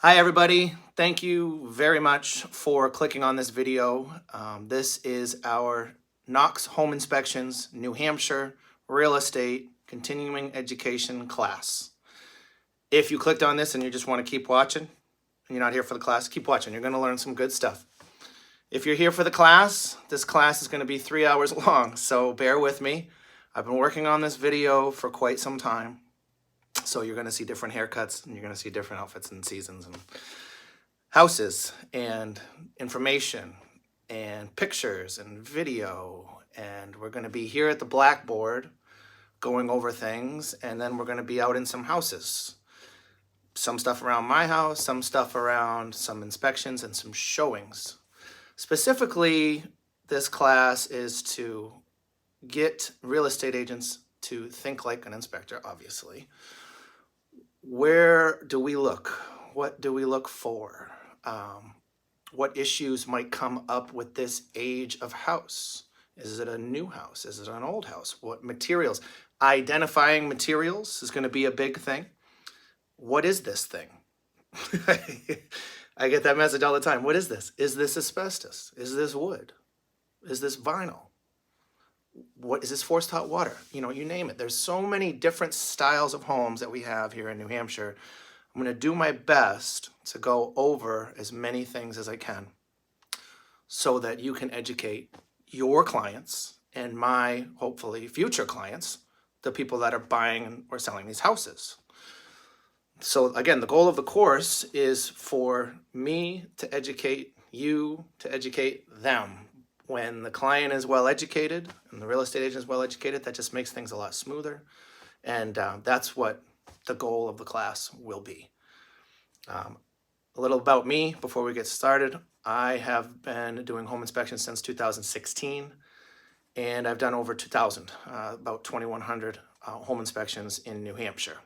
Hi everybody, thank you very much for clicking on this video. This is our Knox Home Inspections New Hampshire Real Estate Continuing Education class. If you clicked on this and you just want to keep watching, and you're not here for the class, keep watching. You're going to learn some good stuff. If you're here for the class, this class is going to be 3 hours long, so bear with me. I've been working on this video for quite some time. So you're going to see different haircuts and you're going to see different outfits and seasons and houses and information and pictures and video. And we're going to be here at the blackboard going over things, and then we're going to be out in some houses. Some stuff around my house, some stuff around some inspections and some showings. Specifically, this class is to get real estate agents to think like an inspector, obviously. Where do we look? What do we look for? What issues might come up with this age of house? Is it a new house? Is it an old house? What materials? Identifying materials is going to be a big thing. What is this thing? I get that message all the time. What is this? Is this asbestos? Is this wood? Is this vinyl? What is this forced hot water? You know, you name it. There's so many different styles of homes that we have here in New Hampshire. I'm going to do my best to go over as many things as I can so that you can educate your clients and my, hopefully, future clients, the people that are buying or selling these houses. So again, the goal of the course is for me to educate you, to educate them. When the client is well educated and the real estate agent is well educated, that just makes things a lot smoother. And that's what the goal of the class will be. A little about me before we get started. I have been doing home inspections since 2016, and I've done over 2,000, about 2,100 home inspections in New Hampshire.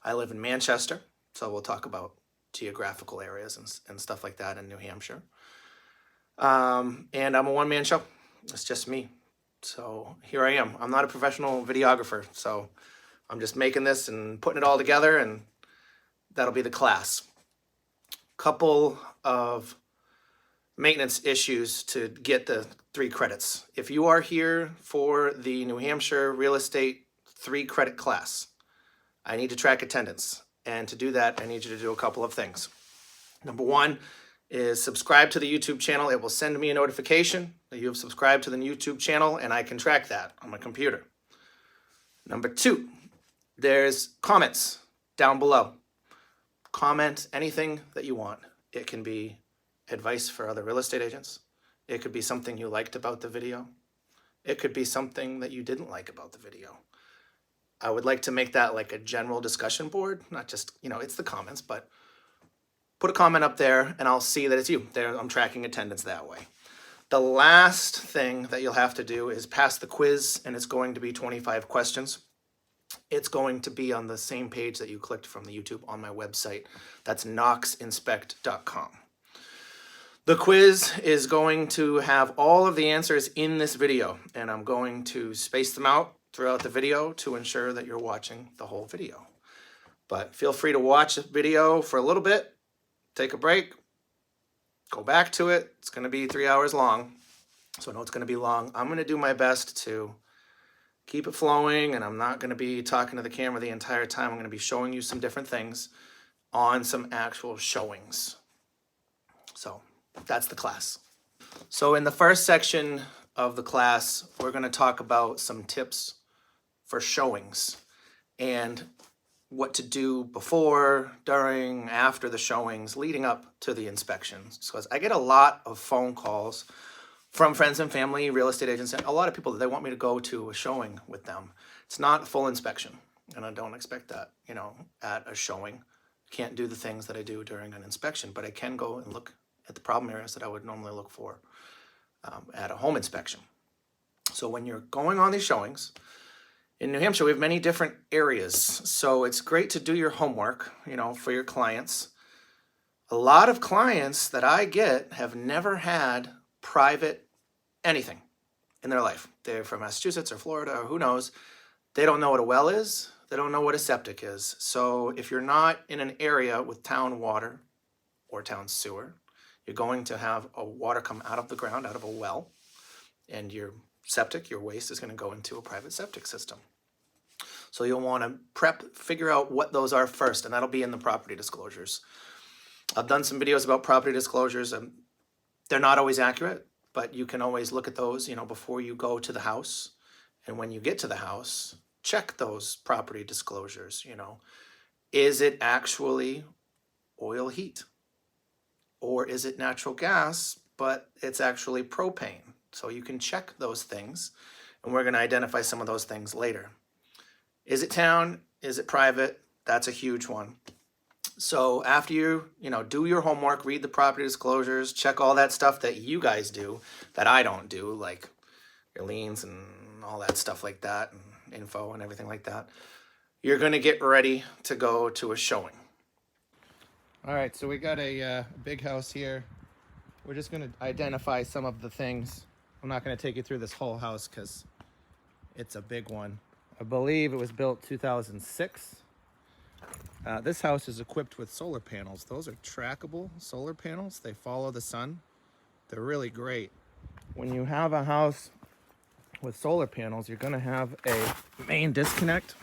I live in Manchester, so we'll talk about geographical areas and stuff like that in New Hampshire. And I'm a one-man show. It's just me. So here I am. I'm not a professional videographer, so I'm just making this and putting it all together, and that'll be the class. Couple of maintenance issues to get the 3 credits. If you are here for the New Hampshire Real Estate 3-credit class, I need to track attendance. And to do that, I need you to do a couple of things. Number 1 is subscribe to the YouTube channel. It will send me a notification that you have subscribed to the YouTube channel, and I can track that on my computer. Number 2, there's comments down below. Comment anything that you want. It can be advice for other real estate agents. It could be something you liked about the video. It could be something that you didn't like about the video. I would like to make that like a general discussion board, not just, it's the comments, but put a comment up there and I'll see that it's you. There, I'm tracking attendance that way. The last thing that you'll have to do is pass the quiz, and it's going to be 25 questions. It's going to be on the same page that you clicked from the YouTube on my website. That's knoxinspect.com. The quiz is going to have all of the answers in this video, and I'm going to space them out throughout the video to ensure that you're watching the whole video. But feel free to watch the video for a little bit. Take a break, go back to it. It's going to be 3 hours long, so I know it's going to be long. I'm going to do my best to keep it flowing, and I'm not going to be talking to the camera the entire time. I'm going to be showing you some different things on some actual showings. So that's the class. So in the first section of the class, we're going to talk about some tips for showings and what to do before, during, after the showings, leading up to the inspections. Because I get a lot of phone calls from friends and family, real estate agents, and a lot of people that they want me to go to a showing with them. It's not a full inspection, and I don't expect that, at a showing. Can't do the things that I do during an inspection, but I can go and look at the problem areas that I would normally look for at a home inspection. So when you're going on these showings, in New Hampshire, we have many different areas, so it's great to do your homework, for your clients. A lot of clients that I get have never had private anything in their life. They're from Massachusetts or Florida or who knows. They don't know what a well is. They don't know what a septic is. So if you're not in an area with town water or town sewer, you're going to have a water come out of the ground, out of a well, and your septic, your waste is going to go into a private septic system. So you'll want to figure out what those are first, and that'll be in the property disclosures. I've done some videos about property disclosures, and they're not always accurate, but you can always look at those, before you go to the house. And when you get to the house, check those property disclosures, Is it actually oil heat? Or is it natural gas, but it's actually propane? So you can check those things, and we're going to identify some of those things later. Is it town? Is it private? That's a huge one. So after you, do your homework, read the property disclosures, check all that stuff that you guys do that I don't do, like your liens and all that stuff like that, and info and everything like that. You're going to get ready to go to a showing. All right, so we got a big house here. We're just going to identify some of the things. I'm not going to take you through this whole house because it's a big one. I believe it was built 2006. This house is equipped with solar panels. Those are trackable solar panels. They follow the sun. They're really great. When you have a house with solar panels, you're going to have a main disconnect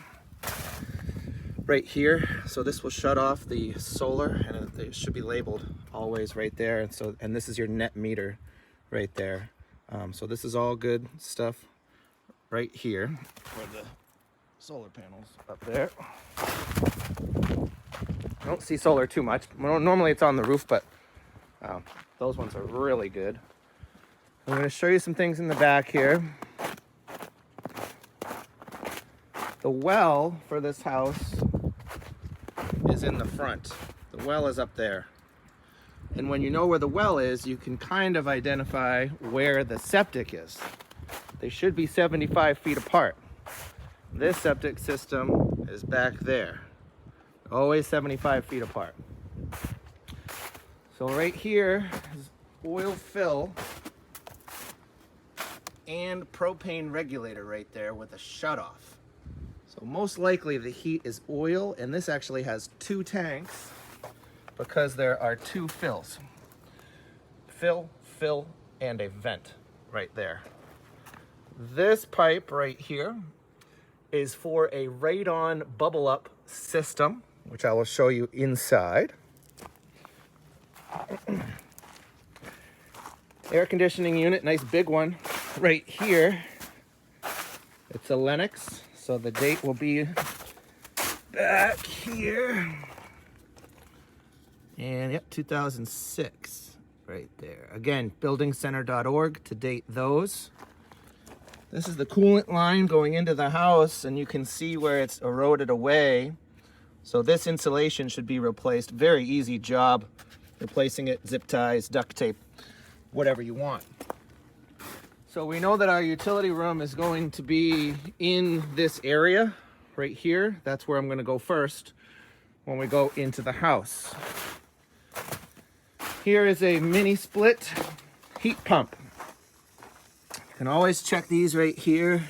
right here. So this will shut off the solar, and it should be labeled always right there. And this is your net meter right there. So this is all good stuff right here for the solar panels up there. I don't see solar too much. Normally it's on the roof, but those ones are really good. I'm going to show you some things in the back here. The well for this house is in the front. The well is up there. And when you know where the well is, you can kind of identify where the septic is. They should be 75 feet apart. This septic system is back there. Always 75 feet apart. So right here is oil fill and propane regulator right there with a shutoff. So most likely the heat is oil, and this actually has two tanks because there are two fills. Fill, and a vent right there. This pipe right here is for a radon bubble up system, which I will show you inside. Air conditioning unit, nice big one right here. It's a Lennox, so the date will be back here. And yep, 2006 right there. Again, buildingcenter.org to date those. This is the coolant line going into the house, and you can see where it's eroded away. So this insulation should be replaced. Very easy job replacing it, zip ties, duct tape, whatever you want. So we know that our utility room is going to be in this area right here. That's where I'm going to go first when we go into the house. Here is a mini split heat pump. You can always check these right here.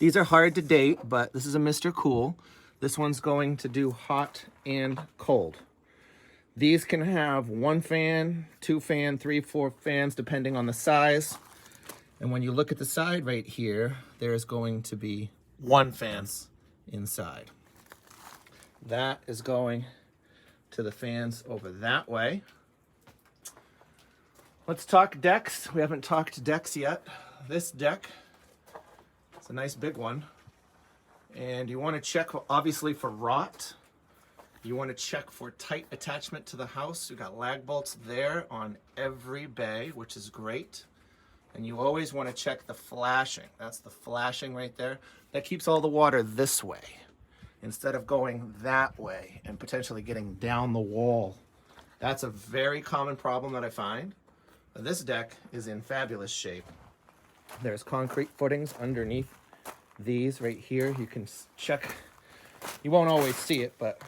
These are hard to date, but this is a Mr. Cool. This one's going to do hot and cold. These can have 1 fan, 2 fan, 3, 4 fans, depending on the size. And when you look at the side right here, there's going to be 1 fan inside. That is going to the fans over that way. Let's talk decks. We haven't talked decks yet. This deck, it's a nice big one. And you want to check, obviously, for rot. You want to check for tight attachment to the house. You've got lag bolts there on every bay, which is great. And you always want to check the flashing. That's the flashing right there. That keeps all the water this way instead of going that way and potentially getting down the wall. That's a very common problem that I find. This deck is in fabulous shape. There's concrete footings underneath these right here. You can check. You won't always see it, but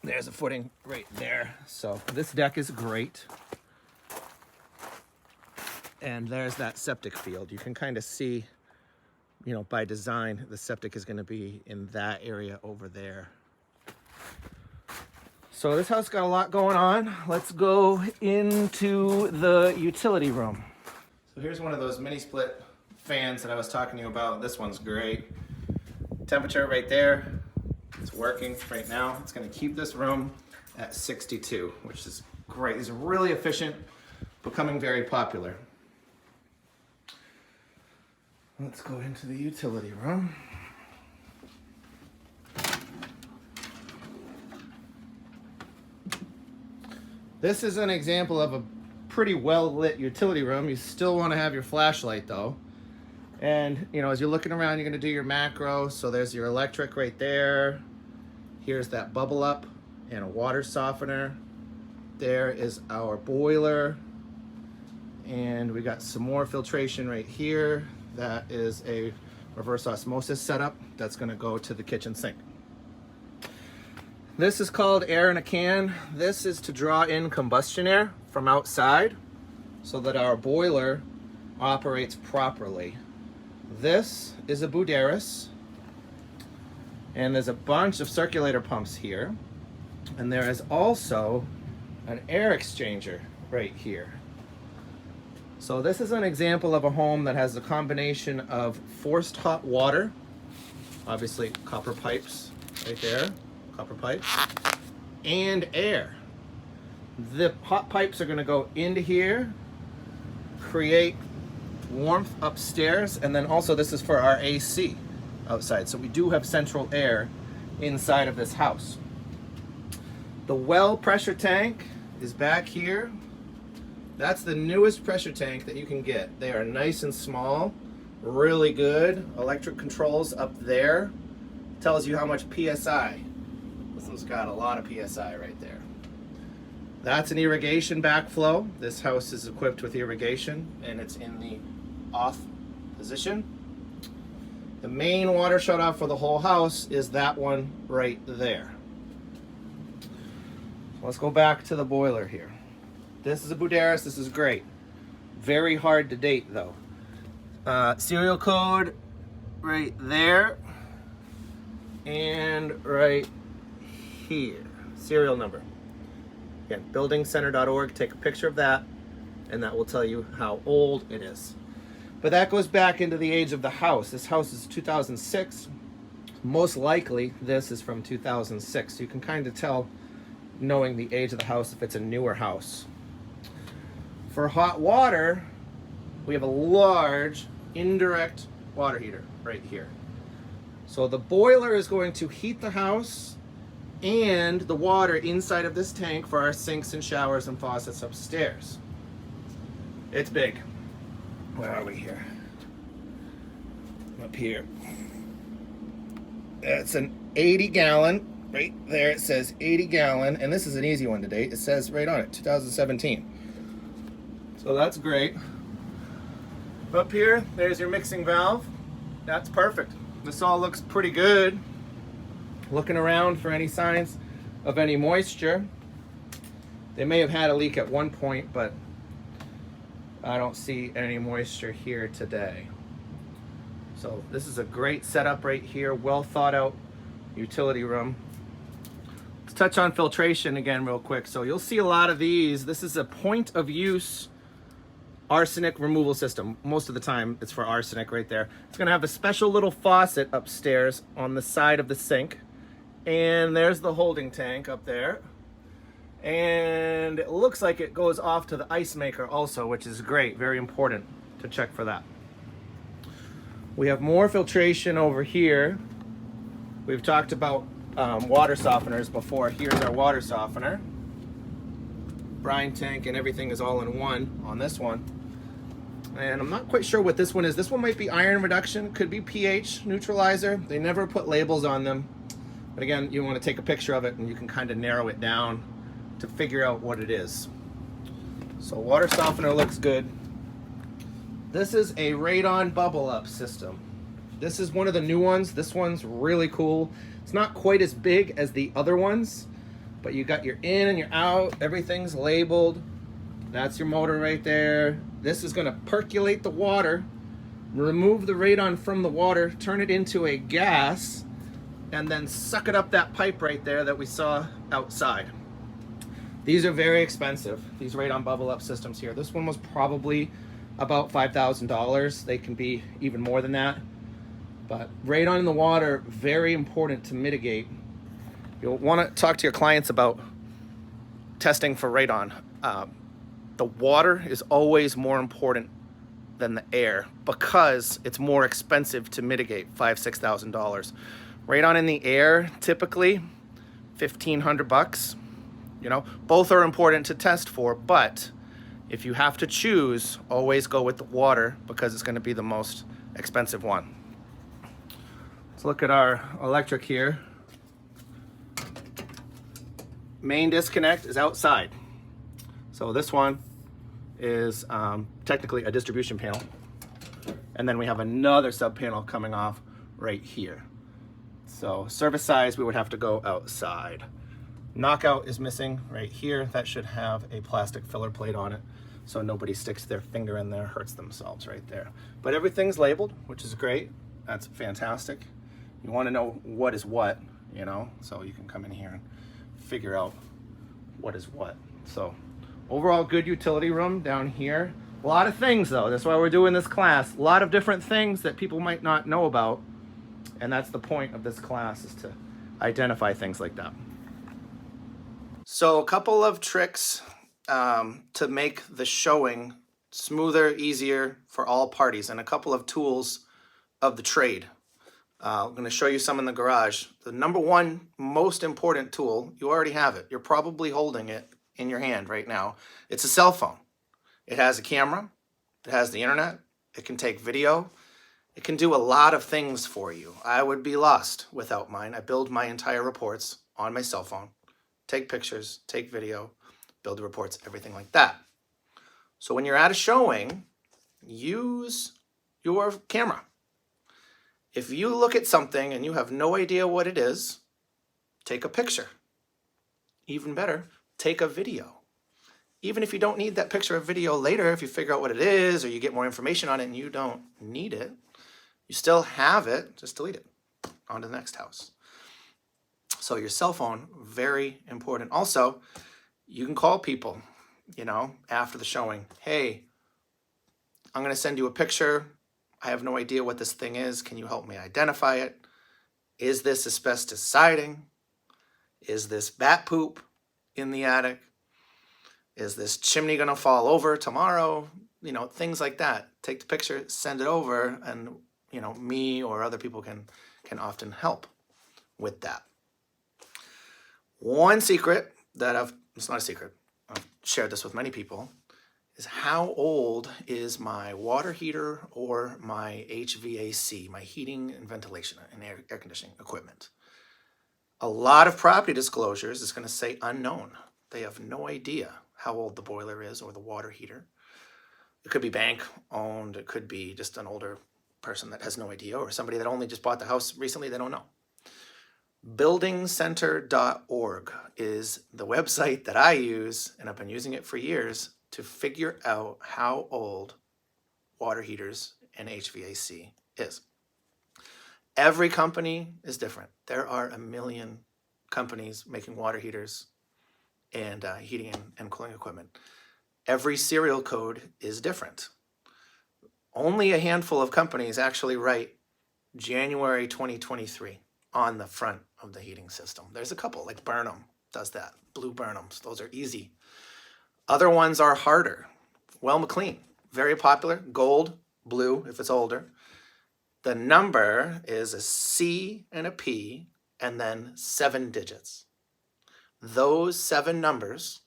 there's a footing right there. So this deck is great. And there's that septic field. You can kind of see you know, by design, the septic is going to be in that area over there. So this house got a lot going on. Let's go into the utility room. So here's one of those mini split fans that I was talking to you about. This one's great. Temperature right there. It's working right now. It's going to keep this room at 62, which is great. These are really efficient, becoming very popular. Let's go into the utility room. This is an example of a pretty well lit utility room. You still want to have your flashlight though. And you know, as you're looking around, you're going to do your macro. So there's your electric right there. Here's that bubble up and a water softener. There is our boiler. And we got some more filtration right here. That is a reverse osmosis setup that's going to go to the kitchen sink. This is called air in a can. This is to draw in combustion air from outside so that our boiler operates properly. This is a Buderus, and there's a bunch of circulator pumps here, and there is also an air exchanger right here. So this is an example of a home that has a combination of forced hot water, obviously copper pipes right there, copper pipes, and air. The hot pipes are going to go into here, create warmth upstairs, and then also this is for our AC outside. So we do have central air inside of this house. The well pressure tank is back here. That's the newest pressure tank that you can get. They are nice and small, really good. Electric controls up there. Tells you how much PSI. This one's got a lot of PSI right there. That's an irrigation backflow. This house is equipped with irrigation and it's in the off position. The main water shutoff for the whole house is that one right there. So let's go back to the boiler here. This is a Buderus. This is great. Very hard to date though. Serial code right there and right here. Serial number. Again, buildingcenter.org. Take a picture of that and that will tell you how old it is. But that goes back into the age of the house. This house is 2006. Most likely this is from 2006. You can kind of tell, knowing the age of the house, if it's a newer house. For hot water, we have a large indirect water heater right here. So the boiler is going to heat the house and the water inside of this tank for our sinks and showers and faucets upstairs. It's big. Where are we here? Up here. It's an 80 gallon. Right there it says 80 gallon, and this is an easy one to date. It says right on it, 2017. So that's great. Up here, there's your mixing valve. That's perfect. This all looks pretty good. Looking around for any signs of any moisture. They may have had a leak at one point, but I don't see any moisture here today. So this is a great setup right here. Well thought out utility room. Let's touch on filtration again real quick. So you'll see a lot of these. This is a point of use arsenic removal system. Most of the time it's for arsenic right there. It's gonna have a special little faucet upstairs on the side of the sink. And there's the holding tank up there. And it looks like it goes off to the ice maker also, which is great, very important to check for that. We have more filtration over here. We've talked about water softeners before. Here's our water softener. Brine tank and everything is all in one on this one. And I'm not quite sure what this one is. This one might be iron reduction, could be pH neutralizer. They never put labels on them. But again, you want to take a picture of it and you can kind of narrow it down to figure out what it is. So water softener looks good. This is a radon bubble up system. This is one of the new ones. This one's really cool. It's not quite as big as the other ones, but you got your in and your out. Everything's labeled. That's your motor right there. This is going to percolate the water remove the radon from the water, turn it into a gas, and then suck it up that pipe right there that we saw outside. These are very expensive, these radon bubble up systems here. This one was probably about $5,000. They can be even more than that. But radon in the water, very important to mitigate. You'll want to talk to your clients about testing for radon. The water is always more important than the air because it's more expensive to mitigate, $5,000 to $6,000. Radon in the air, typically $1,500. You know, both are important to test for, but if you have to choose, always go with the water because it's going to be the most expensive one. Let's look at our electric here. Main disconnect is outside. So this one is technically a distribution panel. And then we have another sub panel coming off right here. So service size, we would have to go outside. Knockout is missing right here. That should have a plastic filler plate on it so nobody sticks their finger in there, hurts themselves right there. But everything's labeled, which is great. That's fantastic. You want to know what is what, you know, so you can come in here and figure out what is what. So overall good utility room down here. A lot of things though, that's why we're doing this class. A lot of different things that people might not know about. And that's the point of this class, is to identify things like that. So a couple of tricks to make the showing smoother, easier for all parties, and a couple of tools of the trade. I'm going to show you some in the garage. The number one most important tool, you already have it. You're probably holding it in your hand right now. It's a cell phone. It has a camera. It has the internet. It can take video. It can do a lot of things for you. I would be lost without mine. I build my entire reports on my cell phone. Take pictures, take video, build reports, everything like that. So when you're at a showing, use your camera. If you look at something and you have no idea what it is, take a picture. Even better, take a video. Even if you don't need that picture or video later, if you figure out what it is or you get more information on it and you don't need it, you still have it, just delete it. On to the next house. So your cell phone, very important. Also, you can call people, you know, after the showing. Hey, I'm going to send you a picture. I have no idea what this thing is. Can you help me identify it? Is this asbestos siding? Is this bat poop in the attic? Is this chimney going to fall over tomorrow? You know, things like that. Take the picture, send it over, and, you know, me or other people can often help with that. One secret that it's not a secret, I've shared this with many people, is how old is my water heater or my HVAC, my heating and ventilation and air conditioning equipment. A lot of property disclosures is going to say unknown. They have no idea how old the boiler is or the water heater. It could be bank owned, it could be just an older person that has no idea, or somebody that only just bought the house recently, they don't know. Buildingcenter.org is the website that I use, and I've been using it for years to figure out how old water heaters and HVAC is. Every company is different. There are a million companies making water heaters and heating and cooling equipment. Every serial code is different. Only a handful of companies actually write January 2023 on the front of the heating system. There's a couple, like Burnham does that, Blue Burnhams. Those are easy. Other ones are harder. Well, McLean, very popular, gold, blue if it's older. The number is a C and a P and then 7 digits. Those 7 numbers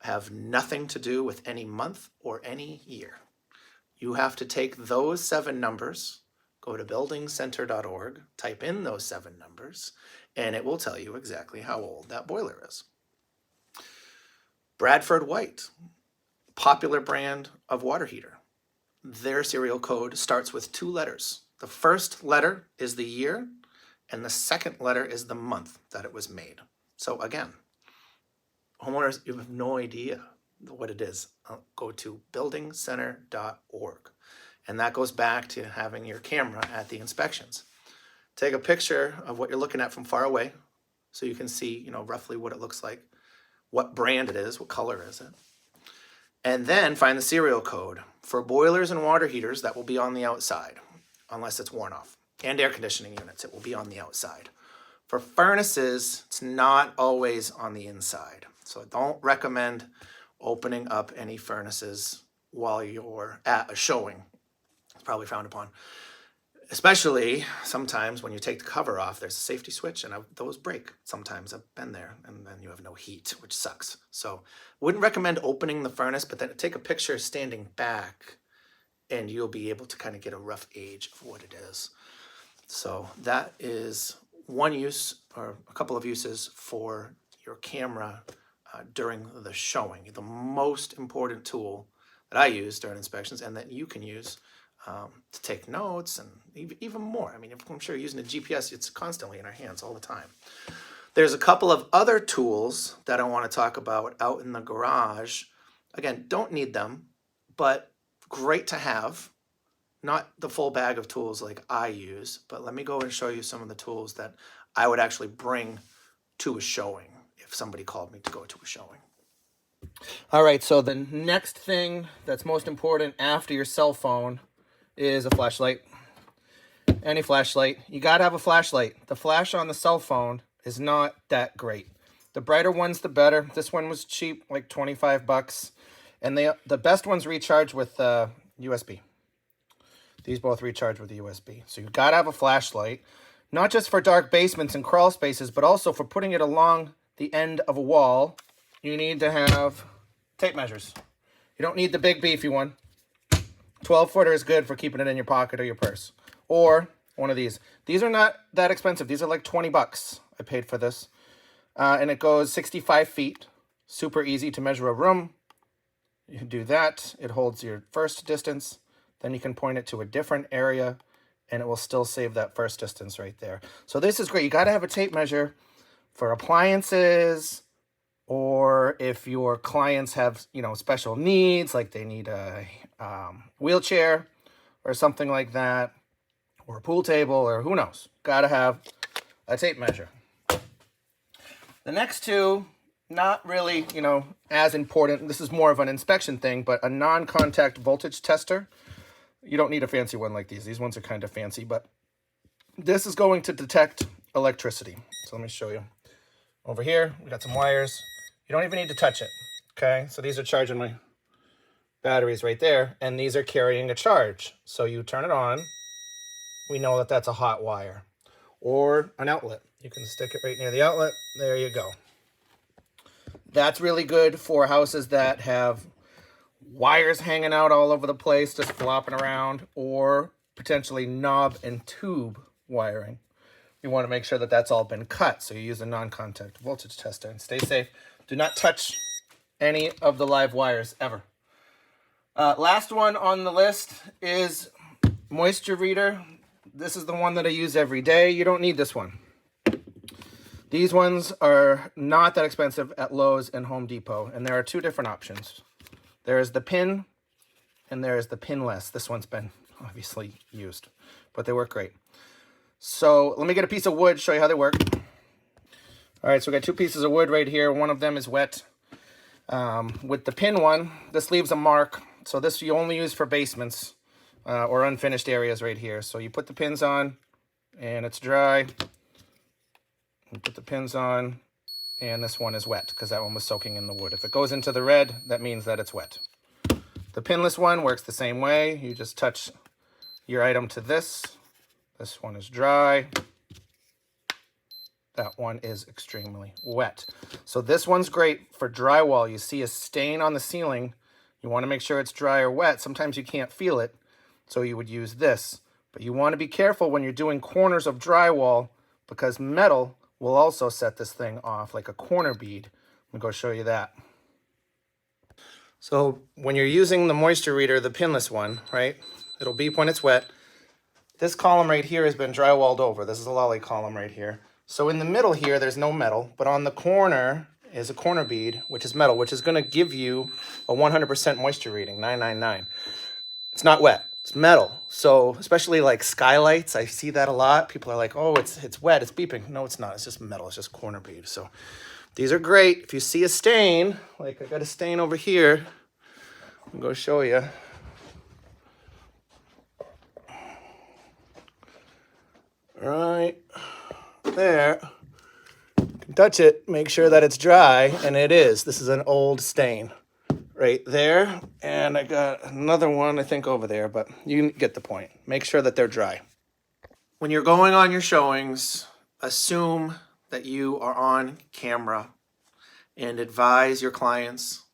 have nothing to do with any month or any year. You have to take those 7 numbers, go to buildingcenter.org, type in those 7 numbers, and it will tell you exactly how old that boiler is. Bradford White, popular brand of water heater. Their serial code starts with 2 letters. The first letter is the year, and the second letter is the month that it was made. So again, homeowners, you have no idea what it is. Go to buildingcenter.org And that goes back to having your camera at the inspections. Take a picture of what you're looking at from far away so you can see, you know, roughly what it looks like, what brand it is, what color is it. And then find the serial code. For boilers and water heaters, that will be on the outside, unless it's worn off. And air conditioning units, it will be on the outside. For furnaces, it's not always on the inside. So don't recommend opening up any furnaces while you're at a showing. It's probably frowned upon. Especially sometimes when you take the cover off, there's a safety switch and those break. Sometimes I've been there and then you have no heat, which sucks. So wouldn't recommend opening the furnace, but then take a picture standing back and you'll be able to kind of get a rough age of what it is. So that is one use or a couple of uses for your camera during the showing. The most important tool that I use during inspections and that you can use to take notes and even more. I mean, I'm sure using a GPS, it's constantly in our hands all the time. There's a couple of other tools that I want to talk about out in the garage. Again, don't need them, but great to have. Not the full bag of tools like I use, but let me go and show you some of the tools that I would actually bring to a showing if somebody called me to go to a showing. All right, so the next thing that's most important after your cell phone is a flashlight. Any flashlight. You got to have a flashlight. The flash on the cell phone is not that great. The brighter ones, the better. This one was cheap, like 25 bucks. And the best ones recharge with USB. These both recharge with the USB. So you got to have a flashlight, not just for dark basements and crawl spaces, but also for putting it along the end of a wall. You need to have tape measures. You don't need the big beefy one. 12-footer is good for keeping it in your pocket or your purse. Or one of these. These are not that expensive. These are like 20 bucks. I paid for this. And it goes 65 feet. Super easy to measure a room. You do that. It holds your first distance. Then you can point it to a different area and it will still save that first distance right there. So this is great. You got to have a tape measure for appliances, or if your clients have, you know, special needs, like they need a wheelchair or something like that, or a pool table, or who knows. Got to have a tape measure. The next two, not really, you know, as important. This is more of an inspection thing, but a non-contact voltage tester. You don't need a fancy one like these. These ones are kind of fancy, but this is going to detect electricity. So let me show you. Over here, we got some wires. You don't even need to touch it, okay? So these are charging my batteries right there, and these are carrying a charge. So you turn it on. We know that that's a hot wire. Or an outlet. You can stick it right near the outlet. There you go. That's really good for houses that have wires hanging out all over the place, just flopping around, or potentially knob and tube wiring. You want to make sure that that's all been cut. So you use a non-contact voltage tester and stay safe. Do not touch any of the live wires ever. Last one on the list is moisture reader. This is the one that I use every day. You don't need this one. These ones are not that expensive at Lowe's and Home Depot, and there are two different options. There is the pin, and there is the pinless. This one's been obviously used, but they work great. So let me get a piece of wood, show you how they work. All right, so we got two pieces of wood right here. One of them is wet. With the pin one, this leaves a mark. So this you only use for basements or unfinished areas right here. So you put the pins on, and it's dry. You put the pins on, and this one is wet because that one was soaking in the wood. If it goes into the red, that means that it's wet. The pinless one works the same way. You just touch your item to this. This one is dry. That one is extremely wet. So this one's great for drywall. You see a stain on the ceiling. You want to make sure it's dry or wet. Sometimes you can't feel it, so you would use this. But you want to be careful when you're doing corners of drywall because metal will also set this thing off like a corner bead. I'm going to go show you that. So when you're using the moisture reader, the pinless one, right, it'll beep when it's wet. This column right here has been drywalled over. This is a lolly column right here. So in the middle here, there's no metal, but on the corner is a corner bead, which is metal, which is going to give you a 100% moisture reading, 999. It's not wet. It's metal. So especially like skylights, I see that a lot. People are like, oh, it's wet, it's beeping. No, it's not. It's just metal. It's just corner bead. So these are great. If you see a stain, like I got a stain over here, I'm going to show you. Right there. Touch it, make sure that it's dry, and it is. This is an old stain right there. And I got another one, I think, over there, but you get the point. Make sure that they're dry. When you're going on your showings, assume that you are on camera and advise your clients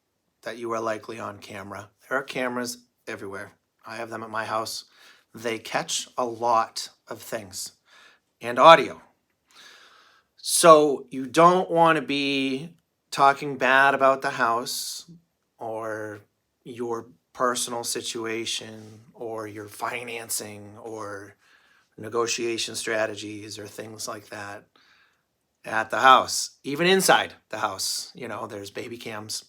that you are likely on camera. There are cameras everywhere. I have them at my house. They catch a lot of things and audio. So you don't want to be talking bad about the house or your personal situation or your financing or negotiation strategies or things like that at the house, even inside the house. You know, there's baby cams.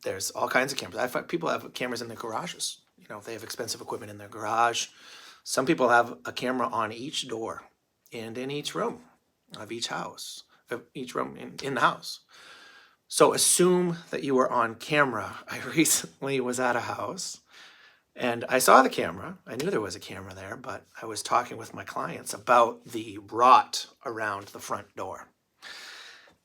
There's all kinds of cameras. I find people have cameras in their garages. You know, if they have expensive equipment in their garage. Some people have a camera on each door and in each room of each house, of each room in the house. So assume that you are on camera. I recently was at a house and I saw the camera. I knew there was a camera there, but I was talking with my clients about the rot around the front door.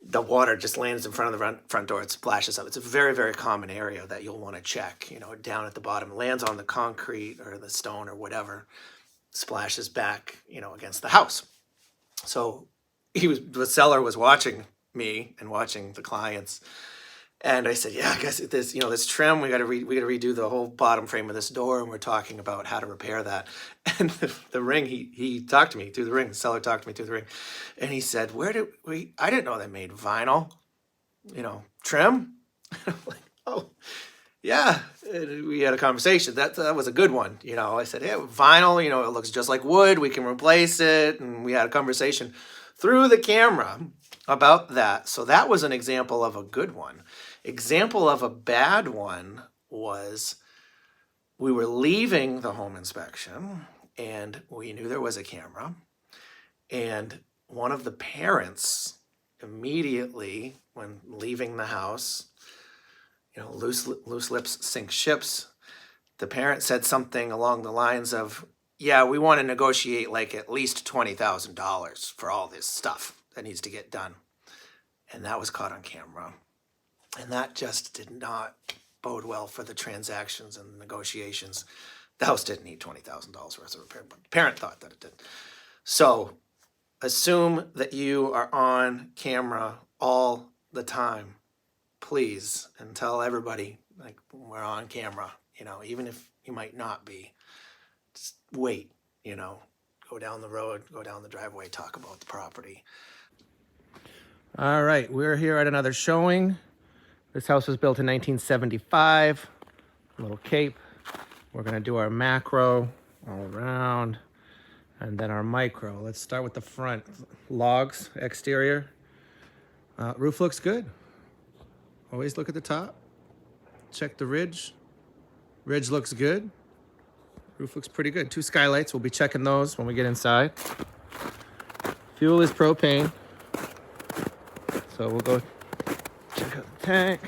The water just lands in front of the front door. It splashes up. It's a very, very common area that you'll want to check. You know, down at the bottom, lands on the concrete or the stone or whatever, splashes back, you know, against the house. So the seller was watching me and watching the clients. And I said, yeah, I guess this trim, we got to redo the whole bottom frame of this door. And we're talking about how to repair that. And the ring, he talked to me through the ring. The seller talked to me through the ring. And he said, I didn't know they made vinyl, trim. I'm like, oh, yeah. And we had a conversation. That was a good one. I said, yeah, vinyl, it looks just like wood. We can replace it. And we had a conversation through the camera about that. So that was an example of a good one. Example of a bad one was we were leaving the home inspection and we knew there was a camera, and one of the parents immediately, when leaving the house, loose lips sink ships, the parent said something along the lines of, yeah, we want to negotiate like at least $20,000 for all this stuff that needs to get done. And that was caught on camera. And that just did not bode well for the transactions and the negotiations. The house didn't need $20,000 worth of repair, but the parent thought that it did. So assume that you are on camera all the time, please, and tell everybody, like, we're on camera, even if you might not be. Just wait, go down the road, go down the driveway, talk about the property. All right, we're here at another showing. This house was built in 1975, a little cape. We're gonna do our macro all around and then our micro. Let's start with the front. Logs, exterior. Roof looks good. Always look at the top. Check the ridge. Ridge looks good. Roof looks pretty good. 2 skylights, we'll be checking those when we get inside. Fuel is propane. So we'll go check out the tank.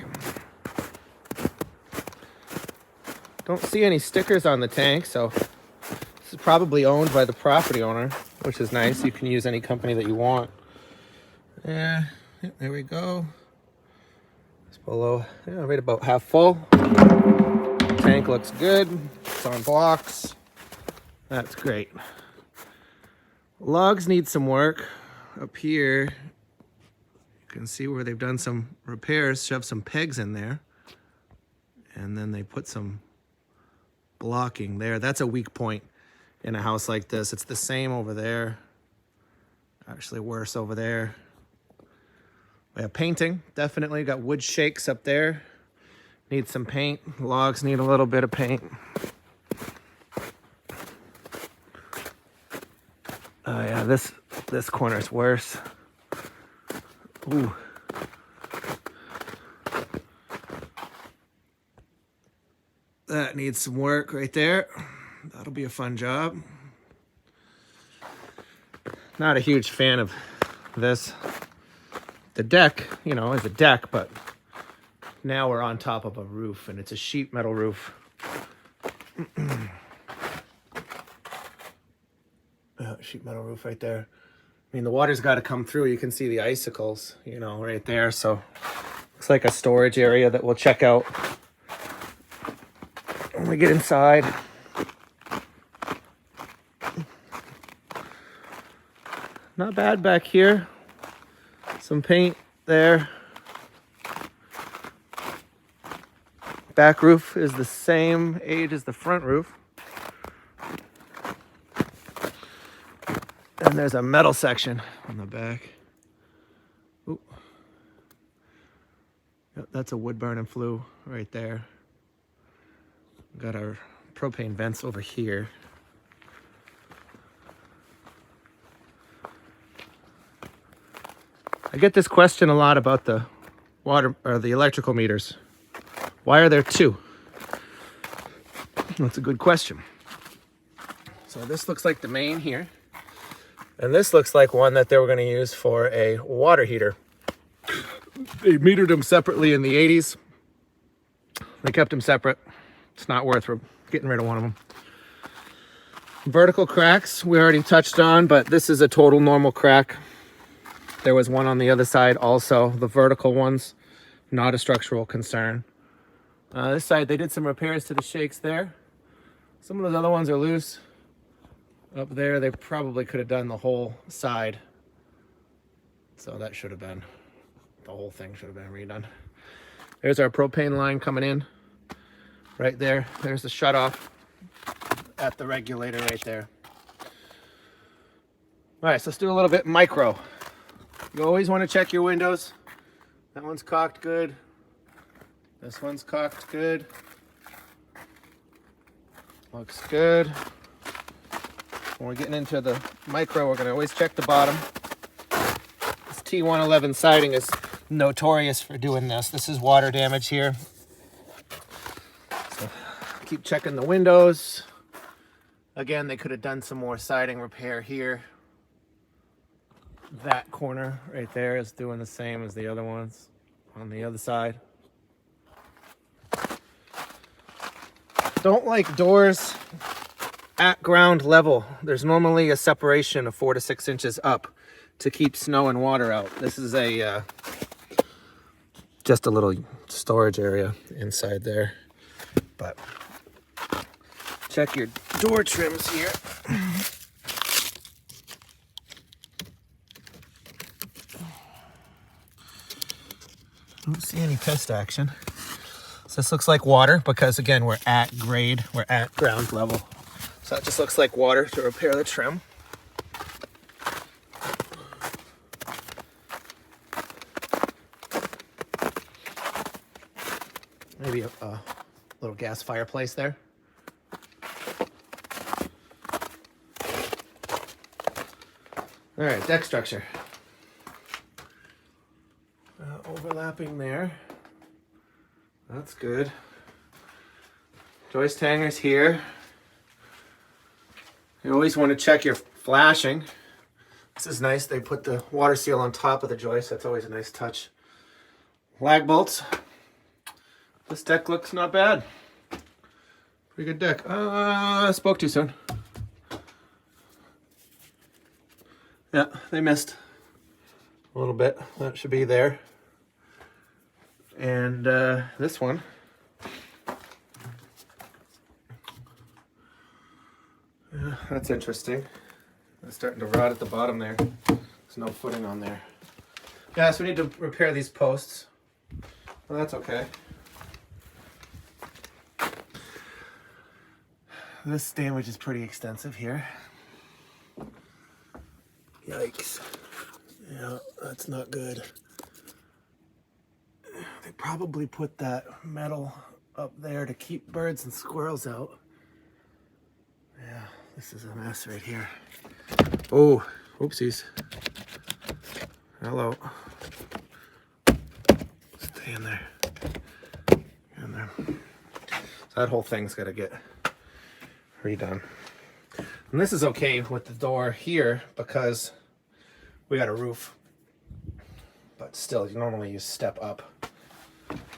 Don't see any stickers on the tank, so this is probably owned by the property owner, which is nice. You can use any company that you want. Yeah, there we go. It's below, right about half full. Tank looks good. It's on blocks. That's great. Logs need some work. Up here, you can see where they've done some repairs, shoved some pegs in there, and then they put some blocking there. That's a weak point in a house like this. It's the same over there. Actually worse over there. We have painting, definitely. Got wood shakes up there. Need some paint. Logs need a little bit of paint. Oh yeah, this corner's worse. Ooh. That needs some work right there. That'll be a fun job. Not a huge fan of this. The deck, you know, is a deck, but now we're on top of a roof, and it's a sheet metal roof. Sheet metal roof right there. I mean, the water's got to come through. You can see the icicles, you know, right there. So looks like a storage area that we'll check out when we get inside. Not bad back here. Some paint there. Back roof is the same age as the front roof. And there's a metal section on the back. Ooh. Yep, that's a wood burning flue right there. Got our propane vents over here. I get this question a lot about the water or the electrical meters. Why are there two? That's a good question. So this looks like the main here. And this looks like one that they were going to use for a water heater. They metered them separately in the 80s. They kept them separate. It's not worth getting rid of one of them. Vertical cracks we already touched on, but this is a total normal crack. There was one on the other side also. The vertical ones, not a structural concern. This side, they did some repairs to the shakes there. Some of those other ones are loose. Up there, they probably could have done the whole side. So that should have been, the whole thing should have been redone. There's our propane line coming in. Right there. There's the shutoff at the regulator right there. All right, so let's do a little bit micro. You always want to check your windows. That one's caulked good. This one's caulked good. Looks good. When we're getting into the micro, we're going to always check the bottom. This T111 siding is notorious for doing this. This is water damage here. So keep checking the windows. Again, they could have done some more siding repair here. That corner right there is doing the same as the other ones on the other side. Don't like doors at ground level. There's normally a separation of 4 to 6 inches up to keep snow and water out. This is a just a little storage area inside there. But check your door trims here. Don't see any pest action. So this looks like water because again, we're at grade, we're at ground level. So it just looks like water to repair the trim. Maybe a little gas fireplace there. All right, deck structure. Overlapping there. That's good. Joist hangers here. You always want to check your flashing. This is nice. They put the water seal on top of the joist. That's always a nice touch. Lag bolts. This deck looks not bad. Pretty good deck. I spoke too soon. Yeah, they missed a little bit. That should be there. And this one. Yeah, that's interesting. It's starting to rot at the bottom there. There's no footing on there. Yeah, so we need to repair these posts. Well, that's okay. This damage is pretty extensive here. Yikes. Yeah, that's not good. They probably put that metal up there to keep birds and squirrels out. Yeah, this is a mess right here. Oh, oopsies. Hello. Stay in there. In there. So That whole thing's got to get redone. And this is okay with the door here because we got a roof. But still, normally you step up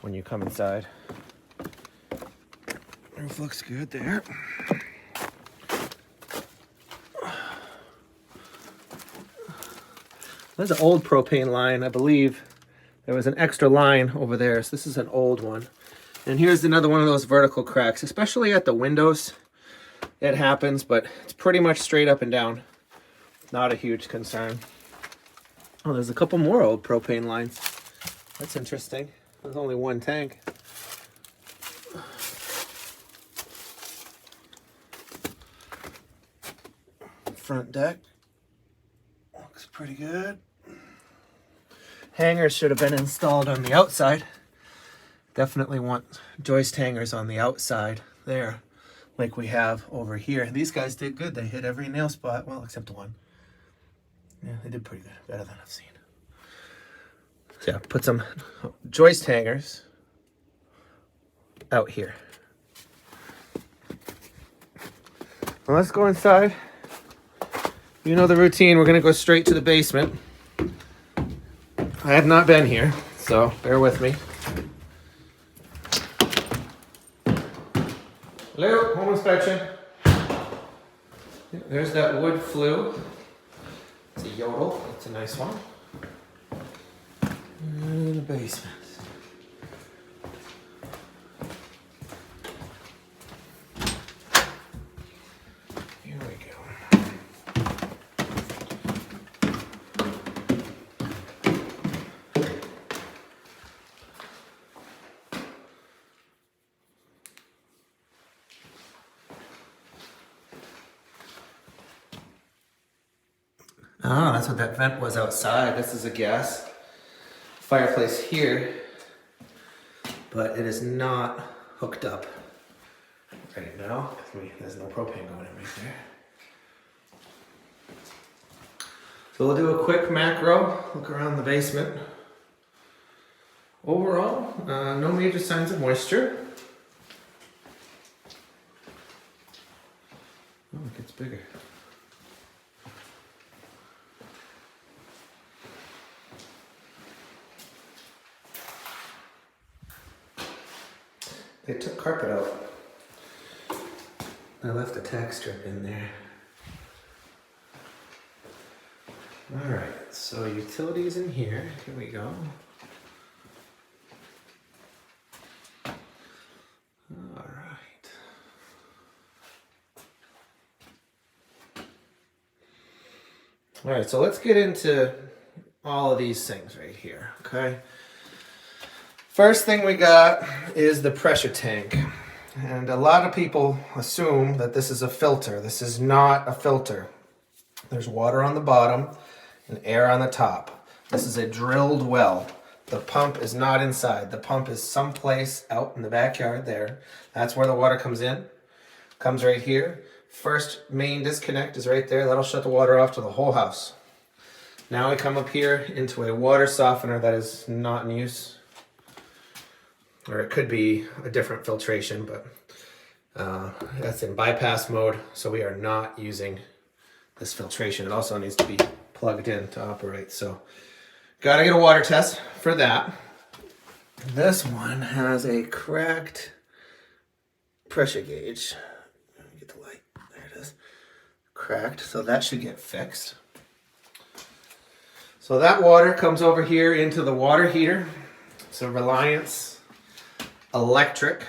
when you come inside. Roof looks good there. There's an old propane line, I believe. There was an extra line over there, so this is an old one. And here's another one of those vertical cracks, especially at the windows. It happens, but it's pretty much straight up and down. Not a huge concern. Oh, there's a couple more old propane lines. That's interesting. There's only one tank. Front deck. Looks pretty good. Hangers should have been installed on the outside. Definitely want joist hangers on the outside there, like we have over here. These guys did good. They hit every nail spot, well, except one. Yeah, they did pretty good, better than I've seen. So yeah, put some joist hangers out here. Well, let's go inside. You know the routine. We're gonna go straight to the basement. I have not been here, so bear with me. Hello, home inspection. There's that wood flue. It's a yodel. It's a nice one. And in the basement. Here we go. Ah, that's what that vent was outside. This is a gas fireplace here, but it is not hooked up right now. There's no propane going in right there. So we'll do a quick macro, look around the basement. Overall, no major signs of moisture. Oh, it gets bigger. They took carpet out. I left a tack strip in there. All right, so utilities in here. Here we go. All right. All right, so let's get into all of these things right here, okay? First thing we got is the pressure tank. And a lot of people assume that this is a filter. This is not a filter. There's water on the bottom and air on the top. This is a drilled well. The pump is not inside. The pump is someplace out in the backyard there. That's where the water comes in. Comes right here. First main disconnect is right there. That'll shut the water off to the whole house. Now we come up here into a water softener that is not in use. Or it could be a different filtration, but that's in bypass mode, so we are not using this filtration. It also needs to be plugged in to operate, so gotta get a water test for that. This one has a cracked pressure gauge. Let me get the light. There it is. Cracked, so that should get fixed. So that water comes over here into the water heater. It's a Reliance Electric.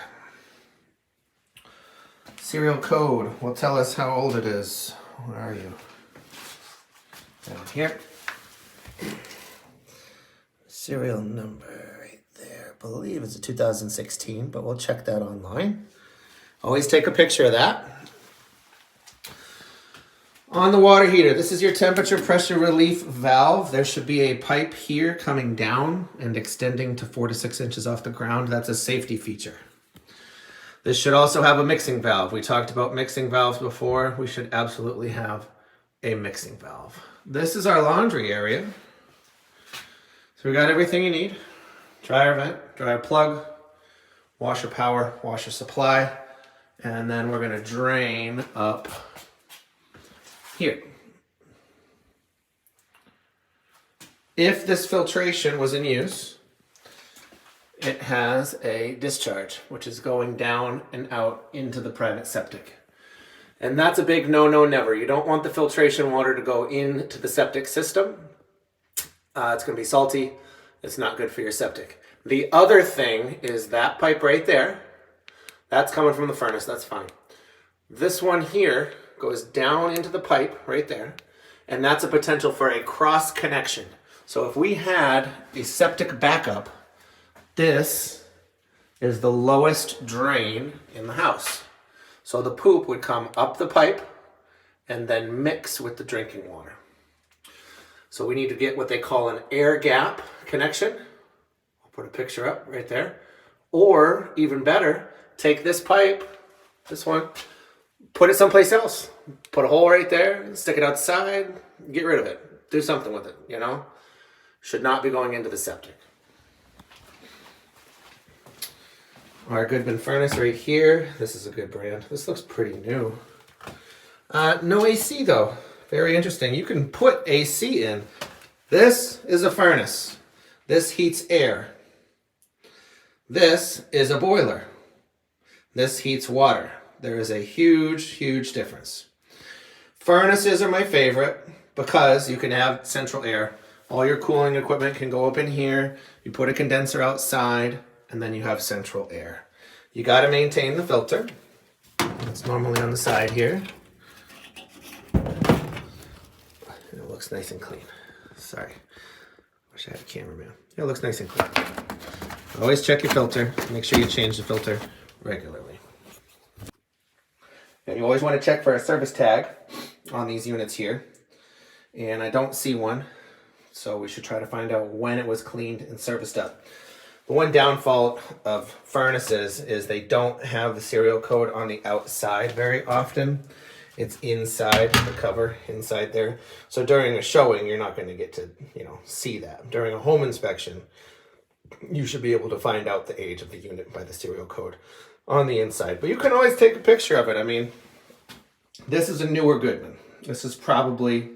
Serial code will tell us how old it is. Where are you? Down here. Serial number right there. I believe it's a 2016, but we'll check that online. Always take a picture of that. On the water heater, this is your temperature pressure relief valve. There should be a pipe here coming down and extending to 4 to 6 inches off the ground. That's a safety feature. This should also have a mixing valve. We talked about mixing valves before. We should absolutely have a mixing valve. This is our laundry area. So we got everything you need. Dryer vent, dryer plug, washer power, washer supply. And then we're gonna drain up here. If this filtration was in use, it has a discharge, which is going down and out into the private septic. And that's a big no, no, never. You don't want the filtration water to go into the septic system. It's gonna be salty. It's not good for your septic. The other thing is that pipe right there. That's coming from the furnace, that's fine. This one here goes down into the pipe right there, and that's a potential for a cross connection. So if we had a septic backup, this is the lowest drain in the house. So the poop would come up the pipe and then mix with the drinking water. So we need to get what they call an air gap connection. I'll put a picture up right there. Or even better, take this pipe, this one, put it someplace else. Put a hole right there, stick it outside, get rid of it. Do something with it, you know? Should not be going into the septic. Our Goodman furnace right here. This is a good brand. This looks pretty new. No AC though. Very interesting. You can put AC in. This is a furnace. This heats air. This is a boiler. This heats water. There is a huge, huge difference. Furnaces are my favorite because you can have central air. All your cooling equipment can go up in here. You put a condenser outside, and then you have central air. You got to maintain the filter. It's normally on the side here. It looks nice and clean. Sorry. Wish I had a cameraman. It looks nice and clean. Always check your filter. Make sure you change the filter regularly. And you always want to check for a service tag on these units here. And I don't see one. So we should try to find out when it was cleaned and serviced up. The one downfall of furnaces is they don't have the serial code on the outside very often. It's inside the cover, inside there. So during a showing, you're not going to get to, see that. During a home inspection, you should be able to find out the age of the unit by the serial code on the inside. But you can always take a picture of it. I mean, this is a newer Goodman. This is probably,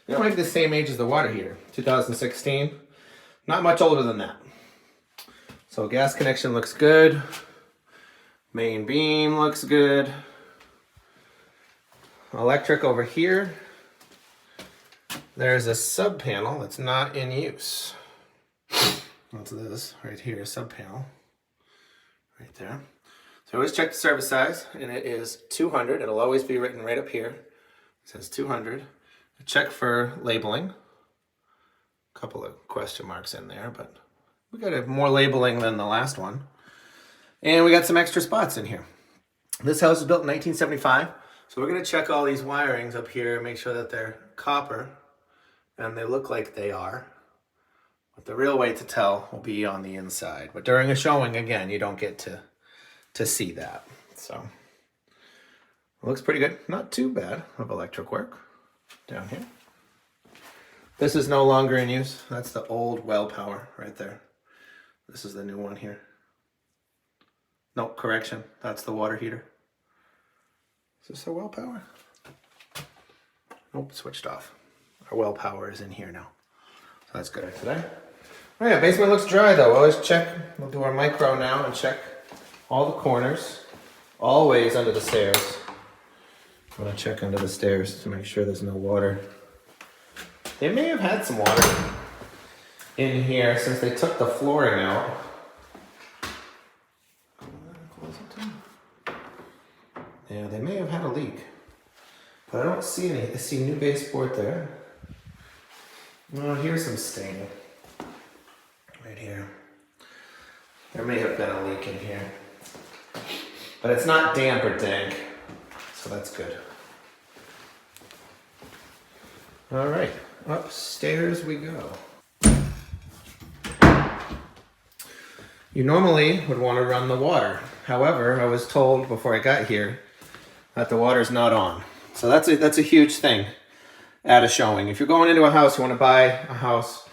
maybe the same age as the water heater, 2016. Not much older than that. So gas connection looks good. Main beam looks good. Electric over here. There's a sub panel that's not in use. What's this right here, sub panel. Right there. So always check the service size, and it is 200. It'll always be written right up here. It says 200. Check for labeling. A couple of question marks in there, but we got more labeling than the last one. And we got some extra spots in here. This house was built in 1975. So we're going to check all these wirings up here and make sure that they're copper. And they look like they are. But the real way to tell will be on the inside. But during a showing, again, you don't get to see that. So it looks pretty good. Not too bad of electric work down here. This is no longer in use. That's the old well power right there. This is the new one here. No, correction. That's the water heater. Is this our well power? Nope, switched off. Our well power is in here now. So that's good today. Oh yeah, basement looks dry though. Always check. We'll do our micro now and check all the corners. Always under the stairs. I'm gonna check under the stairs to make sure there's no water. They may have had some water in here since they took the flooring out. Yeah, they may have had a leak. But I don't see any. I see new baseboard there. Oh, here's some stain. Right here. There may have been a leak in here. But it's not damp or dank. So that's good. All right. Upstairs we go. You normally would want to run the water. However, I was told before I got here that the water's not on. So that's a huge thing at a showing. If you're going into a house, you want to buy a house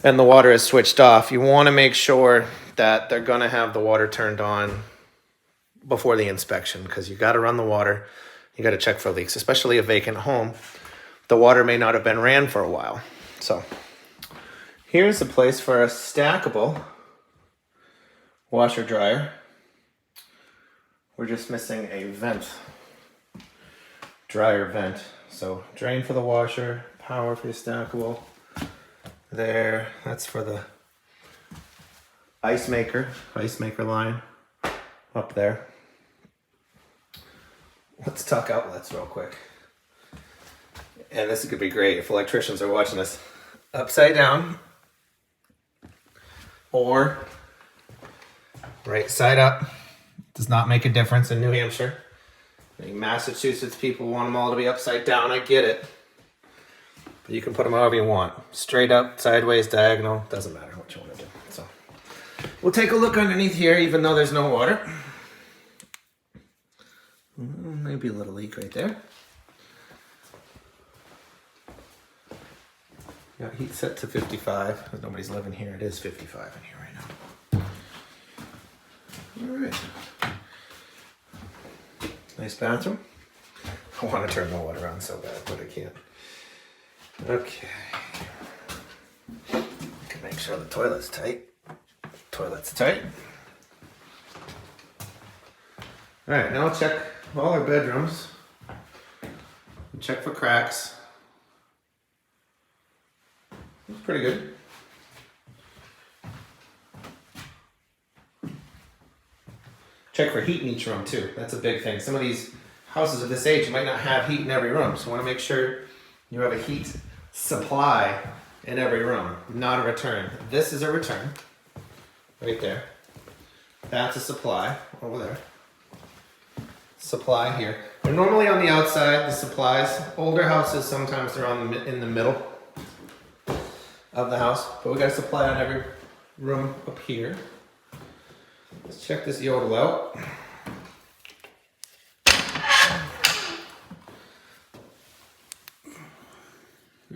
and the water is switched off, you want to make sure that they're going to have the water turned on before the inspection, because you got to run the water. You got to check for leaks, especially a vacant home. The water may not have been ran for a while. So here's a place for a stackable washer dryer. We're just missing a vent, dryer vent. So drain for the washer, power for your stackable. There, that's for the ice maker line up there. Let's talk outlets real quick. And this could be great if electricians are watching this. Upside down or right side up. Does not make a difference in New Hampshire. Massachusetts people want them all to be upside down. I get it. But you can put them however you want. Straight up, sideways, diagonal. Doesn't matter what you want to do. So we'll take a look underneath here, even though there's no water. Maybe a little leak right there. Got heat set to 55. Nobody's living here. It is 55 in here right now. All right. Nice bathroom. I want to turn the water on so bad, but I can't. Okay. Can make sure the toilet's tight. Toilet's tight. All right, now I'll check all our bedrooms. Check for cracks. It's pretty good. Check for heat in each room too. That's a big thing. Some of these houses of this age might not have heat in every room, so you want to make sure you have a heat supply in every room, not a return. This is a return, right there. That's a supply over there. Supply here. They're normally on the outside, the supplies. Older houses, sometimes they're in the middle of the house, but we got a supply on every room up here. Let's check this yodel out.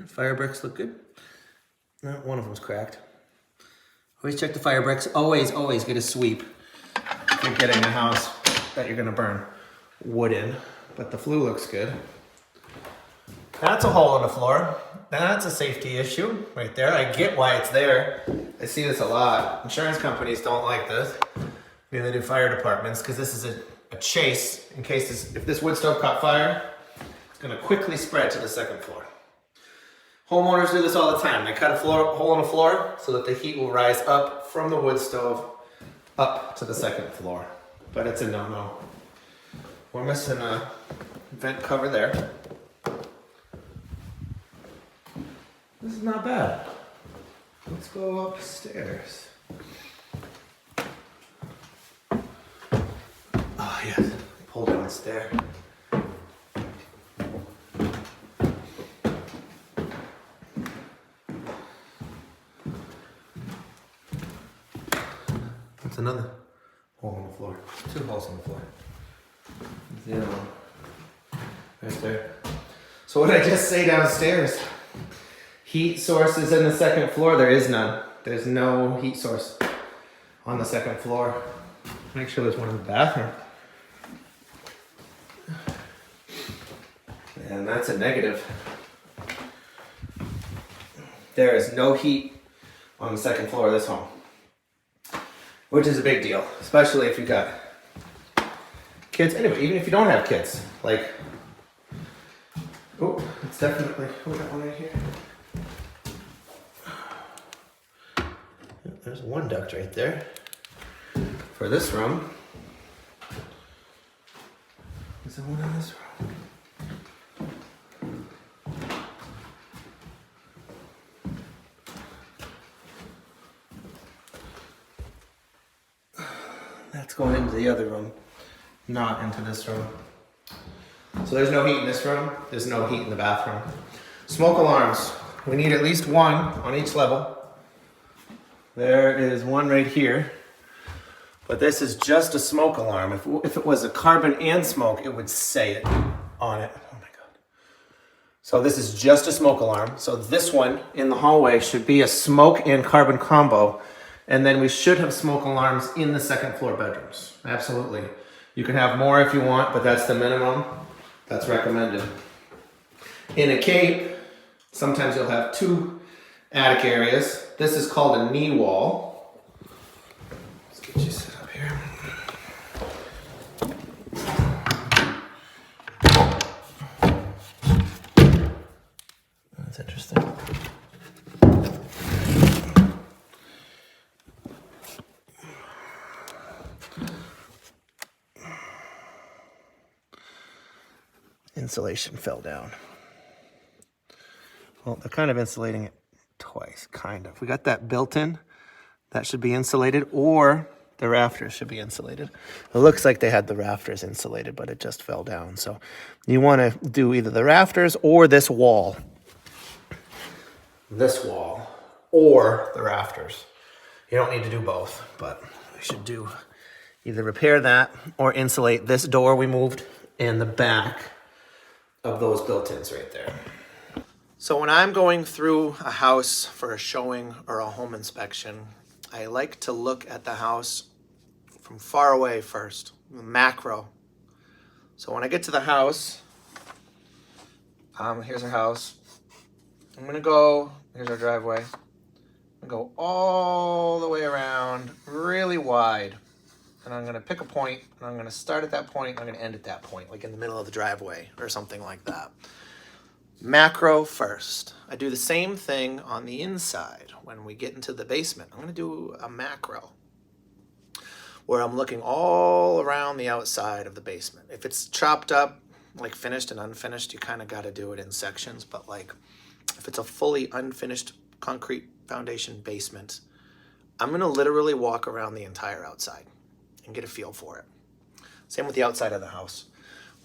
Fire bricks look good. No, one of them's cracked. Always check the fire bricks. Always get a sweep if you're getting a house that you're gonna burn wood in. But the flue looks good. That's a hole in the floor. That's a safety issue right there. I get why it's there. I see this a lot. Insurance companies don't like this. Maybe they do fire departments, because this is a chase in case if this wood stove caught fire, it's gonna quickly spread to the second floor. Homeowners do this all the time. They cut a hole in the floor so that the heat will rise up from the wood stove up to the second floor. But it's a no-no. We're missing a vent cover there. This is not bad. Let's go upstairs. Oh yes, pull down the stair. That's another hole in the floor. 2 holes in the floor. There's the other one. Right there. So what did I just say downstairs? Heat sources in the second floor, there is none. There's no heat source on the second floor. Make sure there's one in the bathroom. And that's a negative. There is no heat on the second floor of this home, which is a big deal, especially if you've got kids. Anyway, even if you don't have kids, like, oh, it's definitely, we got one right here. There's one duct right there for this room. Is there one in this room? That's going into the other room, not into this room. So there's no heat in this room. There's no heat in the bathroom. Smoke alarms. We need at least one on each level. There is one right here, but this is just a smoke alarm. If it was a carbon and smoke, it would say it on it. Oh my God. So this is just a smoke alarm. So this one in the hallway should be a smoke and carbon combo. And then we should have smoke alarms in the second floor bedrooms. Absolutely. You can have more if you want, but that's the minimum that's recommended. In a cape, sometimes you'll have 2 attic areas. This is called a knee wall. Let's get you set up here. That's interesting. Insulation fell down. Well, they're kind of insulating it twice, kind of. We got that built in. That should be insulated, or the rafters should be insulated. It looks like they had the rafters insulated, but it just fell down. So you want to do either the rafters or this wall. This wall or the rafters. You don't need to do both, but we should do either repair that or insulate this door we moved and the back of those built-ins right there. So when I'm going through a house for a showing or a home inspection, I like to look at the house from far away first, macro. So when I get to the house, here's our house. I'm gonna go, here's our driveway. I'm gonna go all the way around, really wide. And I'm gonna pick a point, and I'm gonna start at that point, and I'm gonna end at that point, like in the middle of the driveway or something like that. Macro first. I do the same thing on the inside. When we get into the basement, I'm gonna do a macro, where I'm looking all around the outside of the basement. If it's chopped up, like finished and unfinished, you kind of got to do it in sections. But like, if it's a fully unfinished concrete foundation basement, I'm going to literally walk around the entire outside and get a feel for it. Same with the outside of the house.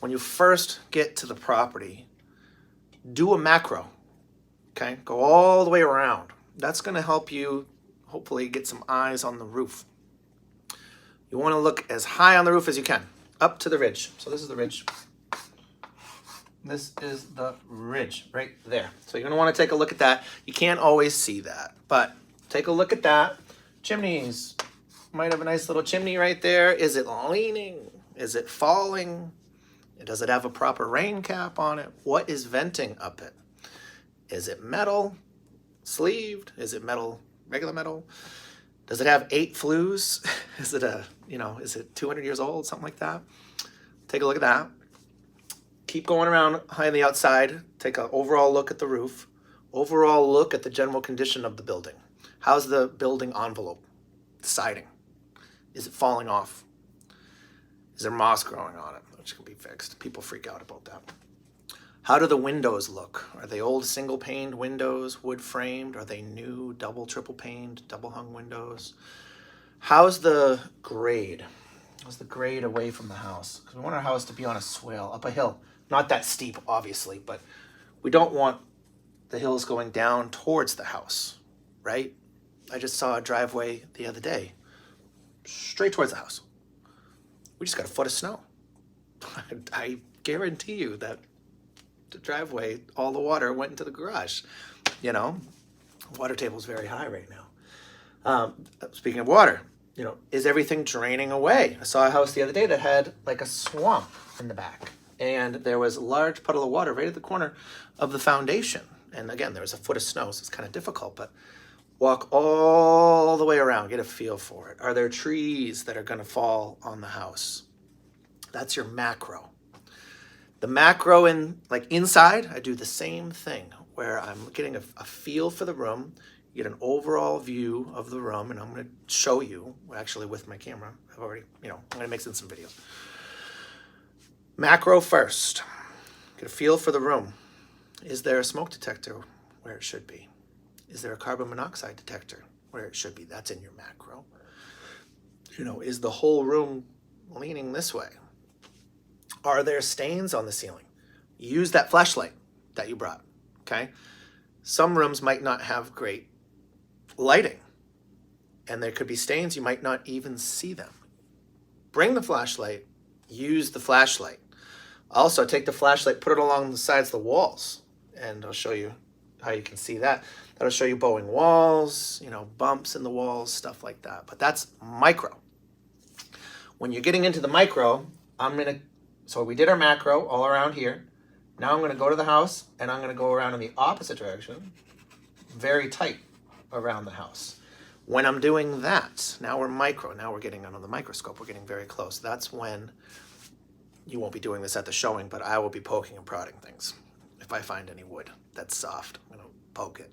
When you first get to the property, do a macro, okay? Go all the way around. That's going to help you hopefully get some eyes on the roof. You want to look as high on the roof as you can, up to the ridge. So this is the ridge. This is the ridge right there. So you're going to want to take a look at that. You can't always see that, but take a look at that. Chimneys. Might have a nice little chimney right there. Is it leaning? Is it falling? Does it have a proper rain cap on it? What is venting up it? Is it metal, sleeved? Is it metal, regular metal? Does it have 8 flues? Is it is it 200 years old, something like that? Take a look at that. Keep going around high on the outside. Take an overall look at the roof. Overall look at the general condition of the building. How's the building envelope? The siding. Is it falling off? Is there moss growing on it? Which can be fixed. People freak out about that. How do the windows look? Are they old single-paned windows, wood-framed? Are they new double, triple-paned, double-hung windows? How's the grade? How's the grade away from the house? Because we want our house to be on a swale, up a hill. Not that steep, obviously, but we don't want the hills going down towards the house, right? I just saw a driveway the other day, straight towards the house. We just got a foot of snow. I guarantee you that the driveway, all the water went into the garage. Water table is very high right now. Speaking of water, is everything draining away? I saw a house the other day that had like a swamp in the back, and there was a large puddle of water right at the corner of the foundation. And again, there was a foot of snow, so it's kind of difficult, but walk all the way around, get a feel for it. Are there trees that are going to fall on the house? That's your macro. The macro inside, I do the same thing where I'm getting a feel for the room, get an overall view of the room, and I'm going to show you, actually with my camera. I've already, I'm going to mix in some videos. Macro first. Get a feel for the room. Is there a smoke detector where it should be? Is there a carbon monoxide detector where it should be? That's in your macro. Is the whole room leaning this way? Are there stains on the ceiling? Use that flashlight that you brought, okay? Some rooms might not have great lighting, and there could be stains. You might not even see them. Bring the flashlight, use the flashlight. Also, take the flashlight, put it along the sides of the walls, and I'll show you how you can see that. That'll show you bowing walls, bumps in the walls, stuff like that. But that's micro. When you're getting into the micro, So we did our macro all around here. Now I'm gonna go to the house and I'm gonna go around in the opposite direction, very tight around the house. When I'm doing that, now we're micro, now we're getting under the microscope, we're getting very close. That's when you won't be doing this at the showing, but I will be poking and prodding things. If I find any wood that's soft, I'm gonna poke it.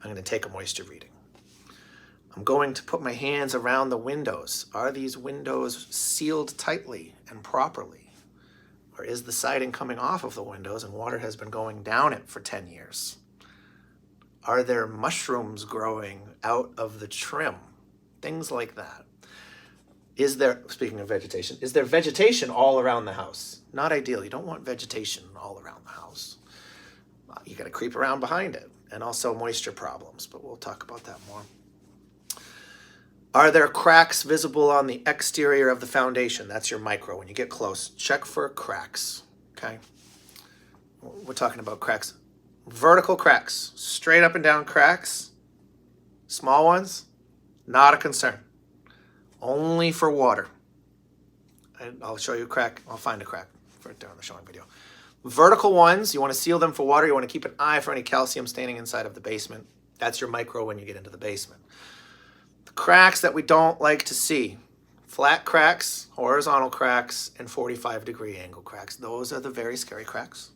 I'm gonna take a moisture reading. I'm going to put my hands around the windows. Are these windows sealed tightly and properly? Or is the siding coming off of the windows and water has been going down it for 10 years? Are there mushrooms growing out of the trim? Things like that. Is there, speaking of vegetation, is there vegetation all around the house? Not ideal. You don't want vegetation all around the house. You got to creep around behind it. And also moisture problems, but we'll talk about that more. Are there cracks visible on the exterior of the foundation? That's your micro. When you get close, check for cracks, okay? We're talking about cracks. Vertical cracks, straight up and down cracks, small ones, not a concern. Only for water. And I'll show you a crack. I'll find a crack for it during the showing video. Vertical ones, you want to seal them for water. You want to keep an eye for any calcium staining inside of the basement. That's your micro when you get into the basement. The cracks that we don't like to see, flat cracks, horizontal cracks, and 45-degree angle cracks. Those are the very scary cracks.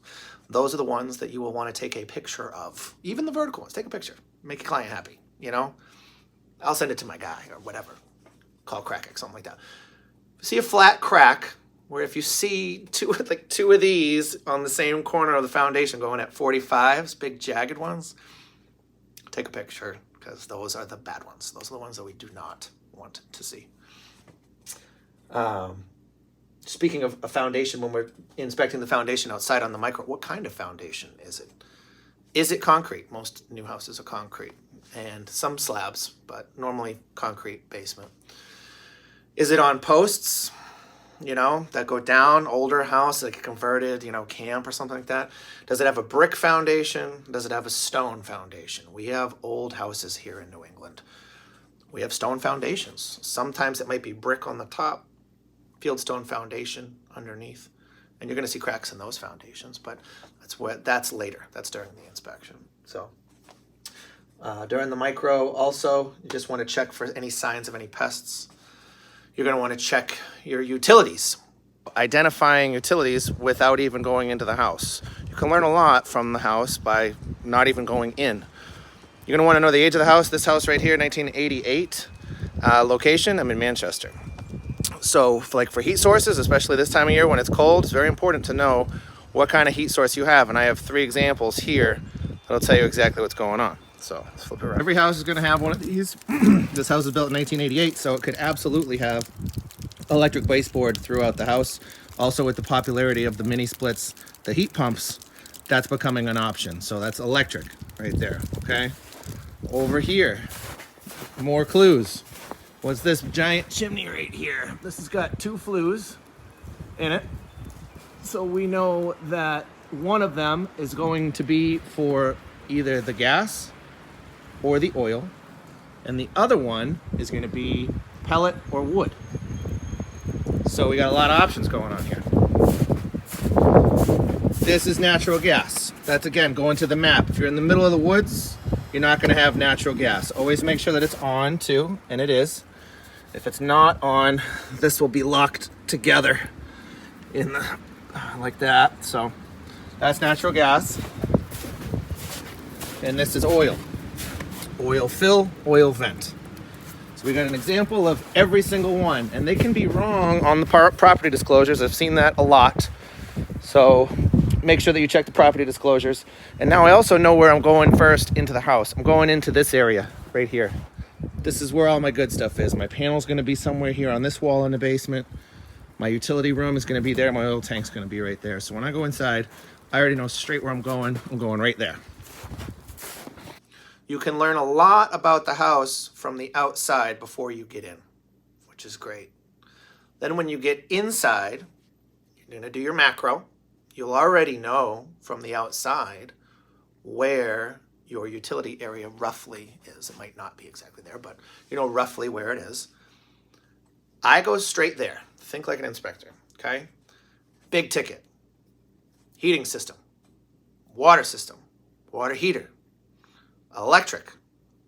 Those are the ones that you will want to take a picture of. Even the vertical ones, take a picture. Make your client happy, you know? I'll send it to my guy or whatever. Call CrackX, something like that. See a flat crack, where if you see two of these on the same corner of the foundation going at 45s, big jagged ones, take a picture, because those are the bad ones. Those are the ones that we do not want to see. Speaking of a foundation, when we're inspecting the foundation outside on the micro, what kind of foundation is it? Is it concrete? Most new houses are concrete, and some slabs, but normally concrete basement. Is it on posts, you know, that go down, older house, like a converted, you know, camp or something like that? Does it have a brick foundation? Does it have a stone foundation? We have old houses here in New England. We have stone foundations. Sometimes it might be brick on the top, fieldstone foundation underneath, and you're going to see cracks in those foundations, but that's later. That's during the inspection. So during the micro, also, you just want to check for any signs of any pests. You're going to want to check your utilities. Identifying utilities without even going into the house. You can learn a lot from the house by not even going in. You're going to want to know the age of the house. This house right here, 1988. Location, I'm in Manchester. So for heat sources, especially this time of year when it's cold, it's very important to know what kind of heat source you have. And I have 3 examples here that'll tell you exactly what's going on. So let's flip it around. Every house is going to have one of these. This house was built in 1988, so it could absolutely have electric baseboard throughout the house. Also, with the popularity of the mini splits, the heat pumps, that's becoming an option. So that's electric right there, okay? Over here, more clues. What's this giant chimney right here? This has got 2 flues in it. So we know that one of them is going to be for either the gas or the oil, and the other one is going to be pellet or wood. So we got a lot of options going on here. This is natural gas. That's, again, going to the map. If you're in the middle of the woods, you're not going to have natural gas. Always make sure that it's on too, and it is. If it's not on, this will be locked together in the like that. So that's natural gas, and this is oil. Oil fill, oil vent. So we got an example of every single one, and they can be wrong on the property disclosures. I've seen that a lot. So make sure that you check the property disclosures. And now I also know where I'm going first into the house. I'm going into this area right here. This is where all my good stuff is. My panel's going to be somewhere here on this wall in the basement. My utility room is going to be there. My oil tank's going to be right there. So when I go inside, I already know straight where I'm going. I'm going right there. You can learn a lot about the house from the outside before you get in, which is great. Then when you get inside, you're going to do your macro. You'll already know from the outside where your utility area roughly is. It might not be exactly there, but you know roughly where it is. I go straight there. Think like an inspector, okay? Big ticket. Heating system, water system, water heater, electric.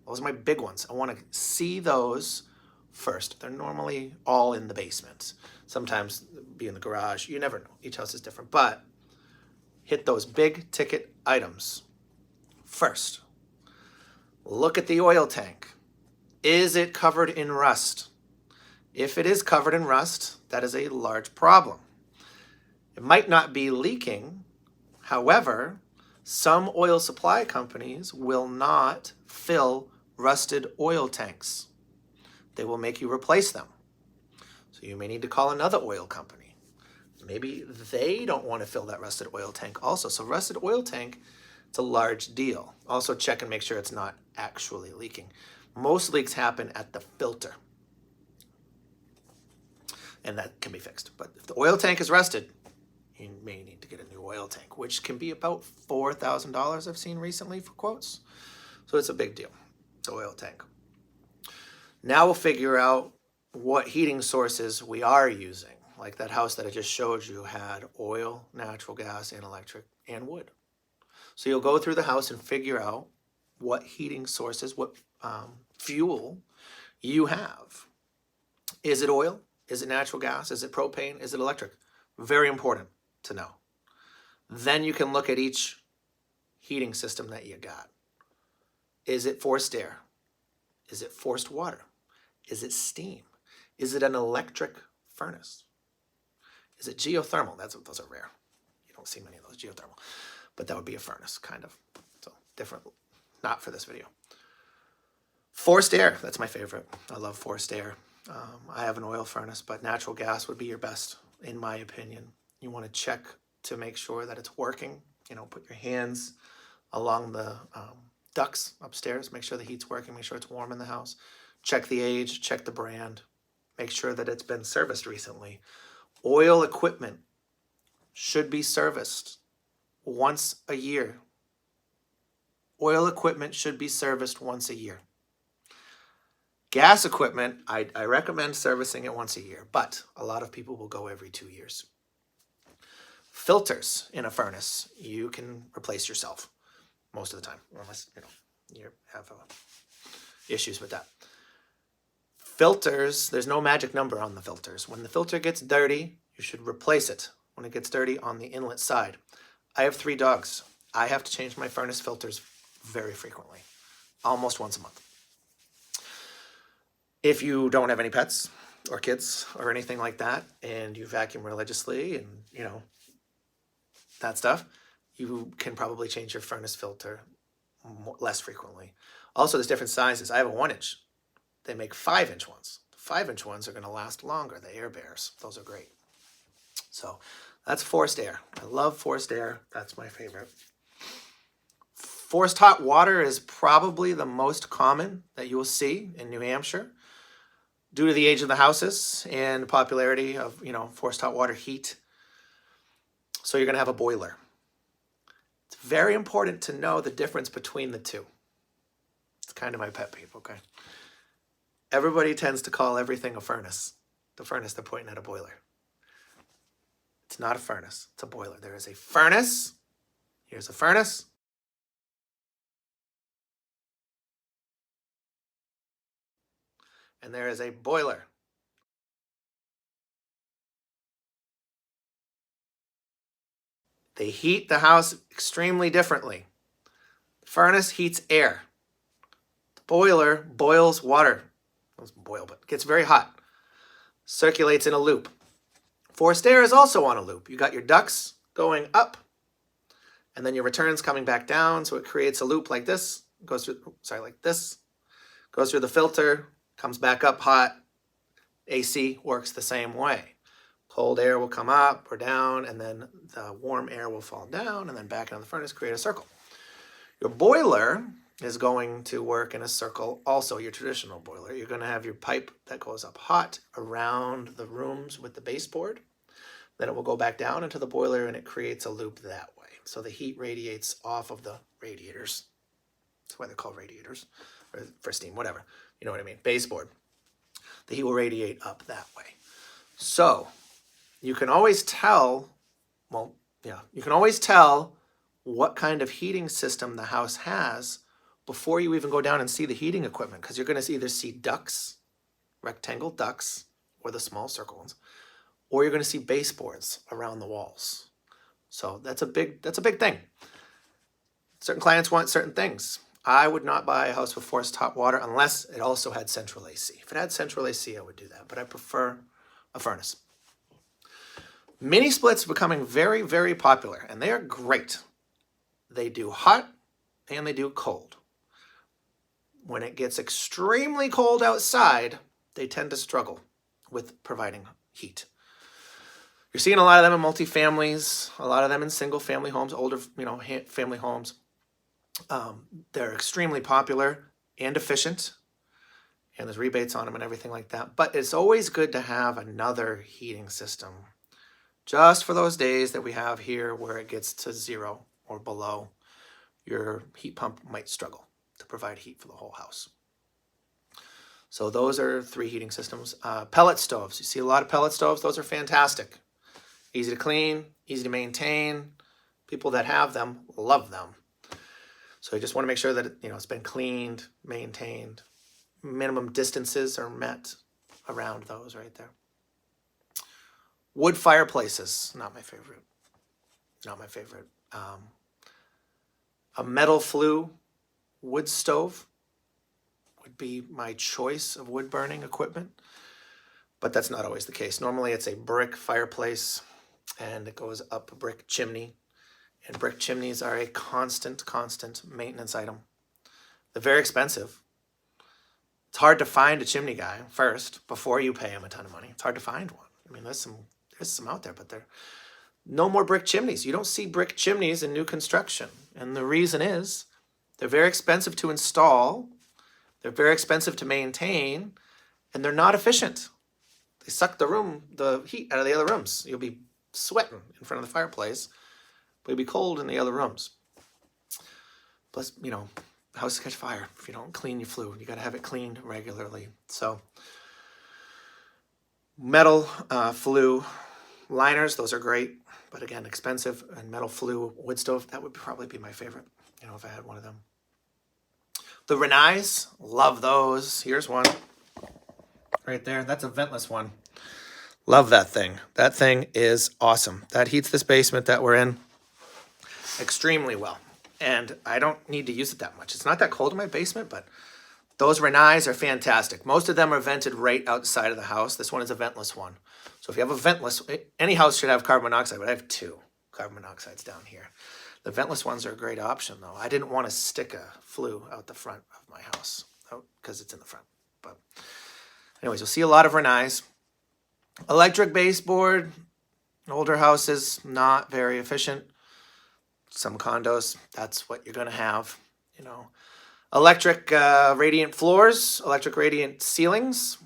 Those are my big ones. I want to see those first. They're normally all in the basement. Sometimes be in the garage. You never know. Each house is different. But hit those big ticket items first. Look at the oil tank. Is it covered in rust? If it is covered in rust, that is a large problem. It might not be leaking. However, some oil supply companies will not fill rusted oil tanks. They will make you replace them. So you may need to call another oil company. Maybe they don't want to fill that rusted oil tank also. So rusted oil tank, it's a large deal. Also check and make sure it's not actually leaking. Most leaks happen at the filter. And that can be fixed. But if the oil tank is rusted, you may need to get a new oil tank, which can be about $4,000 I've seen recently for quotes. So it's a big deal, the oil tank. Now we'll figure out what heating sources we are using. Like that house that I just showed you had oil, natural gas, and electric, and wood. So you'll go through the house and figure out what heating sources, what fuel you have. Is it oil? Is it natural gas? Is it propane? Is it electric? Very important to know. Then you can look at each heating system that you got. Is it forced air? Is it forced water? Is it steam? Is it an electric furnace? Is it geothermal? Those are rare. You don't see many of those geothermal, but that would be a furnace, kind of. So different, not for this video. Forced air, that's my favorite. I love forced air. I have an oil furnace, but natural gas would be your best, in my opinion. You want to check to make sure that it's working. Put your hands along the ducts upstairs. Make sure the heat's working. Make sure it's warm in the house. Check the age. Check the brand. Make sure that it's been serviced recently. Oil equipment should be serviced once a year. Oil equipment should be serviced once a year. Gas equipment, I recommend servicing it once a year, but a lot of people will go every 2 years. Filters in a furnace, you can replace yourself most of the time, unless you have issues with that. Filters, there's no magic number on the filters. When the filter gets dirty, you should replace it when it gets dirty on the inlet side. I have 3 dogs. I have to change my furnace filters very frequently, almost once a month. If you don't have any pets or kids or anything like that, and you vacuum religiously and, that stuff, you can probably change your furnace filter less frequently. Also, there's different sizes. I have a 1-inch. They make 5-inch ones. The 5-inch ones are going to last longer, the air bears. Those are great. So that's forced air. I love forced air. That's my favorite. Forced hot water is probably the most common that you will see in New Hampshire due to the age of the houses and popularity of, forced hot water heat. So you're going to have a boiler. It's very important to know the difference between the two. It's kind of my pet peeve, okay? Everybody tends to call everything a furnace. The furnace, they're pointing at a boiler. It's not a furnace, it's a boiler. There is a furnace. Here's a furnace. And there is a boiler. They heat the house extremely differently. The furnace heats air. The boiler boils water. It doesn't boil, but gets very hot. Circulates in a loop. Forced air is also on a loop. You got your ducts going up, and then your returns coming back down, so it creates a loop like this. Goes through, like this. Goes through the filter, comes back up hot. AC works the same way. Cold air will come up or down, and then the warm air will fall down, and then back into the furnace, create a circle. Your boiler is going to work in a circle also, your traditional boiler. You're going to have your pipe that goes up hot around the rooms with the baseboard. Then it will go back down into the boiler, and it creates a loop that way. So the heat radiates off of the radiators. That's why they're called radiators, or for steam, whatever. You know what I mean? Baseboard. The heat will radiate up that way. So you can always tell, well, yeah, you can always tell what kind of heating system the house has before you even go down and see the heating equipment, because you're going to either see ducts, rectangle ducts, or the small circle ones, or you're going to see baseboards around the walls. So that's a big thing. Certain clients want certain things. I would not buy a house with forced hot water unless it also had central AC. If it had central AC, I would do that, but I prefer a furnace. Mini splits are becoming very, very popular, and they are great. They do hot and they do cold. When it gets extremely cold outside, they tend to struggle with providing heat. You're seeing a lot of them in multifamilies, a lot of them in single-family homes, older, family homes. They're extremely popular and efficient, and there's rebates on them and everything like that. But it's always good to have another heating system, just for those days that we have here where it gets to 0 or below. Your heat pump might struggle to provide heat for the whole house. So those are 3 heating systems. Pellet stoves. You see a lot of pellet stoves. Those are fantastic. Easy to clean, easy to maintain. People that have them love them. So you just want to make sure that it's been cleaned, maintained. Minimum distances are met around those right there. Wood fireplaces, not my favorite. Not my favorite. A metal flue wood stove would be my choice of wood burning equipment, but that's not always the case. Normally it's a brick fireplace and it goes up a brick chimney. And brick chimneys are a constant maintenance item. They're very expensive. It's hard to find a chimney guy first before you pay him a ton of money. It's hard to find one. I mean, there's some out there, but they're no more brick chimneys. You don't see brick chimneys in new construction. And the reason is they're very expensive to install. They're very expensive to maintain, and they're not efficient. They suck the heat out of the other rooms. You'll be sweating in front of the fireplace, but you'll be cold in the other rooms. Plus, the house will catch fire if you don't clean your flue. You got to have it cleaned regularly. So, metal flue liners, those are great, but again, expensive. And metal flue wood stove, that would probably be my favorite, if I had one of them. The Renais, love those. Here's one right there. That's a ventless one. Love that thing. That thing is awesome. That heats this basement that we're in extremely well. And I don't need to use it that much. It's not that cold in my basement, but those Renais are fantastic. Most of them are vented right outside of the house. This one is a ventless one. So if you have a ventless, any house should have carbon monoxide, but I have 2 carbon monoxides down here. The ventless ones are a great option, though. I didn't want to stick a flue out the front of my house because it's in the front. But anyways, you'll see a lot of Renais. Electric baseboard, older houses, not very efficient. Some condos, that's what you're going to have, Electric radiant floors, electric radiant ceilings.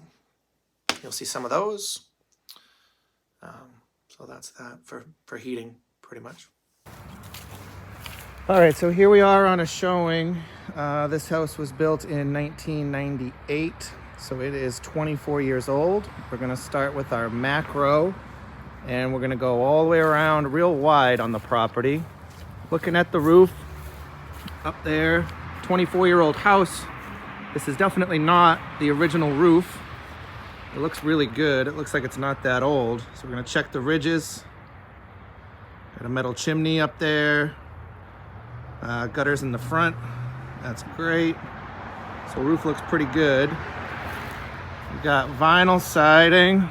You'll see some of those. So that's that for heating, pretty much. All right, so here we are on a showing. This house was built in 1998, so it is 24 years old. We're going to start with our macro, and we're going to go all the way around real wide on the property. Looking at the roof up there, 24-year-old house. This is definitely not the original roof. It looks really good. It looks like it's not that old. So we're going to check the ridges. Got a metal chimney up there. Gutters in the front. That's great. So roof looks pretty good. We got vinyl siding.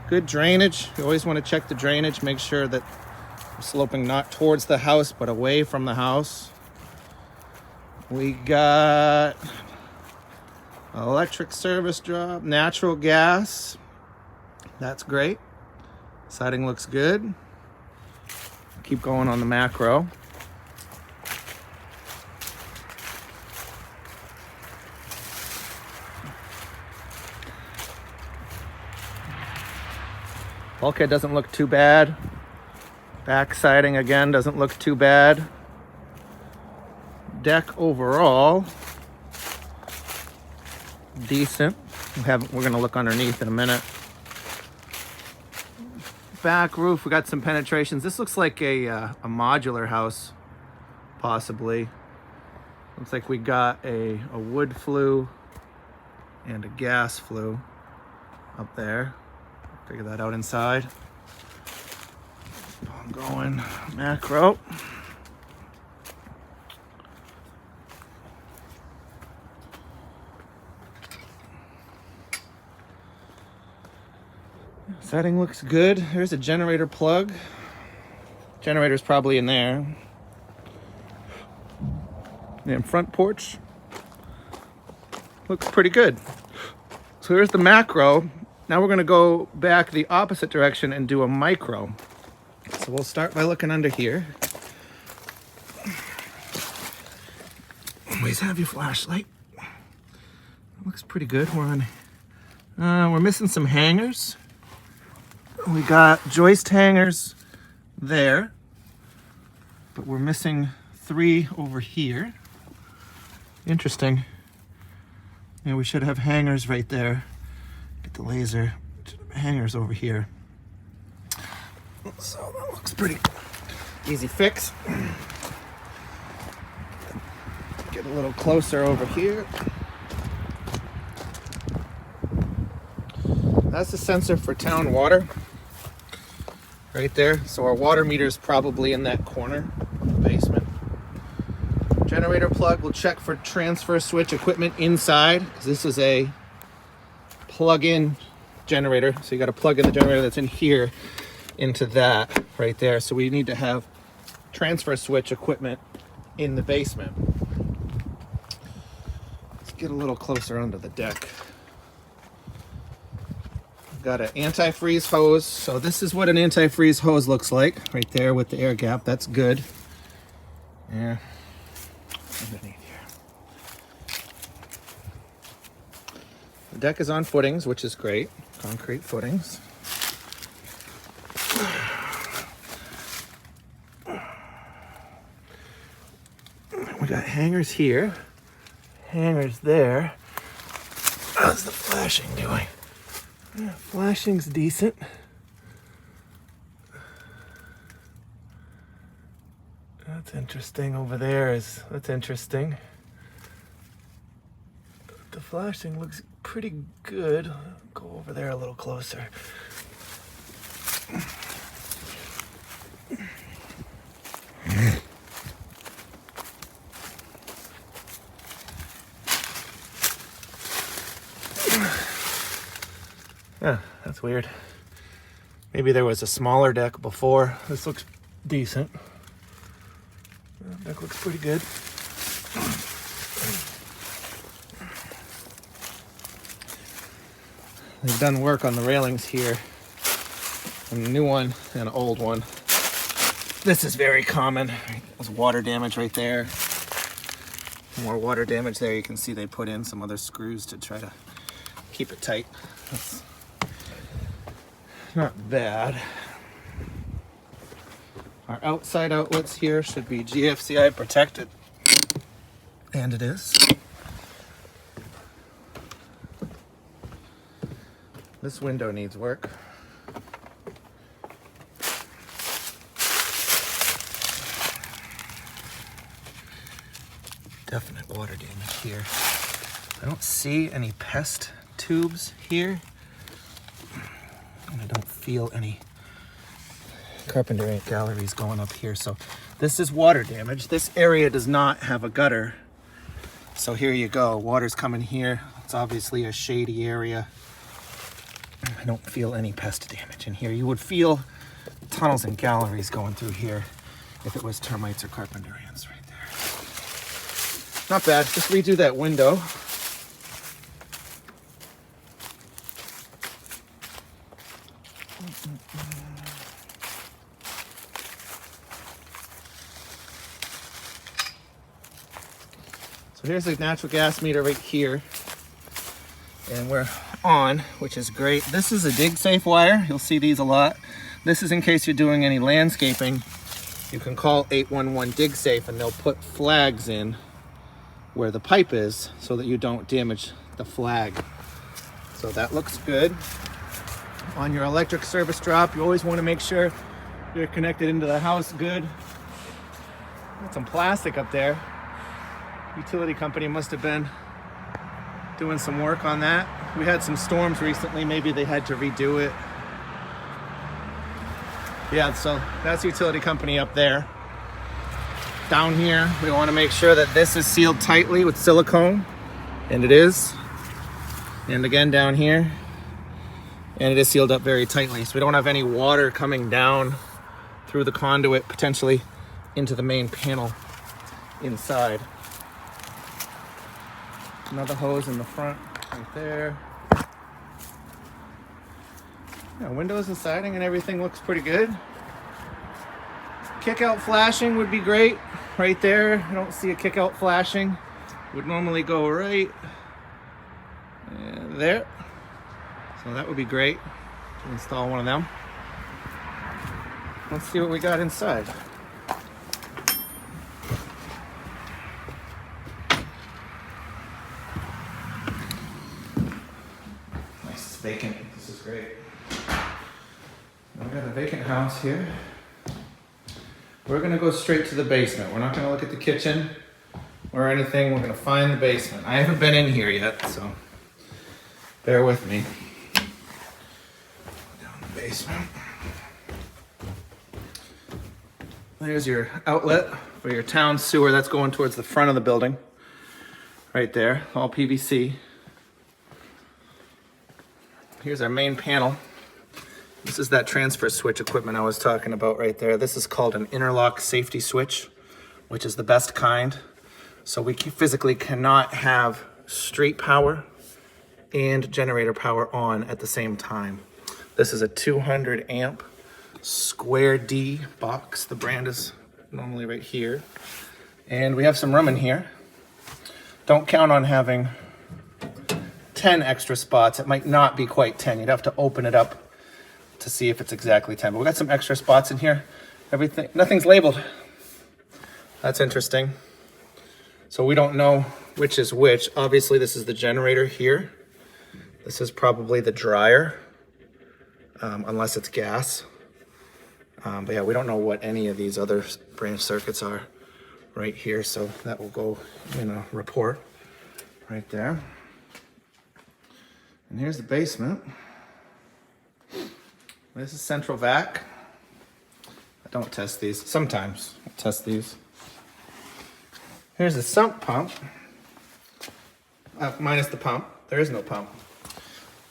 Good drainage. You always want to check the drainage. Make sure that we're sloping not towards the house, but away from the house. We got electric service drop, natural gas. That's great. Siding looks good. Keep going on the macro. Bulkhead doesn't look too bad. Back siding again doesn't look too bad. Deck overall, decent. We're going to look underneath in a minute. back roof, we got some penetrations. This looks like a modular house, possibly. Looks like we got a wood flue and a gas flue up there. Figure that out inside. I'm going macro. Setting looks good. There's a generator plug. Generator's probably in there. And front porch looks pretty good. So here's the macro. Now we're gonna go back the opposite direction and do a micro. So we'll start by looking under here. Always have your flashlight. Looks pretty good. We're missing some hangers. We got joist hangers there, but we're missing 3 over here. Interesting. Yeah, we should have hangers right there. Get the laser. Hangers over here. So that looks pretty easy fix. Get a little closer over here. That's the sensor for town water. Right there. So our water meter is probably in that corner of the basement. Generator plug, we'll check for transfer switch equipment inside, because this is a plug-in generator. So you got to plug in the generator that's in here into that right there. So we need to have transfer switch equipment in the basement. Let's get a little closer under the deck. Got an antifreeze hose. So this is what an antifreeze hose looks like right there with the air gap. That's good. Yeah. Underneath here. The deck is on footings, which is great. Concrete footings. We got hangers here. Hangers there. How's the flashing doing? Yeah, flashing's decent. That's interesting over there. That's interesting. The flashing looks pretty good. Go over there a little closer. Yeah, that's weird. Maybe there was a smaller deck before. This looks decent. Deck looks pretty good. They've done work on the railings here. A new one and an old one. This is very common. There's water damage right there. More water damage there. You can see they put in some other screws to try to keep it tight. That's not bad. Our outside outlets here should be GFCI protected. And it is. This window needs work. Definite water damage here. I don't see any pest tubes here. And I don't feel any carpenter ant galleries going up here. So this is water damage. This area does not have a gutter. So here you go. Water's coming here. It's obviously a shady area. I don't feel any pest damage in here. You would feel tunnels and galleries going through here if it was termites or carpenter ants right there. Not bad. Just redo that window. So here's the natural gas meter right here. And we're on, which is great. This is a dig safe wire. You'll see these a lot. This is in case you're doing any landscaping. You can call 811 dig safe and they'll put flags in where the pipe is so that you don't damage the flag. So that looks good. on your electric service drop. You always want to make sure you're connected into the house good. Got some plastic up there. Utility company must have been doing some work on that. We had some storms recently, maybe they had to redo it. Yeah, so that's utility company up there. Down here, we want to make sure that this is sealed tightly with silicone, and it is. And again down here, and it is sealed up very tightly, so we don't have any water coming down through the conduit, potentially into the main panel inside. Another hose in the front, right there. Yeah, windows and siding and everything looks pretty good. Kick out flashing would be great right there. I don't see a kick out flashing. Would normally go right there. So that would be great to install one of them. Let's see what we got inside. Nice, vacant. This is great. We got a vacant house here. We're gonna go straight to the basement. We're not gonna look at the kitchen or anything. We're gonna find the basement. I haven't been in here yet, so bear with me. Down the basement. There's your outlet for your town sewer. That's going towards the front of the building. Right there, all PVC. Here's our main panel. This is that transfer switch equipment I was talking about right there. This is called an interlock safety switch, which is the best kind. So we physically cannot have street power and generator power on at the same time. This is a 200 amp Square D box. The brand is normally right here. And we have some room in here. Don't count on having 10 extra spots. It might not be quite 10. You'd have to open it up to see if it's exactly 10. But we got some extra spots in here. Everything, nothing's labeled. That's interesting. So we don't know which is which. Obviously this is the generator here. This is probably the dryer, unless it's gas. But yeah, we don't know what any of these other branch circuits are right here. So that will go in a report right there. And here's the basement. This is central vac. I don't test these. Sometimes I test these. Here's the sump pump. Minus the pump. There is no pump.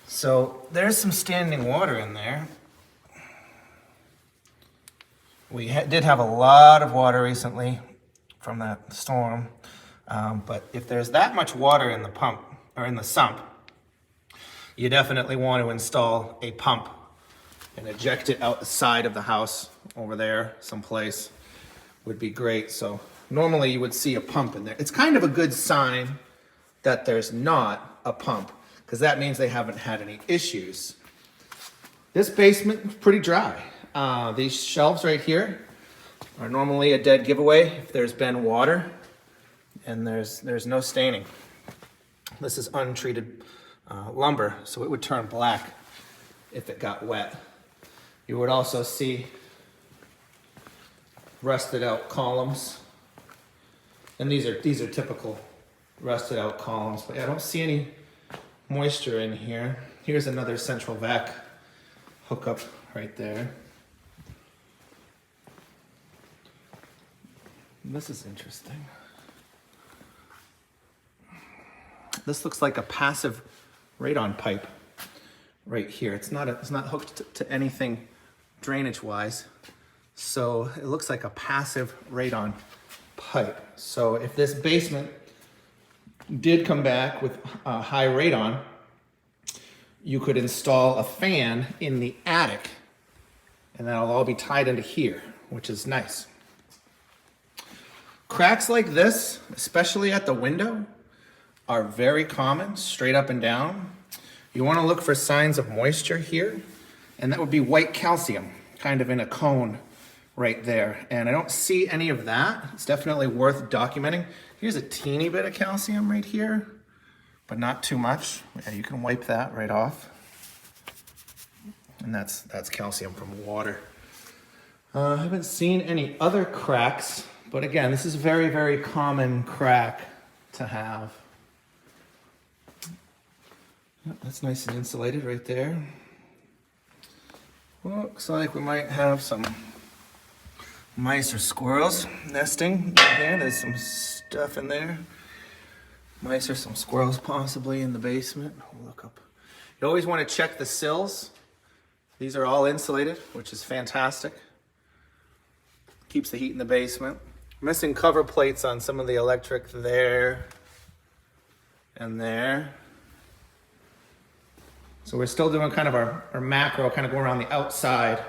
So there's some standing water in there. We did have a lot of water recently from that storm. But if there's that much water in the pump or in the sump, you definitely want to install a pump and eject it outside of the house over there someplace would be great. So normally you would see a pump in there. It's kind of a good sign that there's not a pump because that means they haven't had any issues. This basement is pretty dry. These shelves right here are normally a dead giveaway if there's been water and there's no staining. This is untreated lumber, so it would turn black if it got wet. You would also see rusted out columns. And these are typical rusted out columns, but I don't see any moisture in here. Here's another central vac hookup right there. This is interesting. This looks like a passive radon pipe right here. It's not hooked to anything drainage wise. So it looks like a passive radon pipe. So if this basement did come back with high radon, you could install a fan in the attic and that'll all be tied into here, which is nice. Cracks like this, especially at the window, are very common, straight up and down. You want to look for signs of moisture here, and that would be white calcium, kind of in a cone right there. And I don't see any of that. It's definitely worth documenting. Here's a teeny bit of calcium right here, but not too much. Yeah, you can wipe that right off. And that's calcium from water. I haven't seen any other cracks, but again, this is a very, very common crack to have. Yep, that's nice and insulated right there. Looks like we might have some mice or squirrels nesting there. There's some stuff in there. Mice or some squirrels possibly in the basement. We'll look up. You always want to check the sills. These are all insulated, which is fantastic. Keeps the heat in the basement. Missing cover plates on some of the electric there and there. So we're still doing kind of our macro, kind of going around the outside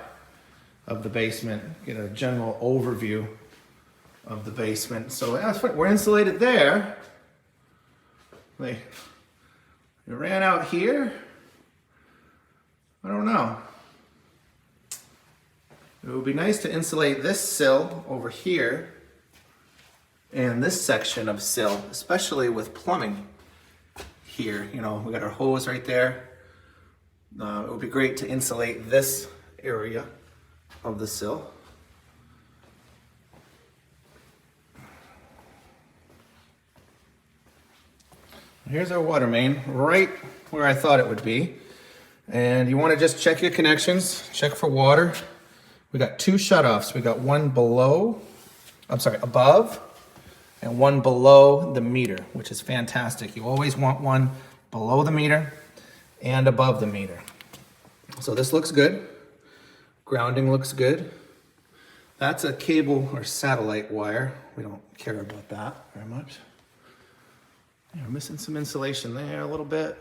of the basement, get a general overview of the basement. So we're insulated there. They ran out here. I don't know. It would be nice to insulate this sill over here and this section of sill, especially with plumbing here. You know, we got our hose right there. It would be great to insulate this area of the sill. Here's our water main, right where I thought it would be. And you want to just check your connections, check for water. We got two shutoffs. We got one above, and one below the meter, which is fantastic. You always want one below the meter and above the meter. So this looks good. Grounding looks good. That's a cable or satellite wire. We don't care about that very much. We're missing some insulation there a little bit.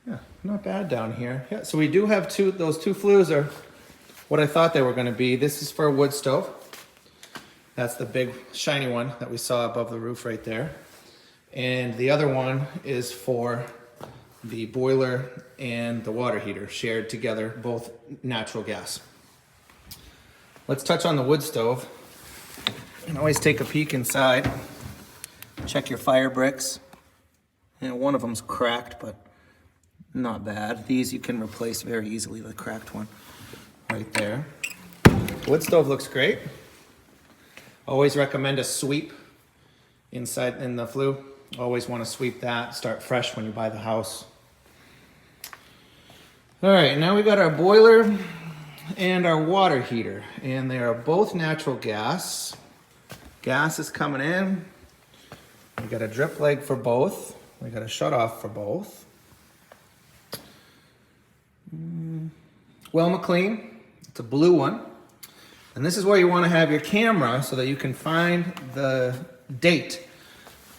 Yeah, not bad down here. Yeah, so we do have those two flues are what I thought they were going to be. This is for a wood stove. That's the big shiny one that we saw above the roof right there. And the other one is for the boiler and the water heater shared together, both natural gas. Let's touch on the wood stove. You can always take a peek inside. Check your fire bricks. And one of them's cracked, but not bad. These you can replace very easily, the cracked one right there. Wood stove looks great. Always recommend a sweep inside in the flue. Always want to sweep that, start fresh when you buy the house. All right, now we got our boiler and our water heater, and they are both natural gas. Gas is coming in. We got a drip leg for both. We got a shut off for both. Well McLean, it's a blue one. And this is where you want to have your camera so that you can find the date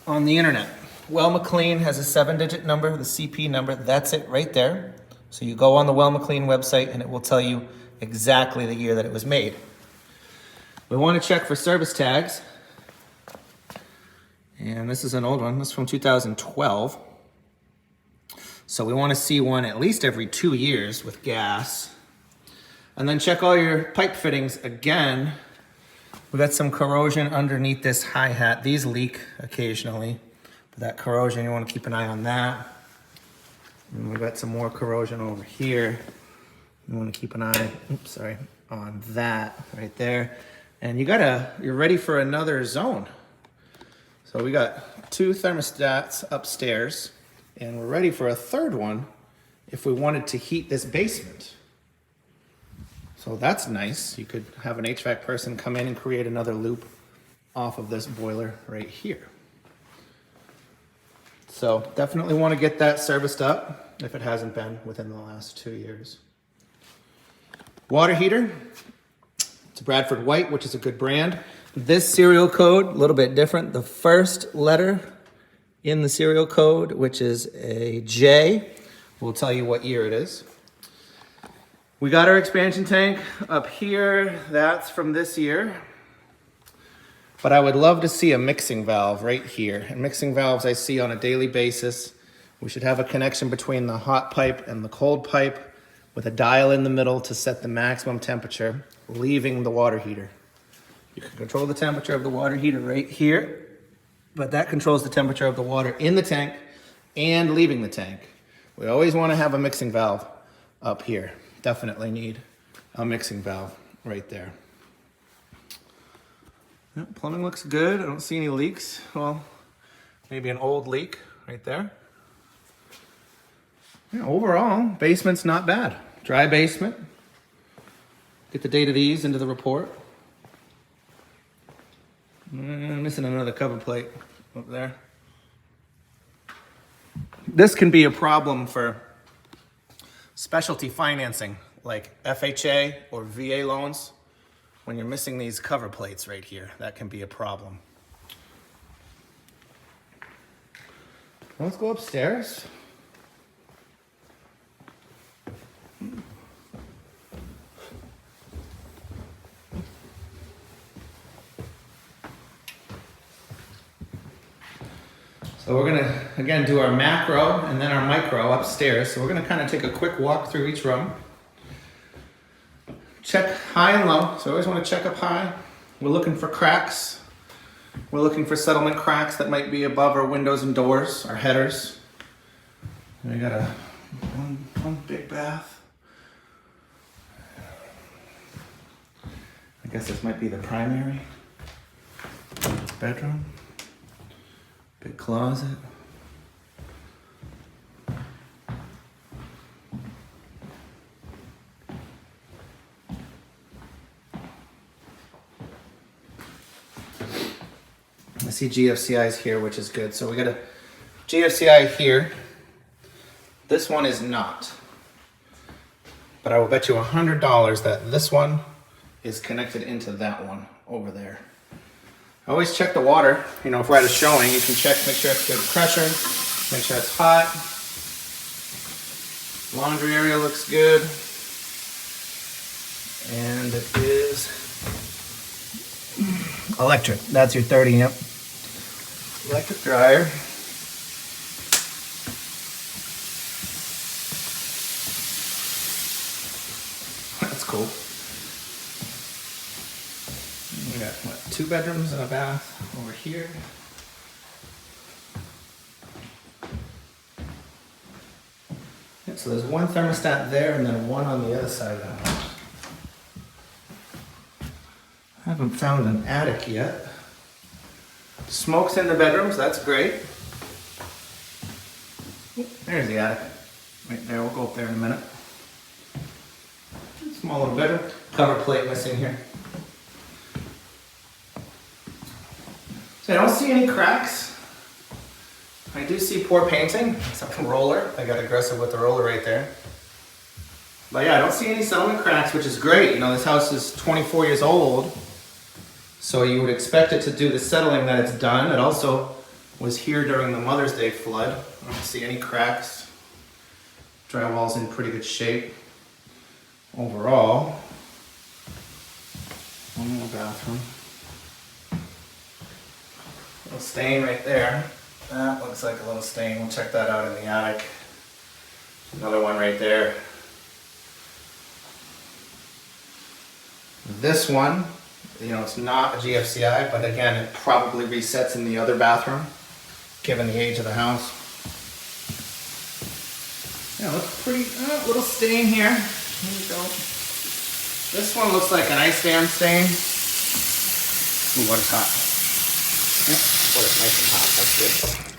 on the internet. Well McLean has a 7-digit number, the CP number, that's it right there. So you go on the Well McLean website and it will tell you exactly the year that it was made. We want to check for service tags. And this is an old one, this is from 2012. So we want to see one at least every 2 years with gas. And then check all your pipe fittings again. We got some corrosion underneath this hi-hat. These leak occasionally. But that corrosion, you want to keep an eye on that. And we got some more corrosion over here. You want to keep an eye, on that right there. And you're ready for another zone. So we got 2 thermostats upstairs, and we're ready for a third one if we wanted to heat this basement. So that's nice. You could have an HVAC person come in and create another loop off of this boiler right here. So definitely want to get that serviced up if it hasn't been within the last 2 years. Water heater. It's a Bradford White, which is a good brand. This serial code, a little bit different. The first letter in the serial code, which is a J, will tell you what year it is. We got our expansion tank up here. That's from this year. But I would love to see a mixing valve right here. And mixing valves I see on a daily basis. We should have a connection between the hot pipe and the cold pipe with a dial in the middle to set the maximum temperature, leaving the water heater. You can control the temperature of the water heater right here, but that controls the temperature of the water in the tank and leaving the tank. We always want to have a mixing valve up here. Definitely need a mixing valve right there. Yep, plumbing looks good. I don't see any leaks. Well, maybe an old leak right there. Yeah, overall, basement's not bad. Dry basement. Get the date of these into the report. Missing another cover plate up there. This can be a problem for specialty financing like FHA or VA loans. When you're missing these cover plates right here, that can be a problem. Let's go upstairs. So we're gonna, again, do our macro and then our micro upstairs. So we're gonna kind of take a quick walk through each room. Check high and low, so I always wanna check up high. We're looking for cracks. We're looking for settlement cracks that might be above our windows and doors, our headers. And we got one big bath. I guess this might be the primary bedroom. Big closet. I see GFCIs here, which is good. So we got a GFCI here. This one is not. But I will bet you $100 that this one is connected into that one over there. Always check the water. You know, if we're at a showing, you can check, make sure it's good pressure, make sure it's hot. Laundry area looks good. And it is electric. That's your 30 amp electric dryer. That's cool. We got, what, 2 bedrooms and a bath over here. Yep, so there's one thermostat there and then one on the other side of the house. I haven't found an attic yet. Smoke's in the bedrooms, that's great. Oop, there's the attic. Right there, we'll go up there in a minute. Small little bedroom. Cover plate missing here. So I don't see any cracks. I do see poor painting, except for roller. I got aggressive with the roller right there. But yeah, I don't see any settlement cracks, which is great. You know, this house is 24 years old, so you would expect it to do the settling that it's done. It also was here during the Mother's Day flood. I don't see any cracks. Drywall's in pretty good shape overall. One more bathroom. Little stain right there. That looks like a little stain. We'll check that out in the attic. Another one right there. This one, you know, it's not a GFCI, but again, it probably resets in the other bathroom, given the age of the house. Yeah, looks pretty, little stain here. Here we go. This one looks like an ice dam stain. Ooh, water's hot. Yep, water's nice and hot, that's good.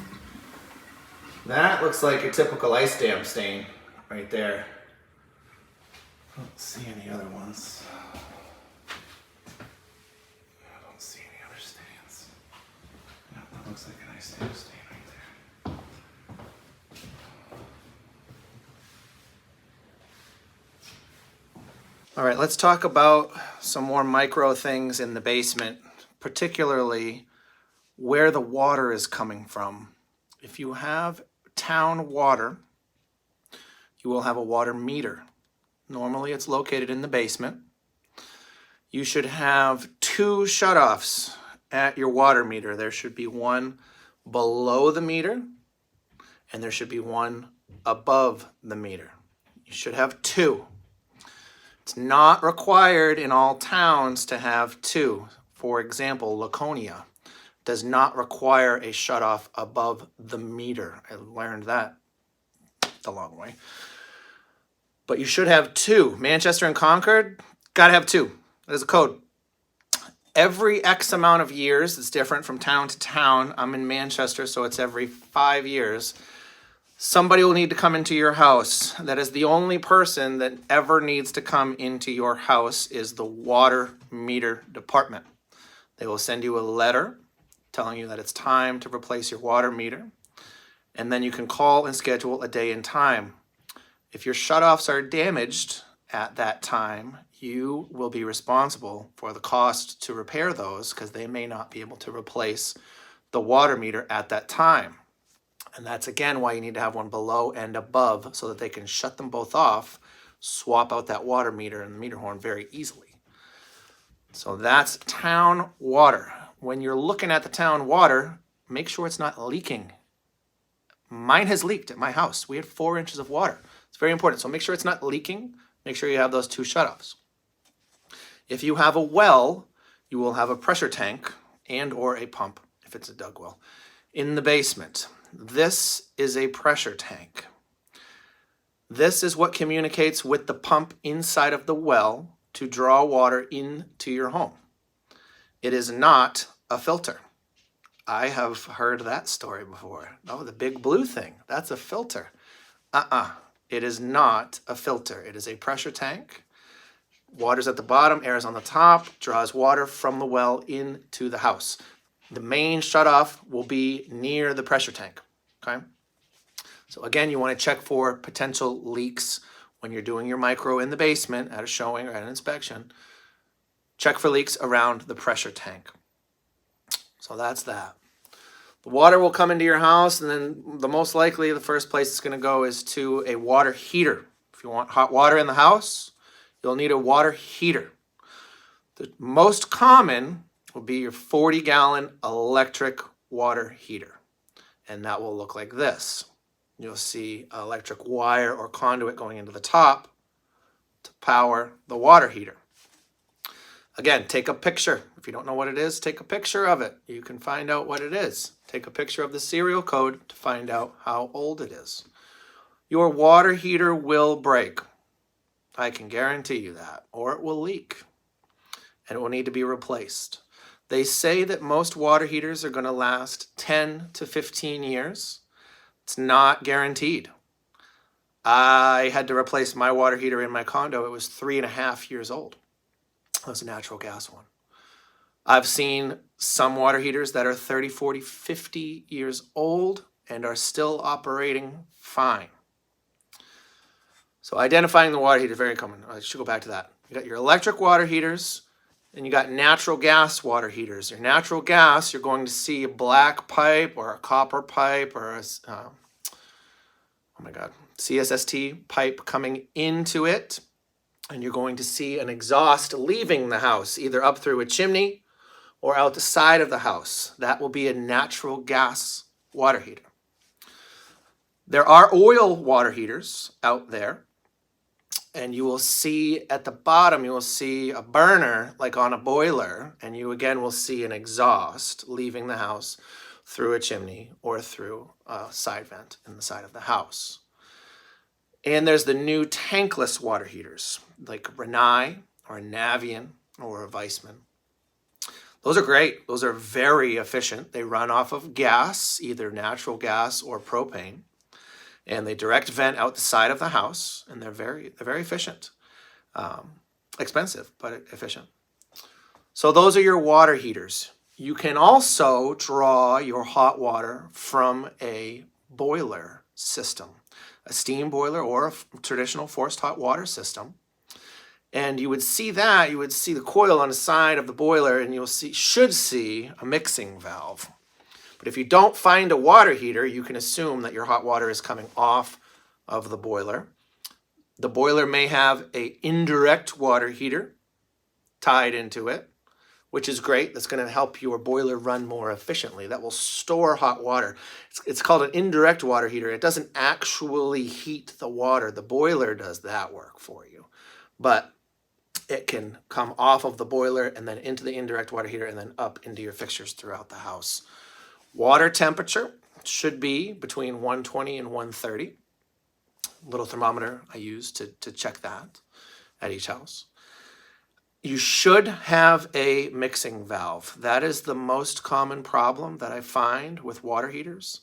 That looks like a typical ice dam stain right there. I don't see any other ones. I don't see any other stains. No, that looks like an ice dam stain right there. All right, let's talk about some more micro things in the basement, particularly where the water is coming from. If you have town water, you will have a water meter. Normally it's located in the basement. You should have 2 shutoffs at your water meter. There should be one below the meter and there should be one above the meter. You should have 2. It's not required in all towns to have 2. For example, Laconia. does not require a shutoff above the meter. I learned that the long way. But you should have two. Manchester and Concord, gotta have two. There's a code. Every X amount of years, it's different from town to town. I'm in Manchester, so it's every 5 years. Somebody will need to come into your house. That is the only person that ever needs to come into your house is the water meter department. They will send you a letter telling you that it's time to replace your water meter. And then you can call and schedule a day and time. If your shutoffs are damaged at that time, you will be responsible for the cost to repair those because they may not be able to replace the water meter at that time. And that's again why you need to have one below and above so that they can shut them both off, swap out that water meter and the meter horn very easily. So that's town water. When you're looking at the town water, make sure it's not leaking. Mine has leaked at my house. We had 4 inches of water. It's very important. So make sure it's not leaking. Make sure you have those 2 shutoffs. If you have a well, you will have a pressure tank and or a pump, if it's a dug well, in the basement. This is a pressure tank. This is what communicates with the pump inside of the well to draw water into your home. It is not a filter. I have heard that story before. Oh, the big blue thing, that's a filter. It is not a filter. It is a pressure tank. Water's at the bottom, air is on the top, draws water from the well into the house. The main shutoff will be near the pressure tank, okay? So again, you want to check for potential leaks when you're doing your micro in the basement at a showing or at an inspection. Check for leaks around the pressure tank. So that's that. The water will come into your house, and then the most likely, the first place it's going to go is to a water heater. If you want hot water in the house, you'll need a water heater. The most common will be your 40-gallon electric water heater. And that will look like this. You'll see electric wire or conduit going into the top to power the water heater. Again, take a picture. If you don't know what it is, take a picture of it. You can find out what it is. Take a picture of the serial code to find out how old it is. Your water heater will break. I can guarantee you that. Or it will leak. And it will need to be replaced. They say that most water heaters are going to last 10 to 15 years. It's not guaranteed. I had to replace my water heater in my condo. It was 3.5 years old. It was a natural gas one. I've seen some water heaters that are 30, 40, 50 years old and are still operating fine. So identifying the water heater is very common. I should go back to that. You got your electric water heaters, and you got natural gas water heaters. Your natural gas, you're going to see a black pipe or a copper pipe or a, CSST pipe coming into it. And you're going to see an exhaust leaving the house, either up through a chimney or out the side of the house. That will be a natural gas water heater. There are oil water heaters out there. And you will see at the bottom, you will see a burner like on a boiler. And you again will see an exhaust leaving the house through a chimney or through a side vent in the side of the house. And there's the new tankless water heaters, like Rinnai or a Navian or a Weissman. Those are great. Those are very efficient. They run off of gas, either natural gas or propane. And they direct vent out the side of the house, and they're very efficient. Expensive, but efficient. So those are your water heaters. You can also draw your hot water from a boiler system. A steam boiler or a traditional forced hot water system. And you would see that, you would see the coil on the side of the boiler, and should see a mixing valve. But if you don't find a water heater, you can assume that your hot water is coming off of the boiler. The boiler may have an indirect water heater tied into it, which is great. That's going to help your boiler run more efficiently. That will store hot water. It's called an indirect water heater. It doesn't actually heat the water. The boiler does that work for you. But It can come off of the boiler and then into the indirect water heater and then up into your fixtures throughout the house. Water temperature should be between 120 and 130. Little thermometer I use to check that at each house. You should have a mixing valve. That is the most common problem that I find with water heaters,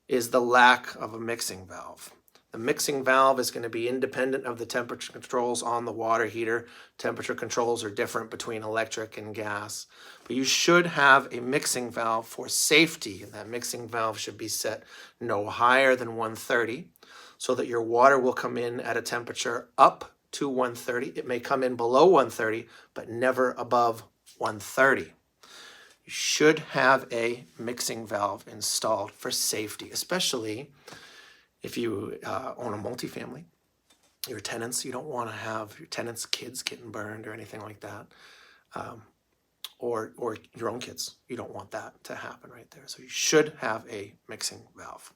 is the lack of a mixing valve. The mixing valve is going to be independent of the temperature controls on the water heater. Temperature controls are different between electric and gas. But you should have a mixing valve for safety. And that mixing valve should be set no higher than 130 so that your water will come in at a temperature up to 130. It may come in below 130, but never above 130. You should have a mixing valve installed for safety, especially if you own a multifamily. Your tenants, you don't want to have your tenants' kids getting burned or anything like that. Or your own kids. You don't want that to happen right there. So you should have a mixing valve.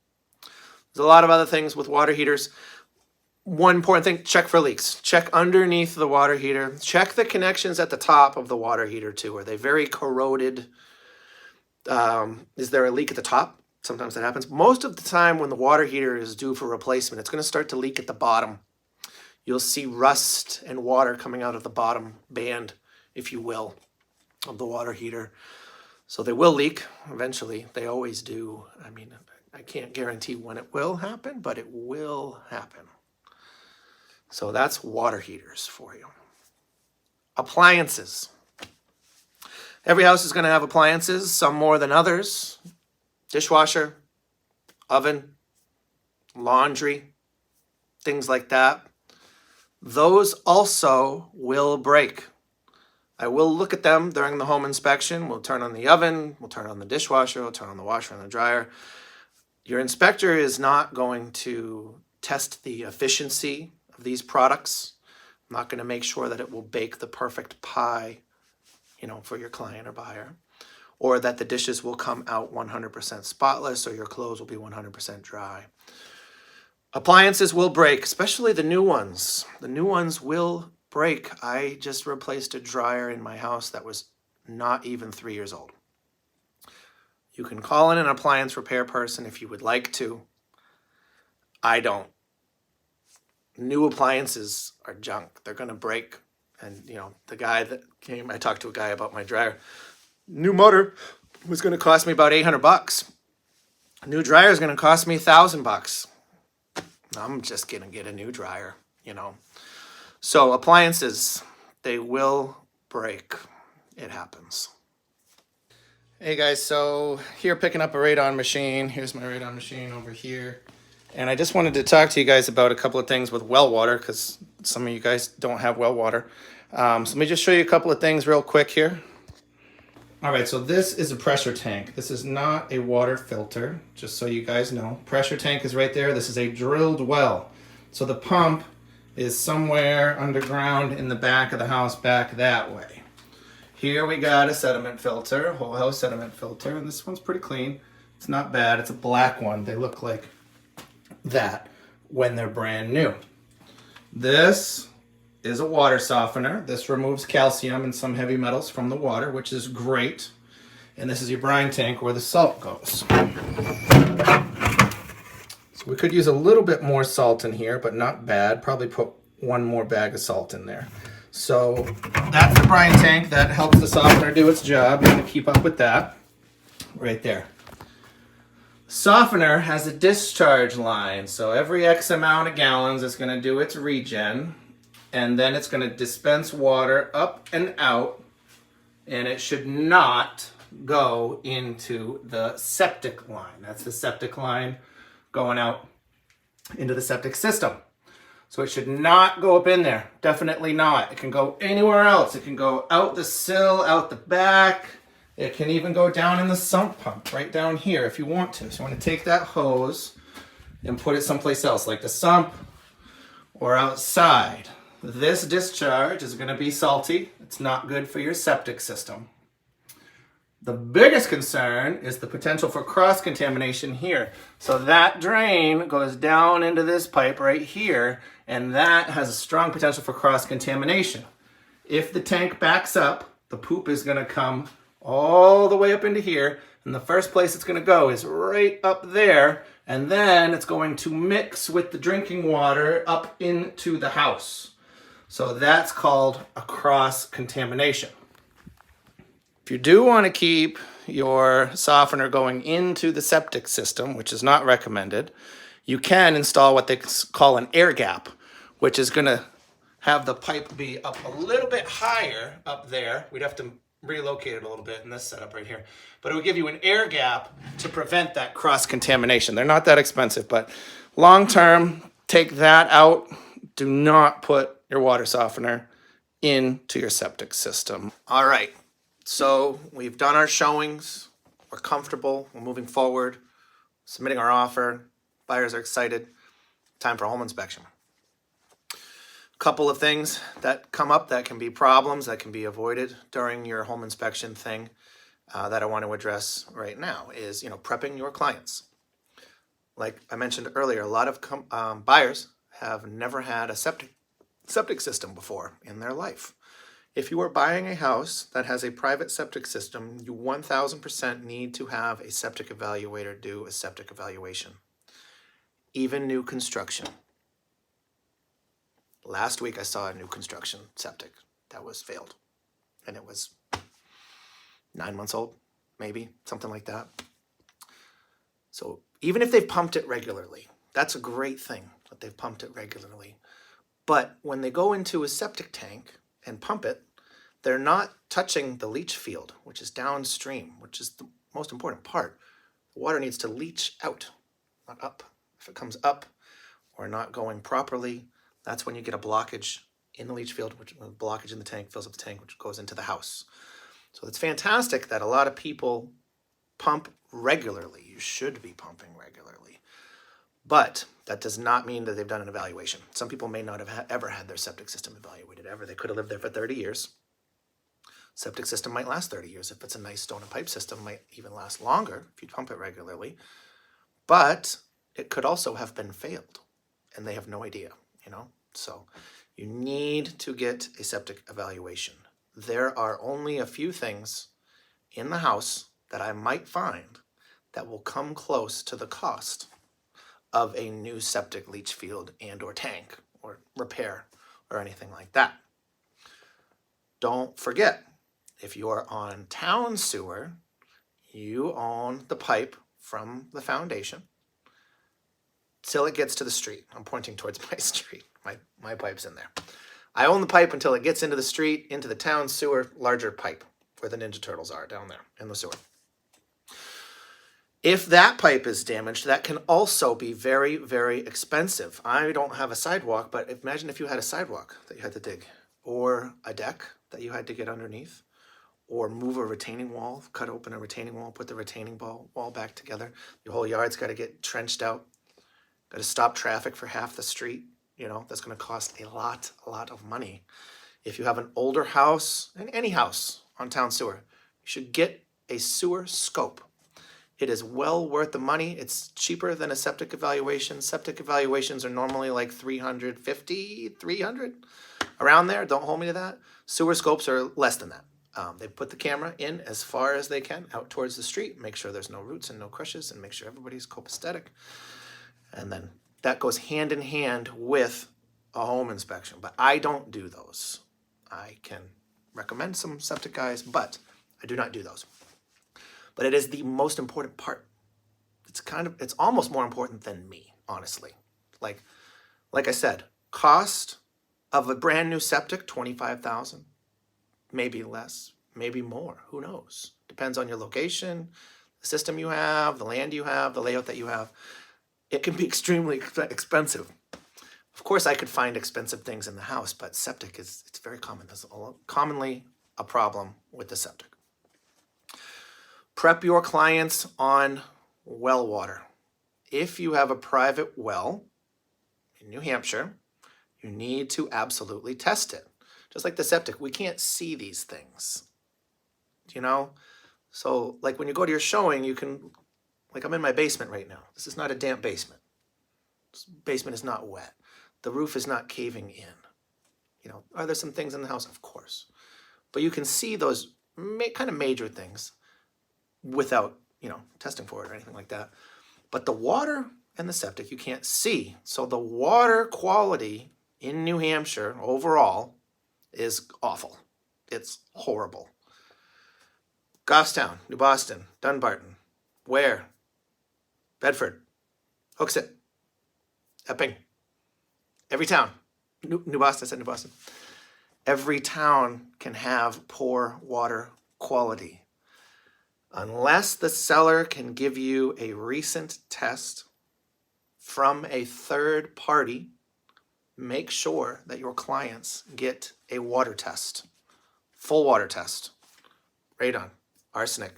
There's a lot of other things with water heaters. One important thing, check for leaks. Check underneath the water heater. Check the connections at the top of the water heater too. Are they very corroded? Is there a leak at the top? Sometimes that happens. Most of the time when the water heater is due for replacement, it's going to start to leak at the bottom. You'll see rust and water coming out of the bottom band, if you will, of the water heater. So they will leak eventually. They always do. I mean, I can't guarantee when it will happen, but it will happen. So that's water heaters for you. Appliances. Every house is going to have appliances, some more than others. Dishwasher, oven, laundry, things like that. Those also will break. I will look at them during the home inspection. We'll turn on the oven, we'll turn on the dishwasher, we'll turn on the washer and the dryer. Your inspector is not going to test the efficiency of these products. I'm not going to make sure that it will bake the perfect pie, for your client or buyer, or that the dishes will come out 100% spotless or your clothes will be 100% dry. Appliances will break, especially the new ones. The new ones will break. I just replaced a dryer in my house that was not even 3 years old. You can call in an appliance repair person if you would like to. I don't. New appliances are junk. They're going to break. And, the guy that came, I talked to a guy about my dryer. New motor was going to cost me about $800. A new dryer is going to cost me $1,000. I'm just going to get a new dryer, So appliances, they will break. It happens. Hey guys, so here picking up a radon machine. Here's my radon machine over here. And I just wanted to talk to you guys about a couple of things with well water, because some of you guys don't have well water. So let me just show you a couple of things real quick here. All right, so this is a pressure tank. This is not a water filter, just so you guys know. Pressure tank is right there. This is a drilled well. So the pump is somewhere underground in the back of the house, back that way. Here we got a sediment filter, whole house sediment filter, and this one's pretty clean. It's not bad. It's a black one. They look like that when they're brand new. This is a water softener. This removes calcium and some heavy metals from the water, which is great. And this is your brine tank where the salt goes. So we could use a little bit more salt in here, but not bad. Probably put one more bag of salt in there. So that's the brine tank. That helps the softener do its job. You're going to keep up with that right there. Softener has a discharge line. So every X amount of gallons it's going to do its regen. And then it's going to dispense water up and out. And it should not go into the septic line. That's the septic line going out into the septic system. So it should not go up in there. Definitely not. It can go anywhere else. It can go out the sill, out the back. It can even go down in the sump pump, right down here if you want to. So you want to take that hose and put it someplace else, like the sump or outside. This discharge is going to be salty. It's not good for your septic system. The biggest concern is the potential for cross-contamination here. So that drain goes down into this pipe right here, and that has a strong potential for cross-contamination. If the tank backs up, the poop is going to come all the way up into here, and the first place it's going to go is right up there, and then it's going to mix with the drinking water up into the house. So that's called a cross-contamination. If you do want to keep your softener going into the septic system, which is not recommended, you can install what they call an air gap, which is going to have the pipe be up a little bit higher up there. We'd have to relocate it a little bit in this setup right here. But it would give you an air gap to prevent that cross-contamination. They're not that expensive, but long-term, take that out. Do not put your water softener into your septic system. All right, so we've done our showings. We're comfortable. We're moving forward, submitting our offer. Buyers are excited. Time for home inspection. Couple of things that come up that can be problems that can be avoided during your home inspection thing that I want to address right now is, prepping your clients. Like I mentioned earlier, a lot of buyers have never had a septic system before in their life. If you are buying a house that has a private septic system, you 1000% need to have a septic evaluator do a septic evaluation. Even new construction. Last week I saw a new construction septic that was failed, and it was 9 months old, maybe, something like that. So even if they've pumped it regularly, that's a great thing that they've pumped it regularly. But when they go into a septic tank and pump it, they're not touching the leach field, which is downstream, which is the most important part. The water needs to leach out, not up. If it comes up or not going properly, that's when you get a blockage in the leach field, which a blockage in the tank fills up the tank, which goes into the house. So it's fantastic that a lot of people pump regularly. You should be pumping regularly. But that does not mean that they've done an evaluation. Some people may not have ever had their septic system evaluated ever. They could have lived there for 30 years. Septic system might last 30 years. If it's a nice stone and pipe system, might even last longer if you pump it regularly. But it could also have been failed, and they have no idea. So you need to get a septic evaluation. There are only a few things in the house that I might find that will come close to the cost of a new septic leach field and or tank or repair or anything like that. Don't forget, if you are on town sewer, you own the pipe from the foundation till it gets to the street. I'm pointing towards my street. My pipe's in there. I own the pipe until it gets into the street, into the town sewer, larger pipe where the Ninja Turtles are down there in the sewer. If that pipe is damaged, that can also be very, very expensive. I don't have a sidewalk, but imagine if you had a sidewalk that you had to dig, or a deck that you had to get underneath, or move a retaining wall, cut open a retaining wall, put the retaining wall back together. Your whole yard's got to get trenched out. Got to stop traffic for half the street. That's going to cost a lot of money. If you have an older house, and any house on town sewer, you should get a sewer scope. It is well worth the money. It's cheaper than a septic evaluation. Septic evaluations are normally like $350, $300, around there. Don't hold me to that. Sewer scopes are less than that. They put the camera in as far as they can out towards the street, make sure there's no roots and no crushes, and make sure everybody's copacetic. And then that goes hand in hand with a home inspection. But I don't do those. I can recommend some septic guys, but I do not do those. But it is the most important part. It's almost more important than me, honestly. Like I said, cost of a brand new septic, $25,000, maybe less, maybe more, who knows? Depends on your location, the system you have, the land you have, the layout that you have. It can be extremely expensive. Of course, I could find expensive things in the house, but septic it's very common. There's commonly a problem with the septic. Prep your clients on well water. If you have a private well in New Hampshire, you need to absolutely test it. Just like the septic, we can't see these things, So like when you go to your showing, you can, like I'm in my basement right now. This is not a damp basement. This basement is not wet. The roof is not caving in. Are there some things in the house? Of course. But you can see those kind of major things without, testing for it or anything like that. But the water and the septic you can't see. So the water quality in New Hampshire overall is awful. It's horrible. Goffstown, New Boston, Dunbarton, Ware, Bedford, Hooksett, Epping, every town. New Boston, I said New Boston. Every town can have poor water quality. Unless the seller can give you a recent test from a third party, make sure that your clients get a water test, full water test, radon, arsenic,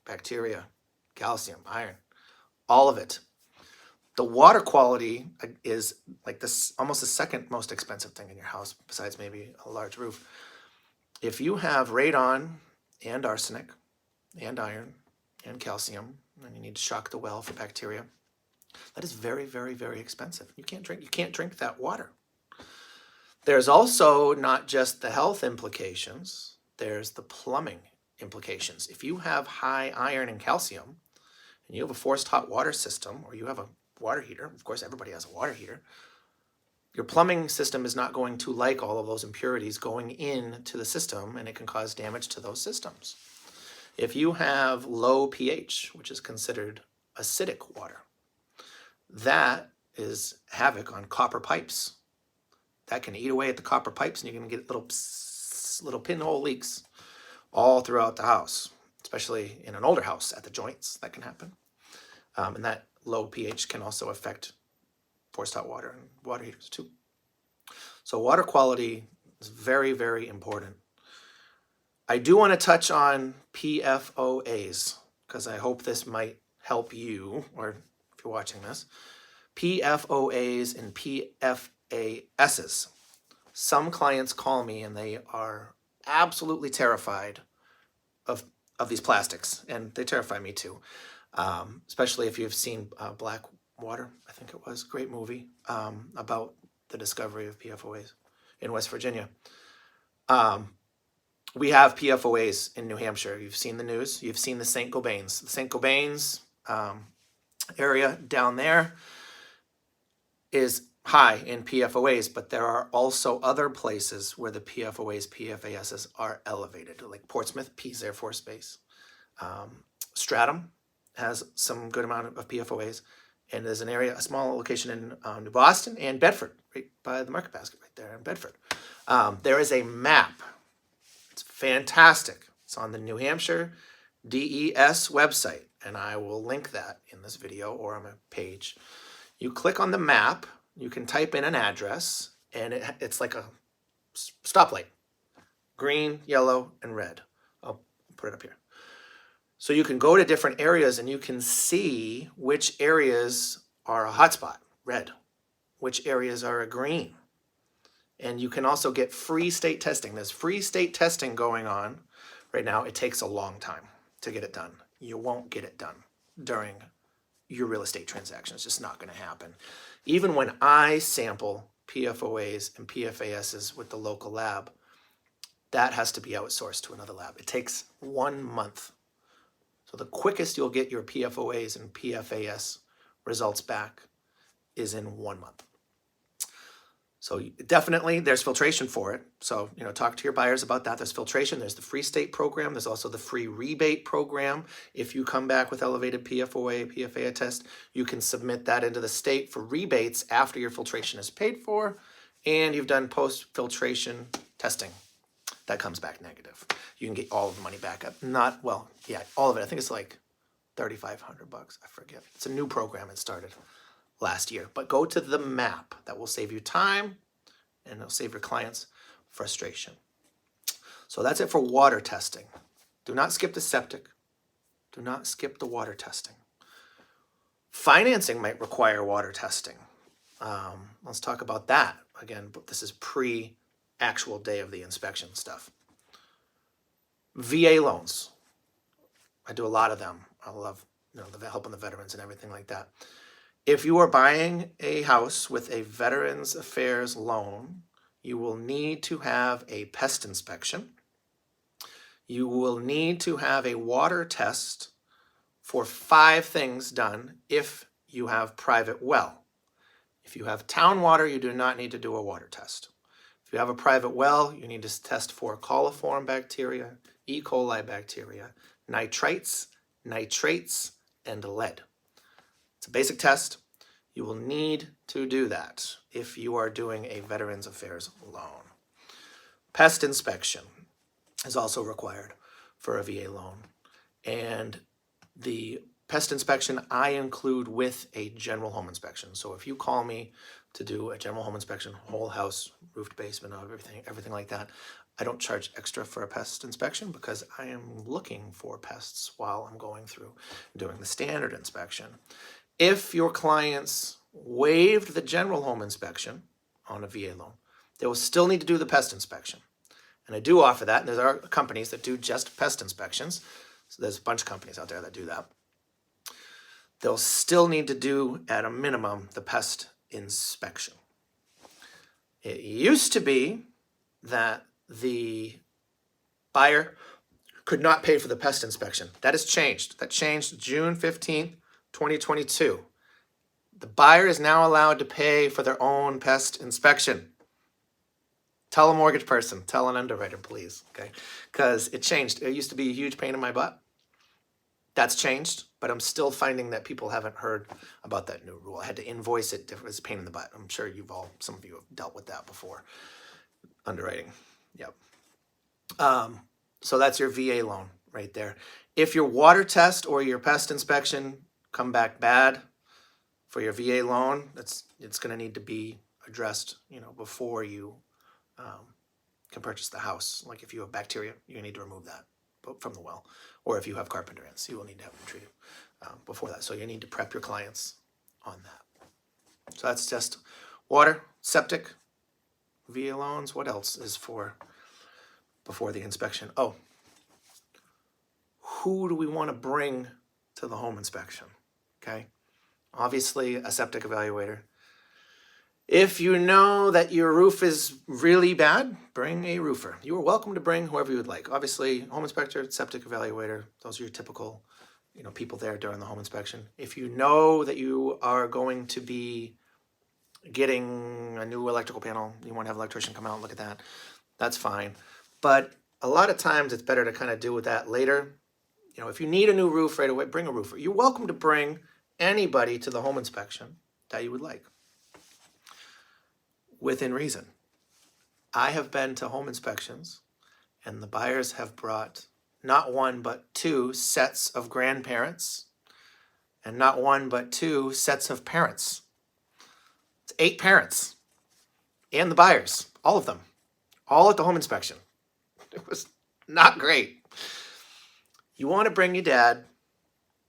bacteria, calcium, iron, all of it. The water quality is like this, almost the second most expensive thing in your house, besides maybe a large roof. If you have radon and arsenic and iron and calcium, and you need to shock the well for bacteria, that is very, very, very expensive. You can't drink that water. There's also not just the health implications, there's the plumbing implications. If you have high iron and calcium, and you have a forced hot water system, or you have a water heater, of course everybody has a water heater, your plumbing system is not going to like all of those impurities going into the system, and it can cause damage to those systems. If you have low pH, which is considered acidic water, that is havoc on copper pipes. That can eat away at the copper pipes, and you're going to get little pinhole leaks all throughout the house, especially in an older house at the joints. That can happen. And that low pH can also affect forced hot water and water heaters too. So water quality is very, very important. I do want to touch on PFOAs, because I hope this might help you, or if you're watching this. PFOAs and PFASs. Some clients call me and they are absolutely terrified of these plastics, and they terrify me too. Especially if you've seen Black Water, I think it was, great movie about the discovery of PFOAs in West Virginia. We have PFOAs in New Hampshire. You've seen the news. You've seen the St. Gobains. The St. Gobains area down there is high in PFOAs, but there are also other places where the PFOAs, PFASs are elevated, like Portsmouth, Pease Air Force Base. Stratham has some good amount of PFOAs, and there's an area, a small location in New Boston and Bedford, right by the Market Basket right there in Bedford. There is a map. It's fantastic. It's on the New Hampshire DES website, and I will link that in this video or on my page. You click on the map, you can type in an address, and it's like a stoplight. Green, yellow, and red. I'll put it up here. So you can go to different areas and you can see which areas are a hotspot, red, which areas are a green. And you can also get free state testing. There's free state testing going on right now. It takes a long time to get it done. You won't get it done during your real estate transaction. It's just not going to happen. Even when I sample PFOAs and PFASs with the local lab, that has to be outsourced to another lab. It takes 1 month. So the quickest you'll get your PFOAs and PFAS results back is in 1 month. So definitely there's filtration for it. So, talk to your buyers about that. There's filtration. There's the free state program. There's also the free rebate program. If you come back with elevated PFOA, PFA test, you can submit that into the state for rebates after your filtration is paid for and you've done post-filtration testing. That comes back negative. You can get all of the money back up. All of it. I think it's like $3,500. I forget. It's a new program. It started last year. But go to the map. That will save you time and it'll save your clients frustration. So that's it for water testing. Do not skip the septic. Do not skip the water testing. Financing might require water testing. Let's talk about that. Again, but this is pre-actual day of the inspection stuff. VA loans. I do a lot of them. I love helping the veterans and everything like that. If you are buying a house with a Veterans Affairs loan, you will need to have a pest inspection. You will need to have a water test for 5 things done if you have private well. If you have town water, you do not need to do a water test. If you have a private well, you need to test for coliform bacteria, E. coli bacteria, nitrites, nitrates, and lead. It's a basic test. You will need to do that if you are doing a Veterans Affairs loan. Pest inspection is also required for a VA loan. And the pest inspection I include with a general home inspection. So if you call me to do a general home inspection, whole house, roofed basement, everything like that, I don't charge extra for a pest inspection because I am looking for pests while I'm going through doing the standard inspection. If your clients waived the general home inspection on a VA loan, they will still need to do the pest inspection. And I do offer that, and there are companies that do just pest inspections. So there's a bunch of companies out there that do that. They'll still need to do, at a minimum, the pest inspection. It used to be that the buyer could not pay for the pest inspection. That has changed. That changed June 15th, 2022. The buyer is now allowed to pay for their own pest inspection. Tell a mortgage person, tell an underwriter, please, okay? Because it changed. It used to be a huge pain in my butt. That's changed, but I'm still finding that people haven't heard about that new rule. I had to invoice it. It was a pain in the butt. I'm sure some of you have dealt with that before. Underwriting, yep. So that's your VA loan right there. If your water test or your pest inspection come back bad for your VA loan, it's going to need to be addressed, before you can purchase the house. Like if you have bacteria, you need to remove that from the well. Or if you have carpenter ants, you will need to have them treated before that. So you need to prep your clients on that. So that's just water, septic, VA loans. What else is for before the inspection? Oh, who do we want to bring to the home inspection? Okay, obviously a septic evaluator. If you know that your roof is really bad, bring a roofer. You are welcome to bring whoever you would like. Obviously, home inspector, septic evaluator, those are your typical, people there during the home inspection. If you know that you are going to be getting a new electrical panel, you want to have an electrician come out and look at that, that's fine. But a lot of times it's better to kind of deal with that later. If you need a new roof right away, bring a roofer. You're welcome to bring anybody to the home inspection that you would like, within reason. I have been to home inspections and the buyers have brought not 1 but 2 sets of grandparents and not 1 but 2 sets of parents. It's 8 parents and the buyers, all of them, all at the home inspection. It was not great. You want to bring your dad,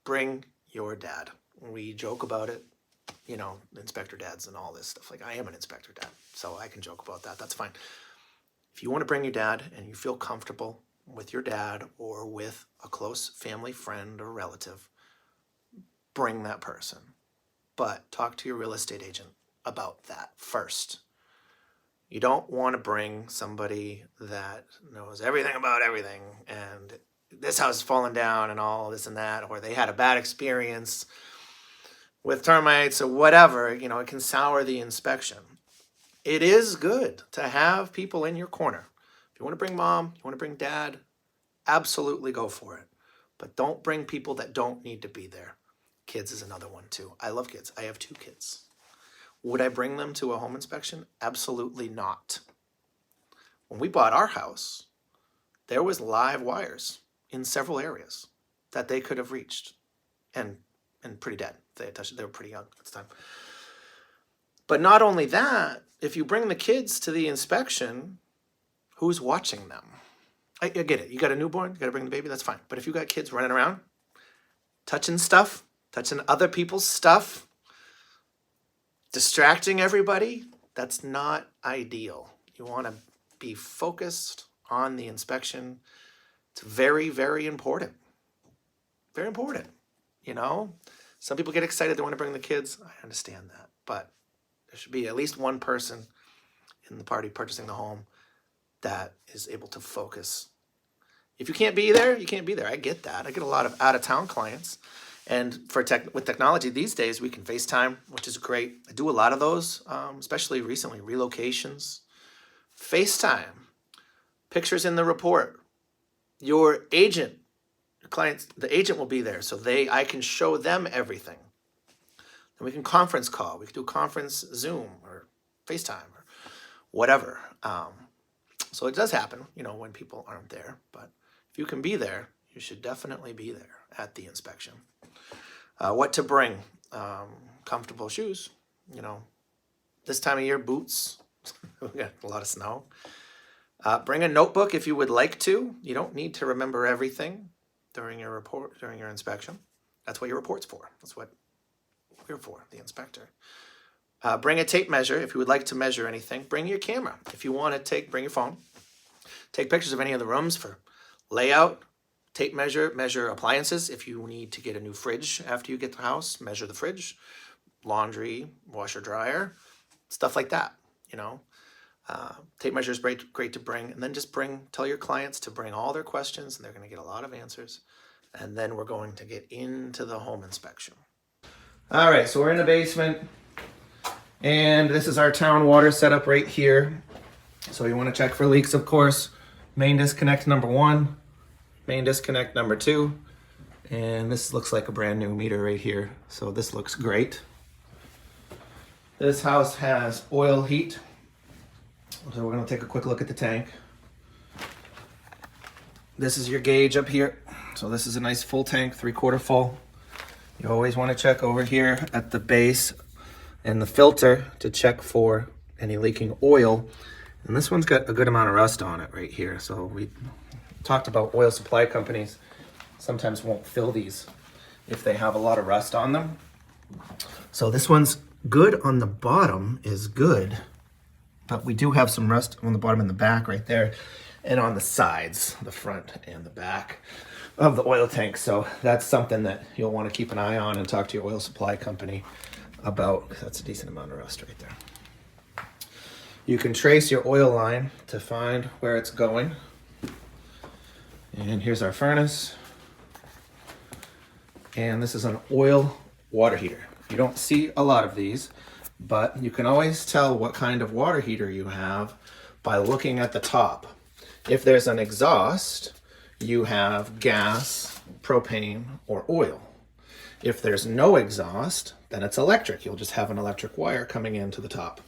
bring your dad. We joke about it. Inspector dads and all this stuff. Like, I am an inspector dad, so I can joke about that. That's fine. If you want to bring your dad and you feel comfortable with your dad or with a close family friend or relative, bring that person. But talk to your real estate agent about that first. You don't want to bring somebody that knows everything about everything and this house is falling down and all this and that, or they had a bad experience with termites or whatever. It can sour the inspection. It is good to have people in your corner. If you want to bring mom, you want to bring dad, absolutely go for it. But don't bring people that don't need to be there. Kids is another one too. I love kids. I have 2 kids. Would I bring them to a home inspection? Absolutely not. When we bought our house, there was live wires in several areas that they could have reached and pretty dead. They had touched it. They were pretty young at the time. But not only that, if you bring the kids to the inspection, who's watching them? I get it. You got a newborn, you got to bring the baby, that's fine. But if you got kids running around, touching stuff, touching other people's stuff, distracting everybody, that's not ideal. You want to be focused on the inspection. It's very, very important. Very important. Some people get excited, they want to bring the kids. I understand that. But there should be at least one person in the party purchasing the home that is able to focus. If you can't be there, you can't be there. I get that. I get a lot of out-of-town clients. And with technology these days, we can FaceTime, which is great. I do a lot of those, especially recently, relocations. FaceTime, pictures in the report. Your agent, your clients, the agent will be there, so I can show them everything. Then we can conference call. We can do conference Zoom or FaceTime or whatever. So it does happen, when people aren't there. But if you can be there, you should definitely be there at the inspection. What to bring? Comfortable shoes. This time of year, boots. We got a lot of snow. Bring a notebook if you would like to. You don't need to remember everything during your inspection. That's what your report's for. That's what we're for, the inspector. Bring a tape measure if you would like to measure anything. Bring your camera. If you want to bring your phone. Take pictures of any of the rooms for layout. Tape measure appliances. If you need to get a new fridge after you get the house, measure the fridge, laundry, washer, dryer, stuff like that, Tape measure is great to bring. And then just tell your clients to bring all their questions, and they're going to get a lot of answers. And then we're going to get into the home inspection. All right, so we're in the basement, and this is our town water setup right here. So you want to check for leaks, of course. Main disconnect number 1. Main disconnect number 2, and this looks like a brand new meter right here, so this looks great. This house has oil heat, so we're going to take a quick look at the tank. This is your gauge up here, so this is a nice full tank, 3/4 full. You always want to check over here at the base and the filter to check for any leaking oil, and this one's got a good amount of rust on it right here, so we talked about oil supply companies sometimes won't fill these if they have a lot of rust on them. So this one's good on the bottom is good, but we do have some rust on the bottom and the back right there, and on the sides, the front and the back of the oil tank. So that's something that you'll want to keep an eye on and talk to your oil supply company about. That's a decent amount of rust right there. You can trace your oil line to find where it's going. And here's our furnace. And this is an oil water heater. You don't see a lot of these, but you can always tell what kind of water heater you have by looking at the top. If there's an exhaust, you have gas, propane, or oil. If there's no exhaust, then it's electric. You'll just have an electric wire coming into the top.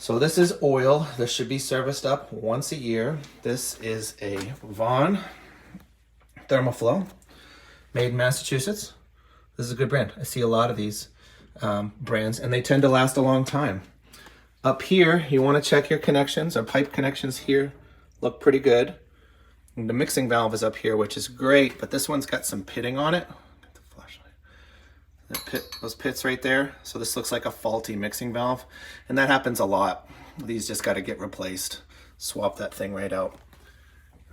So this is oil. This should be serviced up once a year. This is a Vaughn Thermoflow, made in Massachusetts. This is a good brand. I see a lot of these brands, and they tend to last a long time. Up here, you want to check your connections. Our pipe connections here look pretty good. And the mixing valve is up here, which is great, but this one's got some pitting on it. Get the flashlight. Those pits right there. So this looks like a faulty mixing valve, and that happens a lot. These just got to get replaced. Swap that thing right out.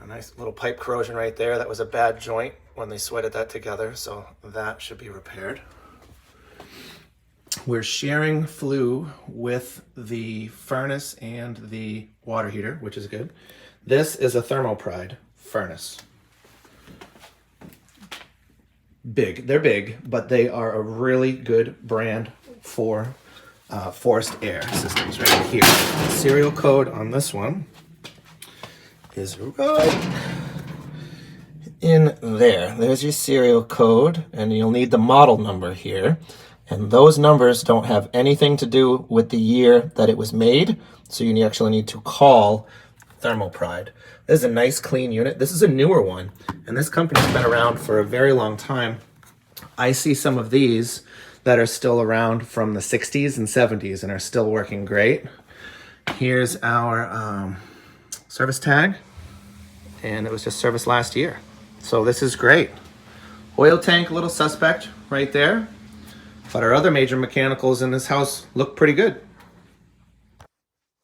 A nice little pipe corrosion right there. That was a bad joint when they sweated that together, so that should be repaired. We're sharing flue with the furnace and the water heater, which is good. This is a Thermopride furnace. Big. They're big, but they are a really good brand for forced air systems right here. The serial code on this one is right in there. There's your serial code, and you'll need the model number here. And those numbers don't have anything to do with the year that it was made, so you actually need to call Thermopride. This is a nice clean unit. This is a newer one, and this company's been around for a very long time. I see some of these that are still around from the 60s and 70s and are still working great. Here's our service tag, and it was just serviced last year. So this is great. Oil tank, a little suspect right there, but our other major mechanicals in this house look pretty good.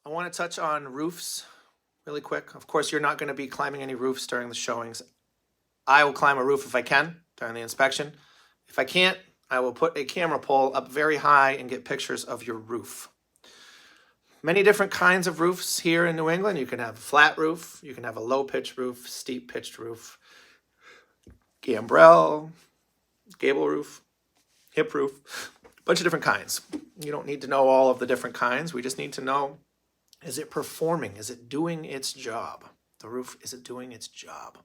I want to touch on roofs really quick. Of course, you're not going to be climbing any roofs during the showings. I will climb a roof if I can during the inspection. If I can't, I will put a camera pole up very high and get pictures of your roof. Many different kinds of roofs here in New England. You can have a flat roof, you can have a low pitched roof, steep pitched roof, gambrel, gable roof, hip roof, a bunch of different kinds. You don't need to know all of the different kinds. We just need to know, is it performing? Is it doing its job? The roof, is it doing its job?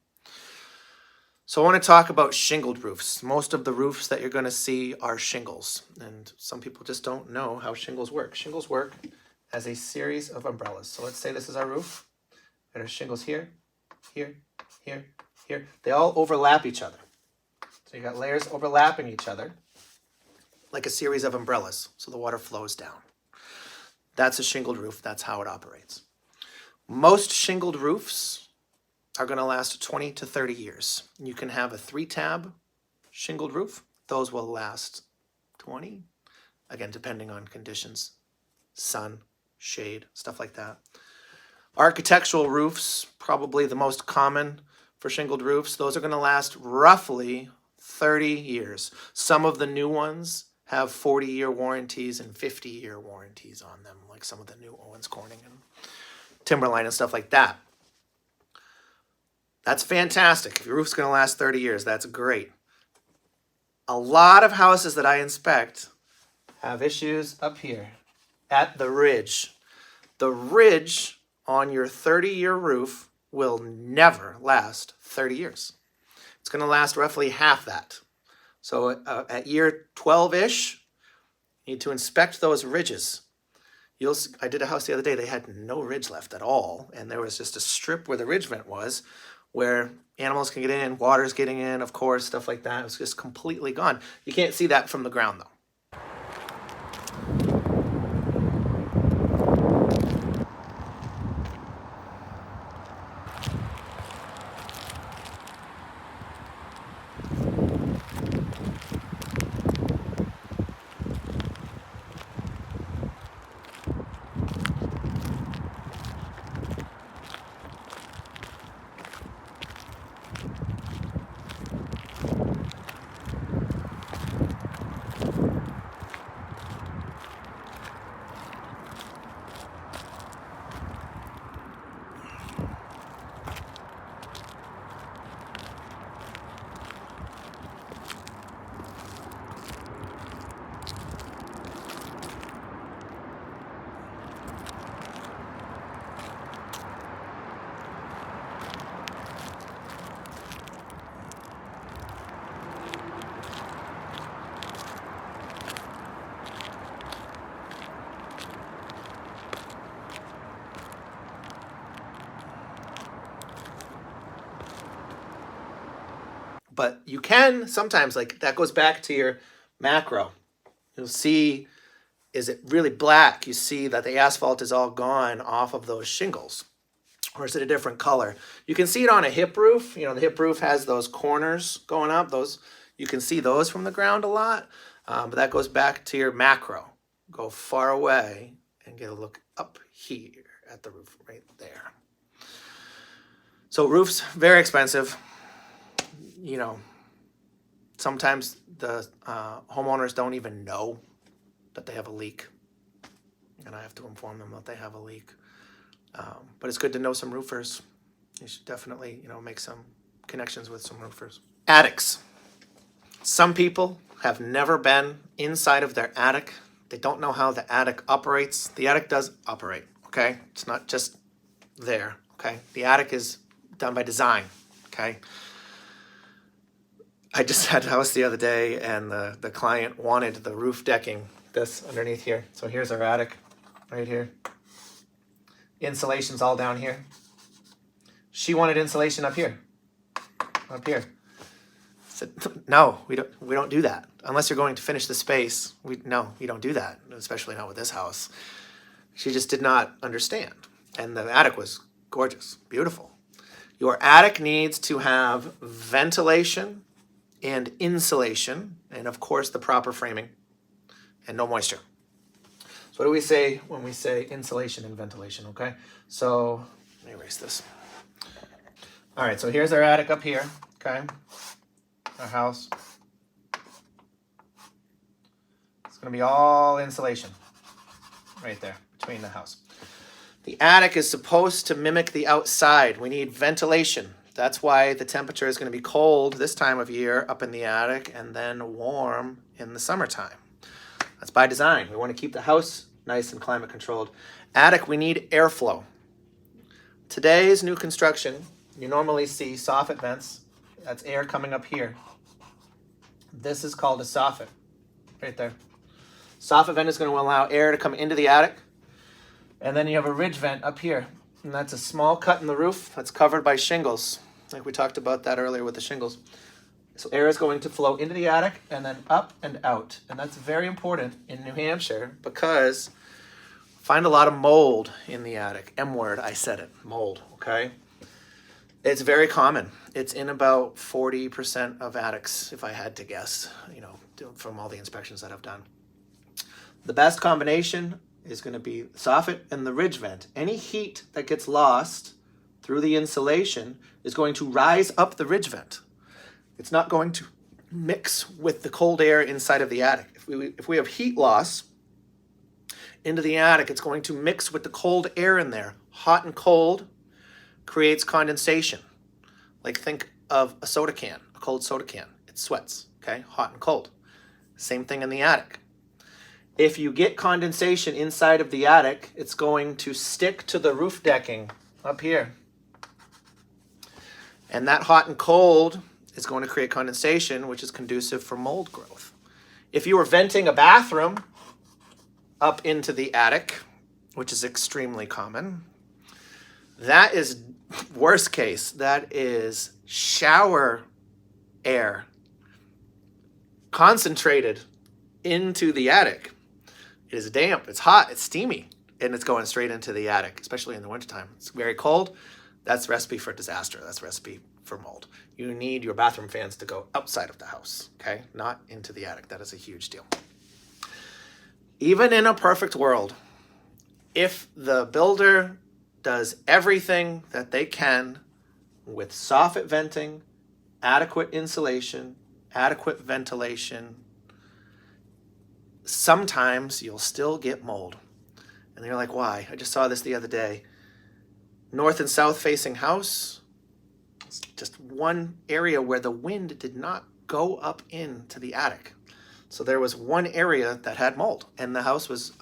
So I want to talk about shingled roofs. Most of the roofs that you're going to see are shingles, and some people just don't know how shingles work. Shingles work as a series of umbrellas. So let's say this is our roof. There are shingles here, here, here, here. They all overlap each other. So you got layers overlapping each other like a series of umbrellas, so the water flows down. That's a shingled roof. That's how it operates. Most shingled roofs are going to last 20 to 30 years. You can have a 3-tab shingled roof. Those will last 20, again, depending on conditions, sun, shade, stuff like that. Architectural roofs, probably the most common for shingled roofs, those are going to last roughly 30 years. Some of the new ones have 40-year warranties and 50-year warranties on them, like some of the new Owens Corning and Timberline and stuff like that. That's fantastic. If your roof's going to last 30 years, that's great. A lot of houses that I inspect have issues up here at the ridge. The ridge on your 30-year roof will never last 30 years. It's going to last roughly half that. So at year 12-ish, you need to inspect those ridges. I did a house the other day, they had no ridge left at all, and there was just a strip where the ridge vent was, where animals can get in, water's getting in, of course, stuff like that. It was just completely gone. You can't see that from the ground, though. But you can sometimes, like that goes back to your macro. You'll see, is it really black? You see that the asphalt is all gone off of those shingles. Or is it a different color? You can see it on a hip roof. You know, the hip roof has those corners going up. Those, you can see those from the ground a lot. But that goes back to your macro. Go far away and get a look up here at the roof right there. So roofs, very expensive. You know, sometimes the homeowners don't even know that they have a leak, and I have to inform them that they have a leak. But it's good to know some roofers. You should definitely, make some connections with some roofers. Attics. Some people have never been inside of their attic. They don't know how the attic operates. The attic does operate, okay? It's not just there, okay? The attic is done by design, okay? I just had a house the other day, and the client wanted the roof decking, this underneath here. So here's our attic, right here. Insulation's all down here. She wanted insulation up here. Up here. I said, no, we don't do that. Unless you're going to finish the space, no, you don't do that, especially not with this house. She just did not understand. And the attic was gorgeous, beautiful. Your attic needs to have ventilation and insulation, and of course the proper framing, and no moisture. So what do we say when we say insulation and ventilation, okay? So let me erase this. All right, so here's our attic up here, okay? Our house. It's gonna be all insulation right there between the house. The attic is supposed to mimic the outside. We need ventilation. That's why the temperature is going to be cold this time of year up in the attic and then warm in the summertime. That's by design. We want to keep the house nice and climate controlled. Attic, we need airflow. Today's new construction, you normally see soffit vents. That's air coming up here. This is called a soffit, right there. Soffit vent is going to allow air to come into the attic. And then you have a ridge vent up here. And that's a small cut in the roof that's covered by shingles. Like we talked about that earlier with the shingles. So air is going to flow into the attic and then up and out. And that's very important in New Hampshire because I find a lot of mold in the attic. M word, I said it, mold, okay? It's very common. It's in about 40% of attics, if I had to guess, from all the inspections that I've done. The best combination is going to be soffit and the ridge vent. Any heat that gets lost through the insulation is going to rise up the ridge vent. It's not going to mix with the cold air inside of the attic. If we have heat loss into the attic, it's going to mix with the cold air in there. Hot and cold creates condensation. Like think of a soda can, a cold soda can. It sweats, okay? Hot and cold. Same thing in the attic. If you get condensation inside of the attic, it's going to stick to the roof decking up here. And that hot and cold is going to create condensation, which is conducive for mold growth. If you were venting a bathroom up into the attic, which is extremely common, that is worst case. That is shower air concentrated into the attic. It is damp, it's hot, it's steamy, and it's going straight into the attic, especially in the wintertime. It's very cold. That's a recipe for disaster. That's a recipe for mold. You need your bathroom fans to go outside of the house, okay? Not into the attic. That is a huge deal. Even in a perfect world, if the builder does everything that they can with soffit venting, adequate insulation, adequate ventilation, sometimes you'll still get mold. And you're like, why? I just saw this the other day. North and south facing house, it's just one area where the wind did not go up into the attic. So there was one area that had mold, and the house was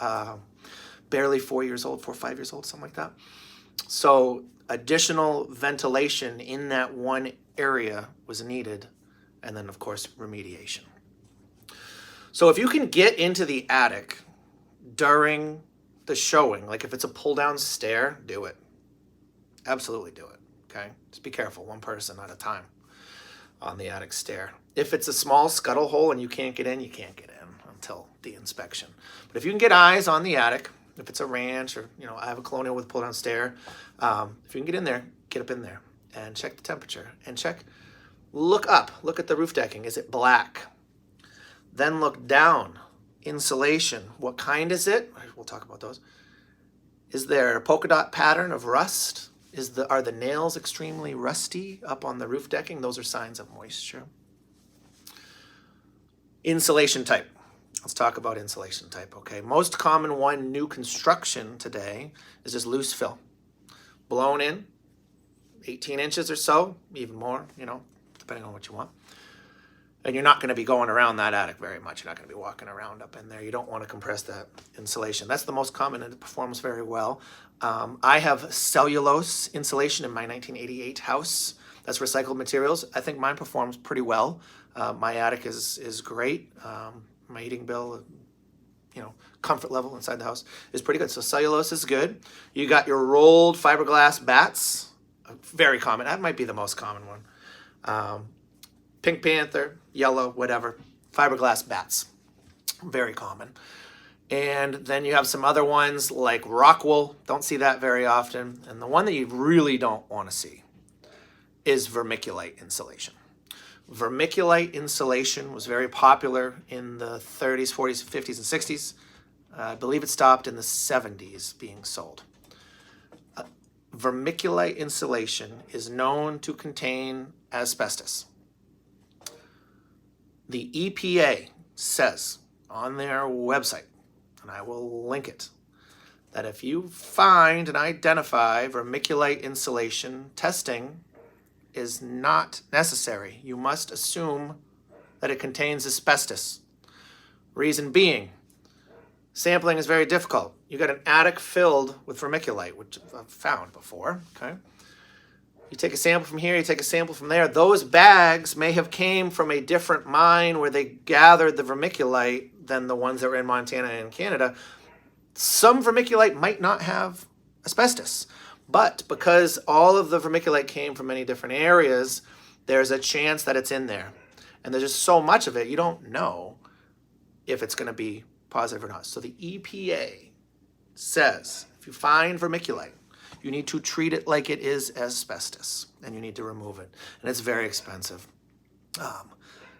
barely 4 years old, 4 or 5 years old, something like that. So additional ventilation in that one area was needed, and then of course remediation. So if you can get into the attic during the showing, like if it's a pull down stair, do it. Absolutely do it, okay? Just be careful, one person at a time on the attic stair. If it's a small scuttle hole and you can't get in, you can't get in until the inspection. But if you can get eyes on the attic, if it's a ranch or, I have a colonial with a pull down stair, if you can get in there, get up in there and check the temperature and look up, look at the roof decking. Is it black? Then look down, insulation. What kind is it? We'll talk about those. Is there a polka dot pattern of rust? Are the nails extremely rusty up on the roof decking? Those are signs of moisture. Insulation type. Let's talk about insulation type, okay? Most common one, new construction today, is just loose fill. Blown in, 18 inches or so, even more, depending on what you want. And you're not going to be going around that attic very much. You're not going to be walking around up in there. You don't want to compress that insulation. That's the most common, and it performs very well. I have cellulose insulation in my 1988 house. That's recycled materials. I think mine performs pretty well. My attic is great. My heating bill, comfort level inside the house is pretty good. So cellulose is good. You got your rolled fiberglass bats, very common. That might be the most common one. Pink Panther, yellow, whatever, fiberglass bats, very common. And then you have some other ones like rock wool, don't see that very often. And the one that you really don't want to see is vermiculite insulation. Vermiculite insulation was very popular in the 30s, 40s, 50s, and 60s. I believe it stopped in the 70s being sold. Vermiculite insulation is known to contain asbestos. The EPA says on their website, and I will link it, that if you find and identify vermiculite insulation, testing is not necessary. You must assume that it contains asbestos. Reason being, sampling is very difficult. You got an attic filled with vermiculite, which I've found before, okay? You take a sample from here, you take a sample from there. Those bags may have came from a different mine where they gathered the vermiculite than the ones that were in Montana and Canada. Some vermiculite might not have asbestos, but because all of the vermiculite came from many different areas, there's a chance that it's in there. And there's just so much of it, you don't know if it's going to be positive or not. So the EPA says if you find vermiculite, you need to treat it like it is asbestos, and you need to remove it. And it's very expensive.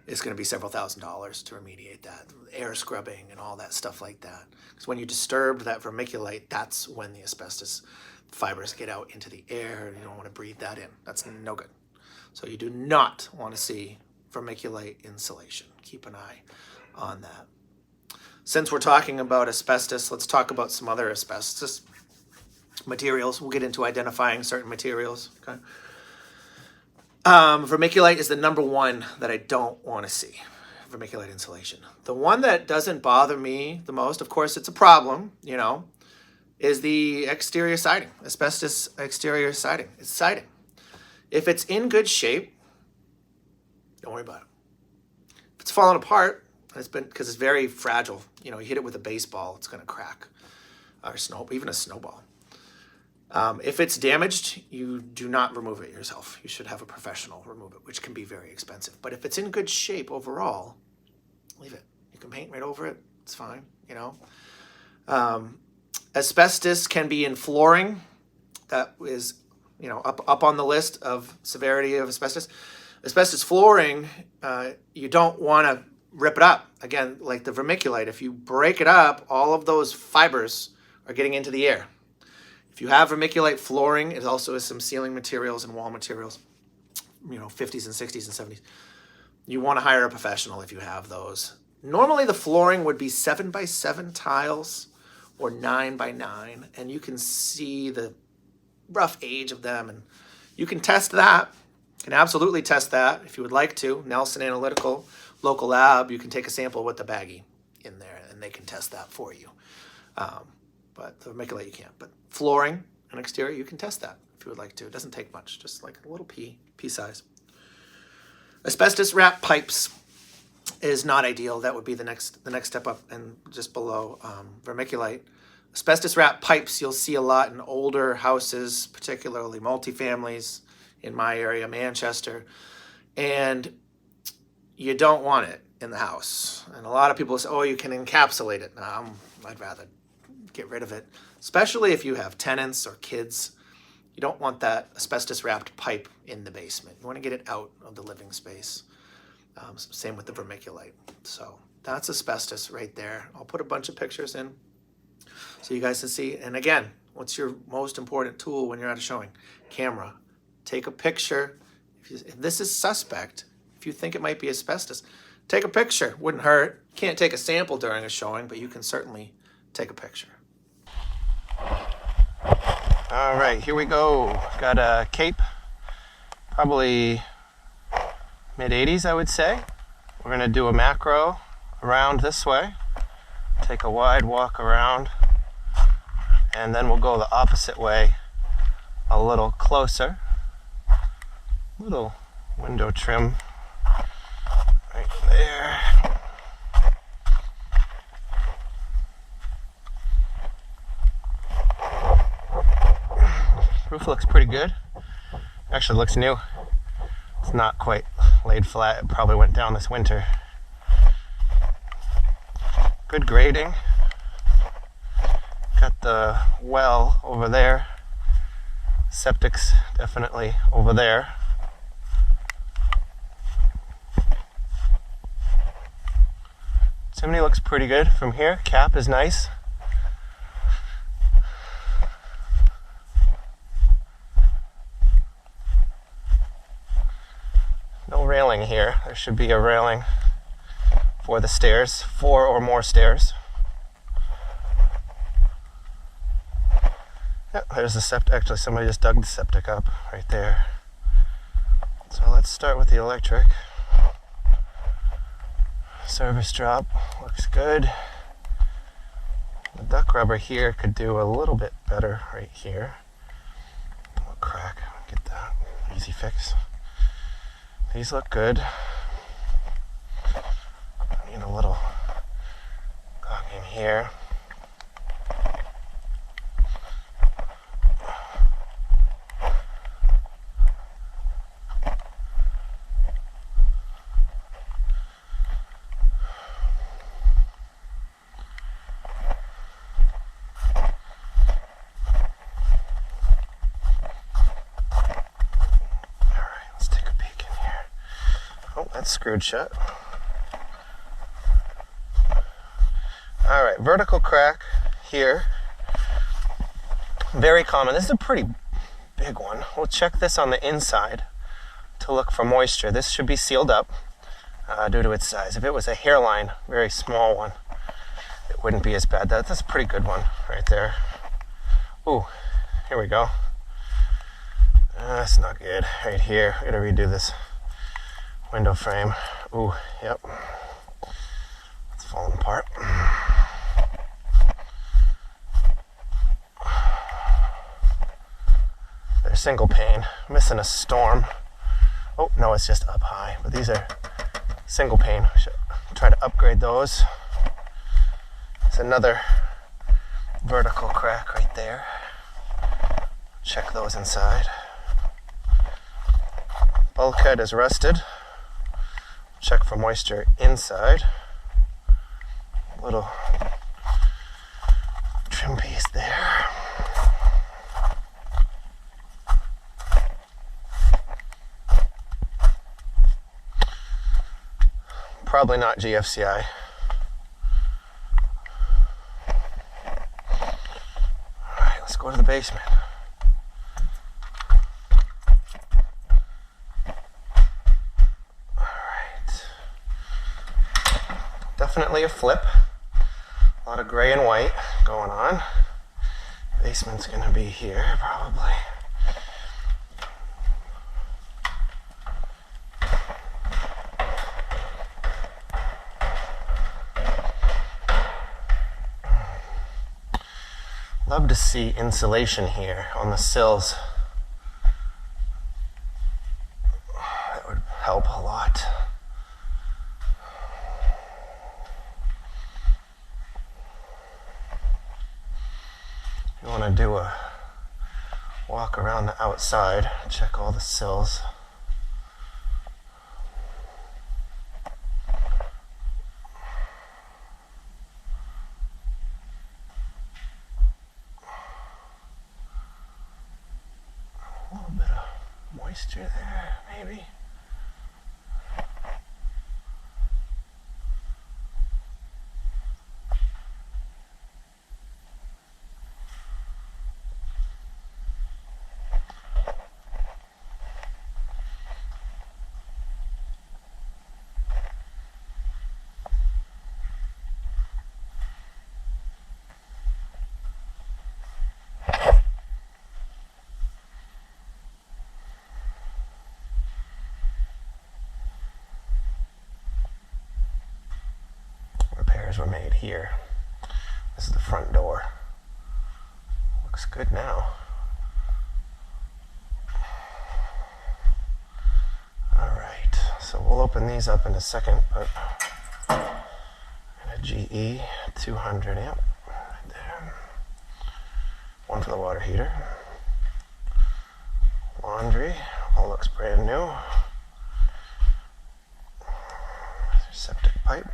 It's going to be several $1,000s to remediate that, air scrubbing and all that stuff like that. Because when you disturb that vermiculite, that's when the asbestos fibers get out into the air. You don't want to breathe that in. That's no good. So you do not want to see vermiculite insulation. Keep an eye on that. Since we're talking about asbestos, let's talk about some other asbestos materials. We'll get into identifying certain materials. Okay. Vermiculite is the number one that I don't want to see. Vermiculite insulation. The one that doesn't bother me the most, of course, it's a problem, you know, is the exterior siding. Asbestos exterior siding. It's siding. If it's in good shape, don't worry about it. If it's falling apart, it's been because it's very fragile. You know, you hit it with a baseball, it's going to crack, or even a snowball. If it's damaged, you do not remove it yourself. You should have a professional remove it, which can be very expensive. But if it's in good shape overall, leave it. You can paint right over it. It's fine, you know. Asbestos can be in flooring. That is, you know, up on the list of severity of asbestos. Asbestos flooring, you don't want to rip it up. Again, like the vermiculite, if you break it up, all of those fibers are getting into the air. If you have vermiculite flooring, it also has some ceiling materials and wall materials, you know, 50s and 60s and 70s. You want to hire a professional if you have those. Normally the flooring would be 7x7 tiles or 9x9, and you can see the rough age of them, and you can test that. You can absolutely test that if you would like to. Nelson Analytical, local lab, you can take a sample with the baggie in there, and they can test that for you. But the vermiculite you can't. But flooring and exterior, you can test that if you would like to. It doesn't take much, just like a little pea size. Asbestos wrapped pipes is not ideal. That would be the next step up and just below vermiculite. Asbestos wrapped pipes you'll see a lot in older houses, particularly multifamilies in my area, Manchester. And you don't want it in the house. And a lot of people say, oh, you can encapsulate it. No, I'd rather get rid of it, especially if you have tenants or kids. You don't want that asbestos wrapped pipe in the basement. You want to get it out of the living space. Same with the vermiculite. So that's asbestos right there. I'll put a bunch of pictures in so you guys can see. And again, what's your most important tool when you're at a showing? Camera. Take a picture. If this is suspect, if you think it might be asbestos, take a picture. Wouldn't hurt. Can't take a sample during a showing, but you can certainly take a picture. All right, here we go. Got a cape, probably mid-80s, I would say. We're gonna do a macro around this way, take a wide walk around, and then we'll go the opposite way a little closer. Little window trim right there. Roof looks pretty good. Actually looks new. It's not quite laid flat. It probably went down this winter. Good grading. Got the well over there. Septic's definitely over there. Chimney looks pretty good from here. Cap is nice. No railing here. There should be a railing for the stairs, 4 or more stairs. Yep, there's the septic. Actually, somebody just dug the septic up right there. So let's start with the electric. Service drop looks good. The duct rubber here could do a little bit better right here. A little crack, get that, easy fix. These look good. Need a little caulking here. That's screwed shut. All right, vertical crack here. Very common. This is a pretty big one. We'll check this on the inside to look for moisture. This should be sealed up due to its size. If it was a hairline, very small one, it wouldn't be as bad. That's a pretty good one right there. Ooh, here we go. That's not good. Right here, I gotta redo this window frame. Ooh, yep. It's falling apart. They're single pane, missing a storm. Oh, no, it's just up high, but these are single pane. I should try to upgrade those. It's another vertical crack right there. Check those inside. Bulkhead is rusted. Check for moisture inside. Little trim piece there. Probably not GFCI. All right, let's go to the basement. Definitely a flip. A lot of gray and white going on. Basement's gonna be here, probably. Love to see insulation here on the sills. That would help a lot. You want to do a walk around the outside, check all the sills. A little bit of moisture there, maybe. Were made here. This is the front door. Looks good now. All right, so we'll open these up in a second, but a GE 200 amp right there. One for the water heater. Laundry, all looks brand new. Septic pipe.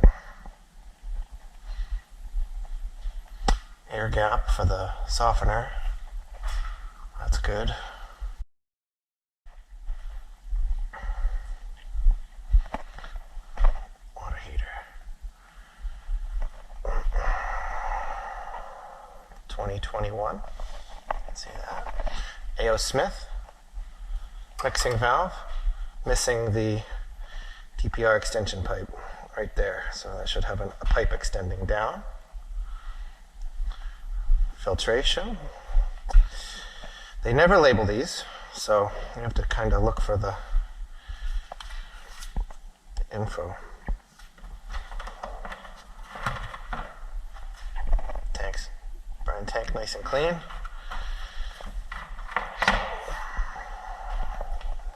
Air gap for the softener. That's good. Water heater. 2021. See that. A.O. Smith. Mixing valve. Missing the TPR extension pipe right there. So that should have a pipe extending down. Filtration. They never label these, so you have to kind of look for the info. Tanks. Brine tank nice and clean.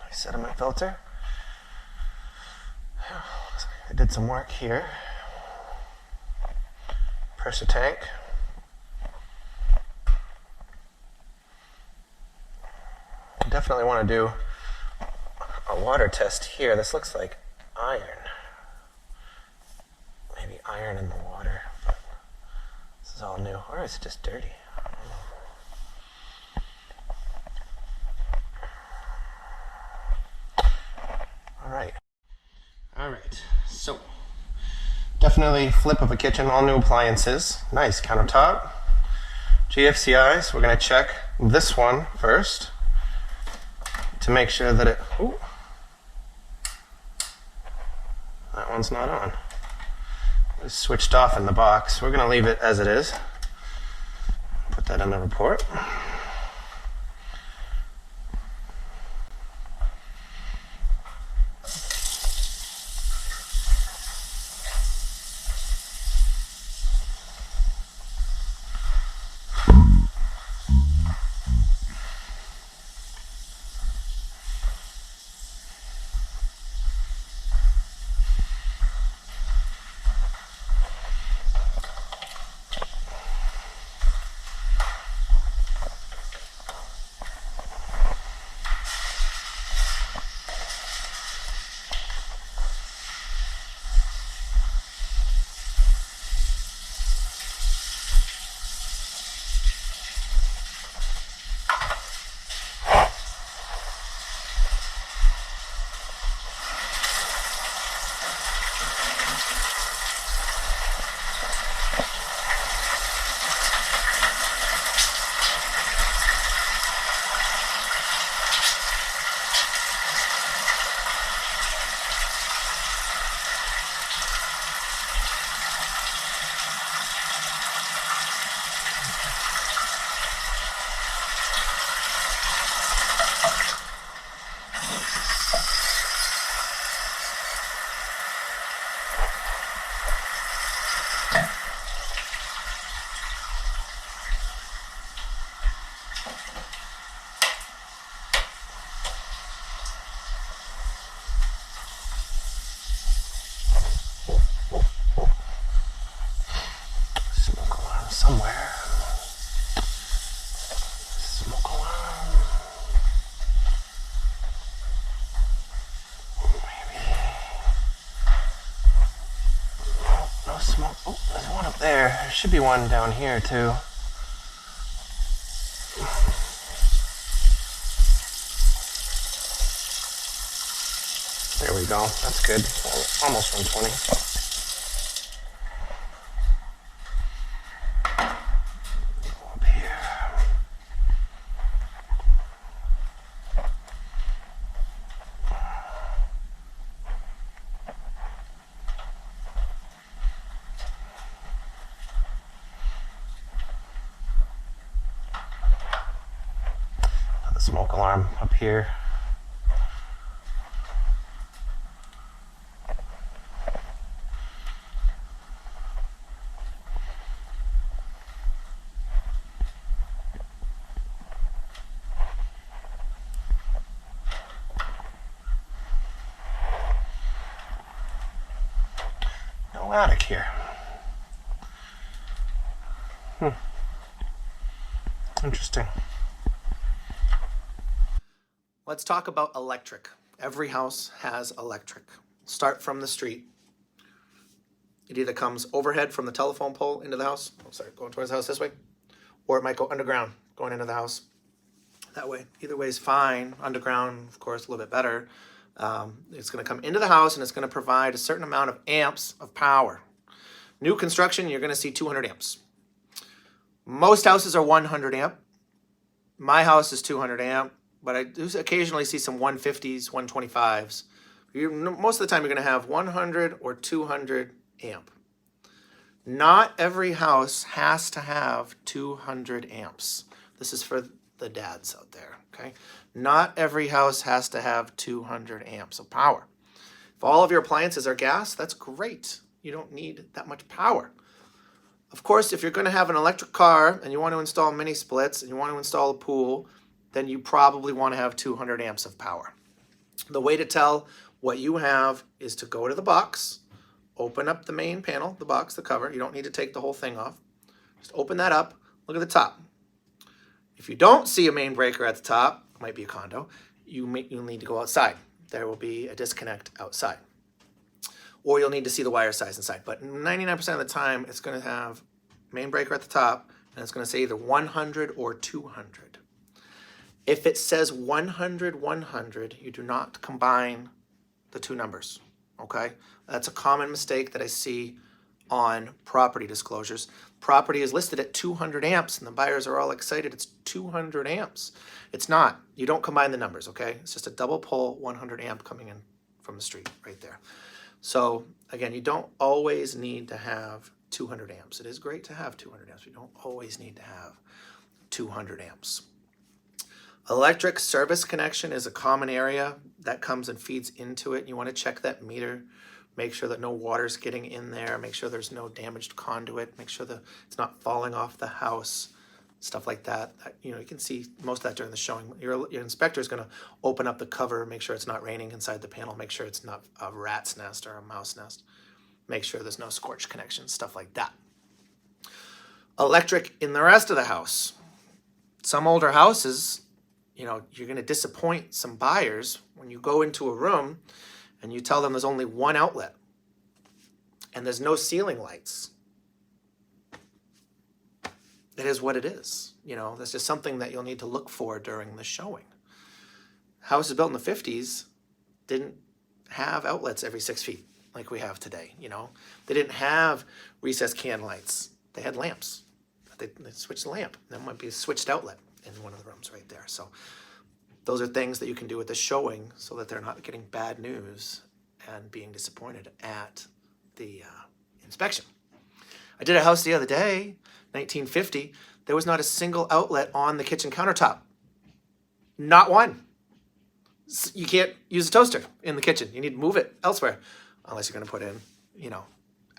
Nice sediment filter. I did some work here. Pressure tank. I definitely want to do a water test here. This looks like iron. Maybe iron in the water, but this is all new. Or is it just dirty? I don't know. All right, so definitely flip of a kitchen, all new appliances. Nice countertop. GFCIs, we're gonna check this one first to make sure that it, ooh, that one's not on. It's switched off in the box. We're gonna leave it as it is. Put that in the report. Smoke alarm somewhere. Smoke alarm. Maybe. No smoke. Oh, there's one up there. There should be one down here too. There we go. That's good. Almost 120. Up here. Another smoke alarm up here. No attic here. Interesting. Let's talk about electric. Every house has electric. Start from the street. It either comes overhead from the telephone pole into the house. Oh, sorry, going towards the house this way. Or it might go underground, going into the house. That way. Either way is fine. Underground, of course, a little bit better. It's going to come into the house and it's going to provide a certain amount of amps of power. New construction, you're going to see 200 amps. Most houses are 100 amp. My house is 200 amp, but I do occasionally see some 150s, 125s. Most of the time you're going to have 100 or 200 amp. Not every house has to have 200 amps. This is for the dads out there, okay? Not every house has to have 200 amps of power. If all of your appliances are gas, that's great. You don't need that much power. Of course, if you're going to have an electric car and you want to install mini splits and you want to install a pool, then you probably want to have 200 amps of power. The way to tell what you have is to go to the box, open up the main panel, the box, the cover. You don't need to take the whole thing off. Just open that up, look at the top. If you don't see a main breaker at the top, it might be a condo, you'll need to go outside. There will be a disconnect outside. Or you'll need to see the wire size inside. But 99% of the time, it's going to have main breaker at the top, and it's going to say either 100 or 200. If it says 100, 100, you do not combine the two numbers, okay? That's a common mistake that I see on property disclosures. Property is listed at 200 amps, and the buyers are all excited. It's 200 amps. It's not. You don't combine the numbers, okay? It's just a double pole 100 amp coming in from the street right there. So again, you don't always need to have 200 amps. It is great to have 200 amps. You don't always need to have 200 amps. Electric service connection is a common area that comes and feeds into it. You want to check that meter, make sure that no water's getting in there, make sure there's no damaged conduit, make sure that it's not falling off the house, stuff like that. You know, you can see most of that during the showing. Your inspector is going to open up the cover, make sure it's not raining inside the panel, make sure it's not a rat's nest or a mouse nest, make sure there's no scorch connections, stuff like that. Electric in the rest of the house. Some older houses, you know, you're going to disappoint some buyers when you go into a room and you tell them there's only one outlet and there's no ceiling lights. It is what it is. You know, that's just something that you'll need to look for during the showing. Houses built in the 50s didn't have outlets every 6 feet like we have today, you know. They didn't have recessed can lights. They had lamps. They switched the lamp. That might be a switched outlet in one of the rooms right there. So those are things that you can do with the showing so that they're not getting bad news and being disappointed at the inspection. I did a house the other day, 1950. There was not a single outlet on the kitchen countertop. Not one. You can't use a toaster in the kitchen. You need to move it elsewhere unless you're going to put in, you know,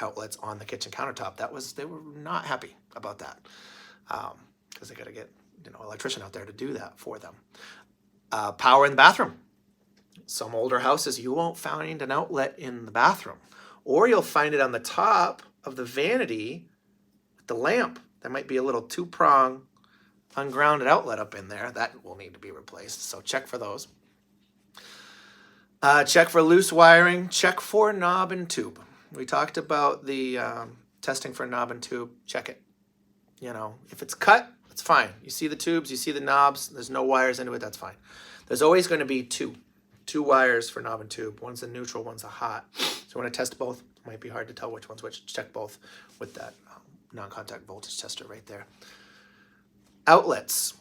outlets on the kitchen countertop. They were not happy about that because they got to get, you know, electrician out there to do that for them. Power in the bathroom. Some older houses, you won't find an outlet in the bathroom, or you'll find it on the top of the vanity with the lamp. There might be a little 2-prong ungrounded outlet up in there. That will need to be replaced, so check for those. Check for loose wiring. Check for knob and tube. We talked about the testing for knob and tube. Check it. You know, if it's cut, it's fine. You see the tubes, you see the knobs, there's no wires into it, that's fine. There's always going to be two wires for knob and tube. One's a neutral, one's a hot. So you want to test both. It might be hard to tell which one's which. Check both with that non-contact voltage tester right there. Outlets.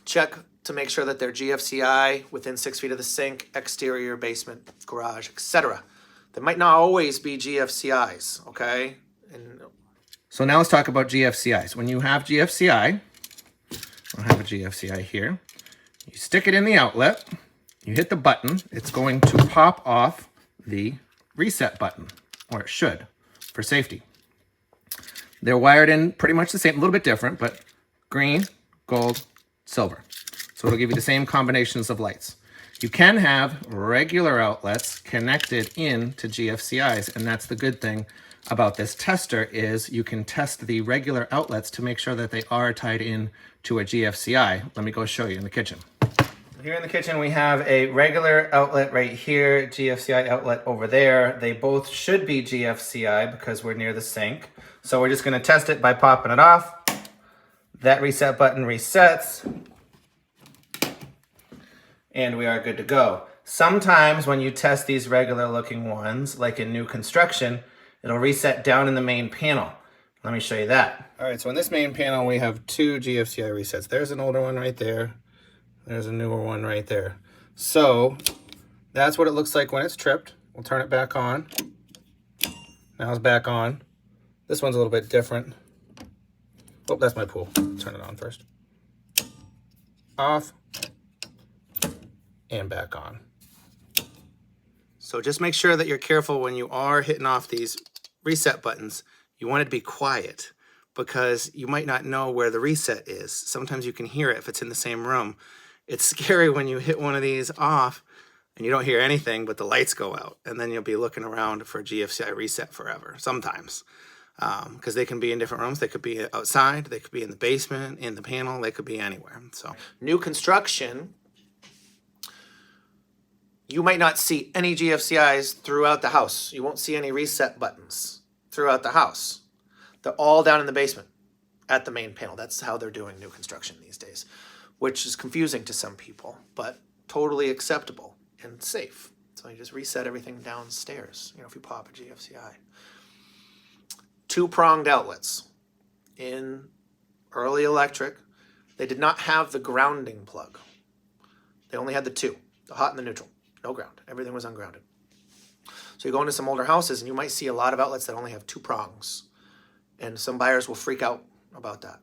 Check to make sure that they're GFCI within 6 feet of the sink, exterior, basement, garage, etc. They might not always be GFCIs, okay? So now let's talk about GFCIs. When you have GFCI, I'll have a GFCI here. You stick it in the outlet, you hit the button, it's going to pop off the reset button, or it should, for safety. They're wired in pretty much the same, a little bit different, but green, gold, silver. So it'll give you the same combinations of lights. You can have regular outlets connected into GFCIs, and that's the good thing about this tester is you can test the regular outlets to make sure that they are tied in to a GFCI. Let me go show you in the kitchen. Here in the kitchen we have a regular outlet right here, GFCI outlet over there. They both should be GFCI because we're near the sink. So we're just going to test it by popping it off. That reset button resets. And we are good to go. Sometimes when you test these regular looking ones, like in new construction, it'll reset down in the main panel. Let me show you that. All right, so in this main panel, we have 2 GFCI resets. There's an older one right there. There's a newer one right there. So that's what it looks like when it's tripped. We'll turn it back on. Now it's back on. This one's a little bit different. Oh, that's my pool. Turn it on first. off, and back on. So just make sure that you're careful when you are hitting off these reset buttons. You want it to be quiet because you might not know where the reset is. Sometimes you can hear it if it's in the same room. It's scary when you hit one of these off and you don't hear anything, but the lights go out. And then you'll be looking around for GFCI reset forever, sometimes. Because they can be in different rooms. They could be outside. They could be in the basement, in the panel. They could be anywhere. So new construction, you might not see any GFCIs throughout the house. You won't see any reset buttons throughout the house. They're all down in the basement at the main panel. That's how they're doing new construction these days, which is confusing to some people, but totally acceptable and safe. So you just reset everything downstairs, if you pop a GFCI. 2-pronged outlets. In early electric, they did not have the grounding plug. They only had the two, the hot and the neutral. No ground. Everything was ungrounded. So you go into some older houses and you might see a lot of outlets that only have 2 prongs. And some buyers will freak out about that.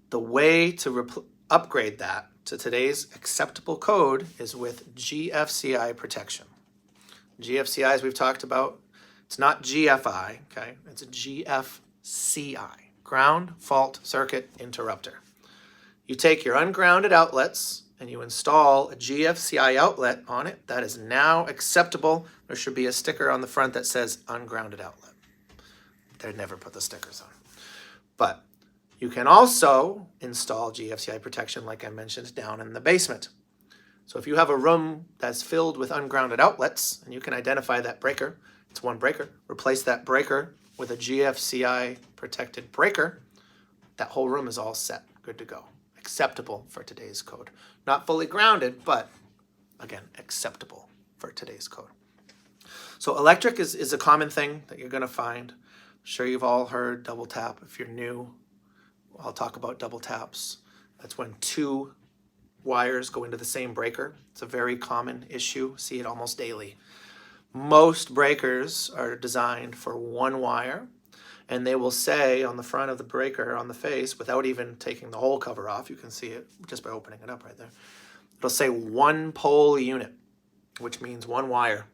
The way to upgrade that to today's acceptable code is with GFCI protection. GFCI, as we've talked about, it's not GFI, okay? It's a GFCI, Ground Fault Circuit Interrupter. You take your ungrounded outlets and you install a GFCI outlet on it that is now acceptable. There should be a sticker on the front that says ungrounded outlet. They never put the stickers on. But you can also install GFCI protection, like I mentioned, down in the basement. So if you have a room that's filled with ungrounded outlets and you can identify that breaker, it's one breaker, replace that breaker with a GFCI protected breaker, that whole room is all set, good to go. Acceptable for today's code. Not fully grounded, but again, acceptable for today's code. So electric is a common thing that you're going to find. I'm sure you've all heard double tap. If you're new, I'll talk about double taps. That's when 2 wires go into the same breaker. It's a very common issue. See it almost daily. Most breakers are designed for 1 wire, and they will say on the front of the breaker, on the face, without even taking the whole cover off, you can see it just by opening it up right there. It'll say 1 pole unit, which means 1 wire.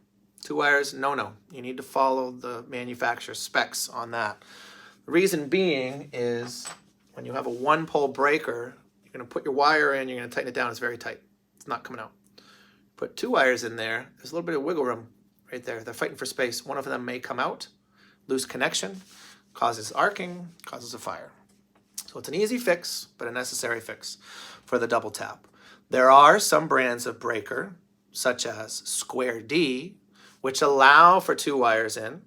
2 wires, no. You need to follow the manufacturer's specs on that. The reason being is when you have a 1 pole breaker, you're going to put your wire in, you're going to tighten it down, it's very tight. It's not coming out. Put 2 wires in there, there's a little bit of wiggle room right there. They're fighting for space. One of them may come out, loose connection, causes arcing, causes a fire. So it's an easy fix, but a necessary fix for the double tap. There are some brands of breaker, such as Square D, which allow for 2 wires in,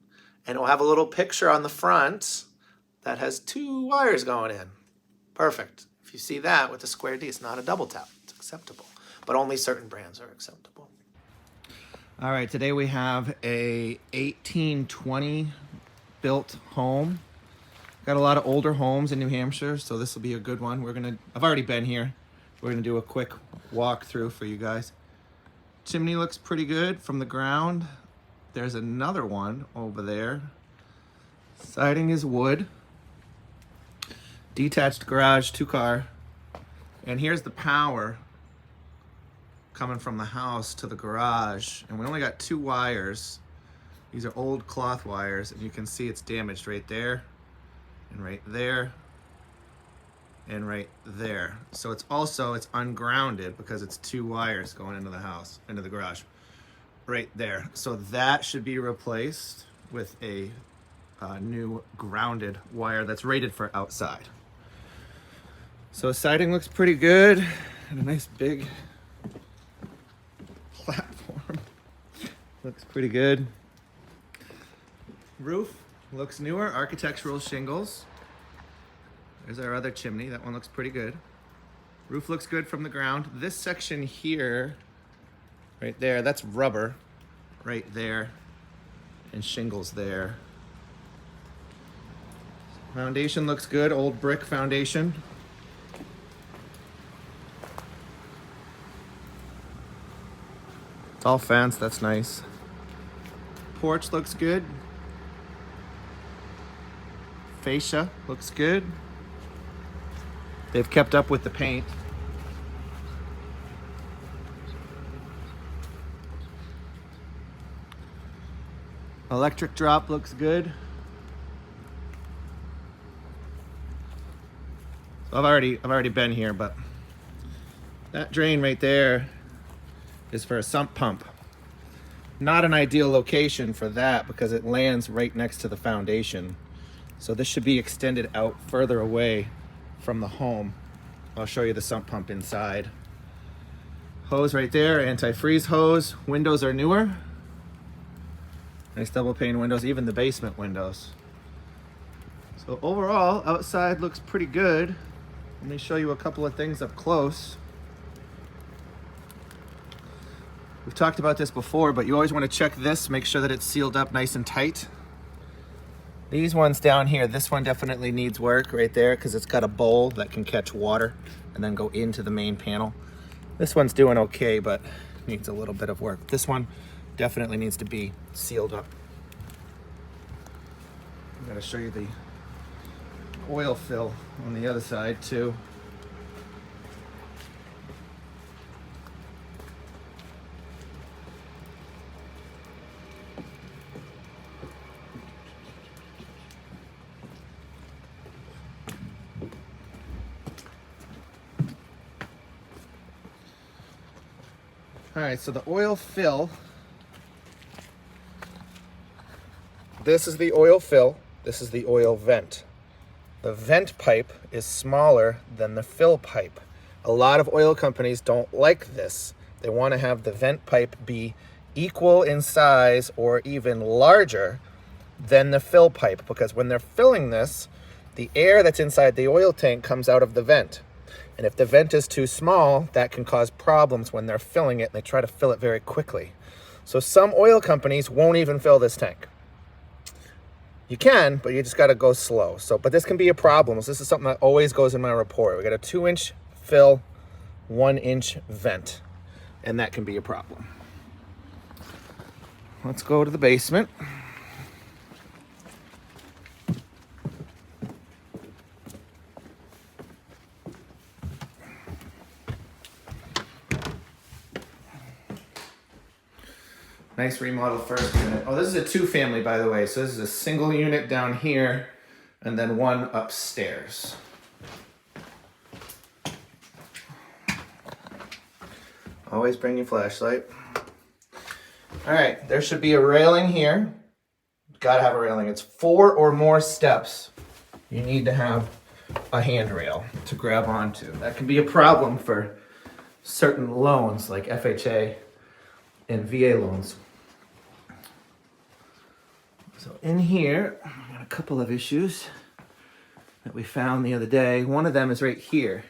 and it will have a little picture on the front that has 2 wires going in. Perfect. If you see that with the Square D, it's not a double tap. It's acceptable, but only certain brands are acceptable. All right, today we have a 1820 built home. Got a lot of older homes in New Hampshire, so this will be a good one. I've already been here. We're gonna do a quick walkthrough for you guys. Chimney looks pretty good from the ground. There's another one over there. Siding is wood. Detached garage, 2-car. And here's the power coming from the house to the garage. And we only got 2 wires. These are old cloth wires, and you can see it's damaged right there, and right there, and right there. So it's ungrounded because it's 2 wires going into the house, into the garage, right there. So that should be replaced with a new grounded wire that's rated for outside. So siding looks pretty good, and a nice big platform. Looks pretty good. Roof looks newer, architectural shingles. There's our other chimney. That one looks pretty good. Roof looks good from the ground. This section here, right there, that's rubber right there, and shingles there. Foundation looks good, old brick foundation. It's all fenced, that's nice. Porch looks good. Fascia looks good. They've kept up with the paint. Electric drop looks good. So I've already been here, but that drain right there is for a sump pump. Not an ideal location for that because it lands right next to the foundation. So this should be extended out further away from the home. I'll show you the sump pump inside. Hose right there, anti-freeze hose. Windows are newer. Nice double pane windows, even the basement windows. So overall, outside looks pretty good. Let me show you a couple of things up close. We've talked about this before, but you always want to check this, make sure that it's sealed up nice and tight. These ones down here, this one definitely needs work right there because it's got a bowl that can catch water and then go into the main panel. This one's doing okay, but needs a little bit of work. This one definitely needs to be sealed up. I'm going to show you the oil fill on the other side too. All right, so the oil fill, this is the oil fill, this is the oil vent. The vent pipe is smaller than the fill pipe. A lot of oil companies don't like this. They want to have the vent pipe be equal in size or even larger than the fill pipe because when they're filling this, the air that's inside the oil tank comes out of the vent. And if the vent is too small, that can cause problems when they're filling it and they try to fill it very quickly. So some oil companies won't even fill this tank. You can, but you just got to go slow. But this can be a problem. So this is something that always goes in my report. We got a 2-inch fill, 1-inch vent, and that can be a problem. Let's go to the basement. Nice remodel first unit. Oh, this is a 2-family, by the way. So this is a single unit down here and then one upstairs. Always bring your flashlight. All right, there should be a railing here. Gotta have a railing. It's 4 or more steps. You need to have a handrail to grab onto. That can be a problem for certain loans like FHA and VA loans. So in here, I got a couple of issues that we found the other day. One of them is right here.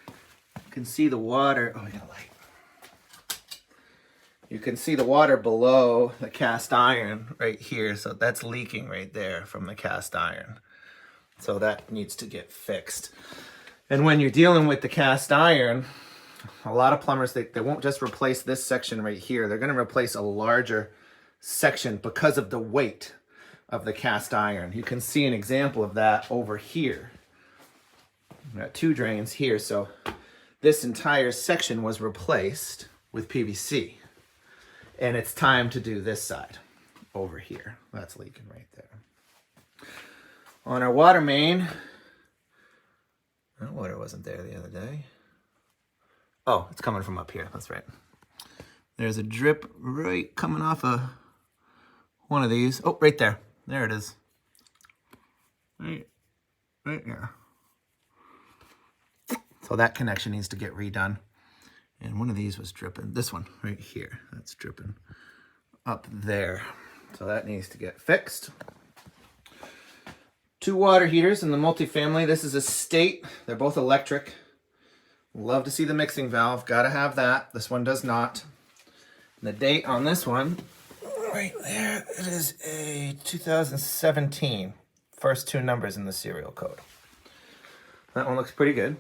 You can see the water. Oh, I got a light. You can see the water below the cast iron right here. So that's leaking right there from the cast iron. So that needs to get fixed. And when you're dealing with the cast iron, a lot of plumbers, they won't just replace this section right here. They're going to replace a larger section because of the weight of the cast iron. You can see an example of that over here. We've got 2 drains here. So this entire section was replaced with PVC. And it's time to do this side over here. That's leaking right there. On our water main, that water wasn't there the other day. Oh, it's coming from up here. That's right. There's a drip right coming off of one of these. Oh, right there. There it is. Right there. So that connection needs to get redone. And one of these was dripping. This one right here. That's dripping up there. So that needs to get fixed. 2 water heaters in the multifamily. This is a State. They're both electric. Love to see the mixing valve. Gotta have that. This one does not. And the date on this one, right there, it is a 2017. First 2 numbers in the serial code. That one looks pretty good.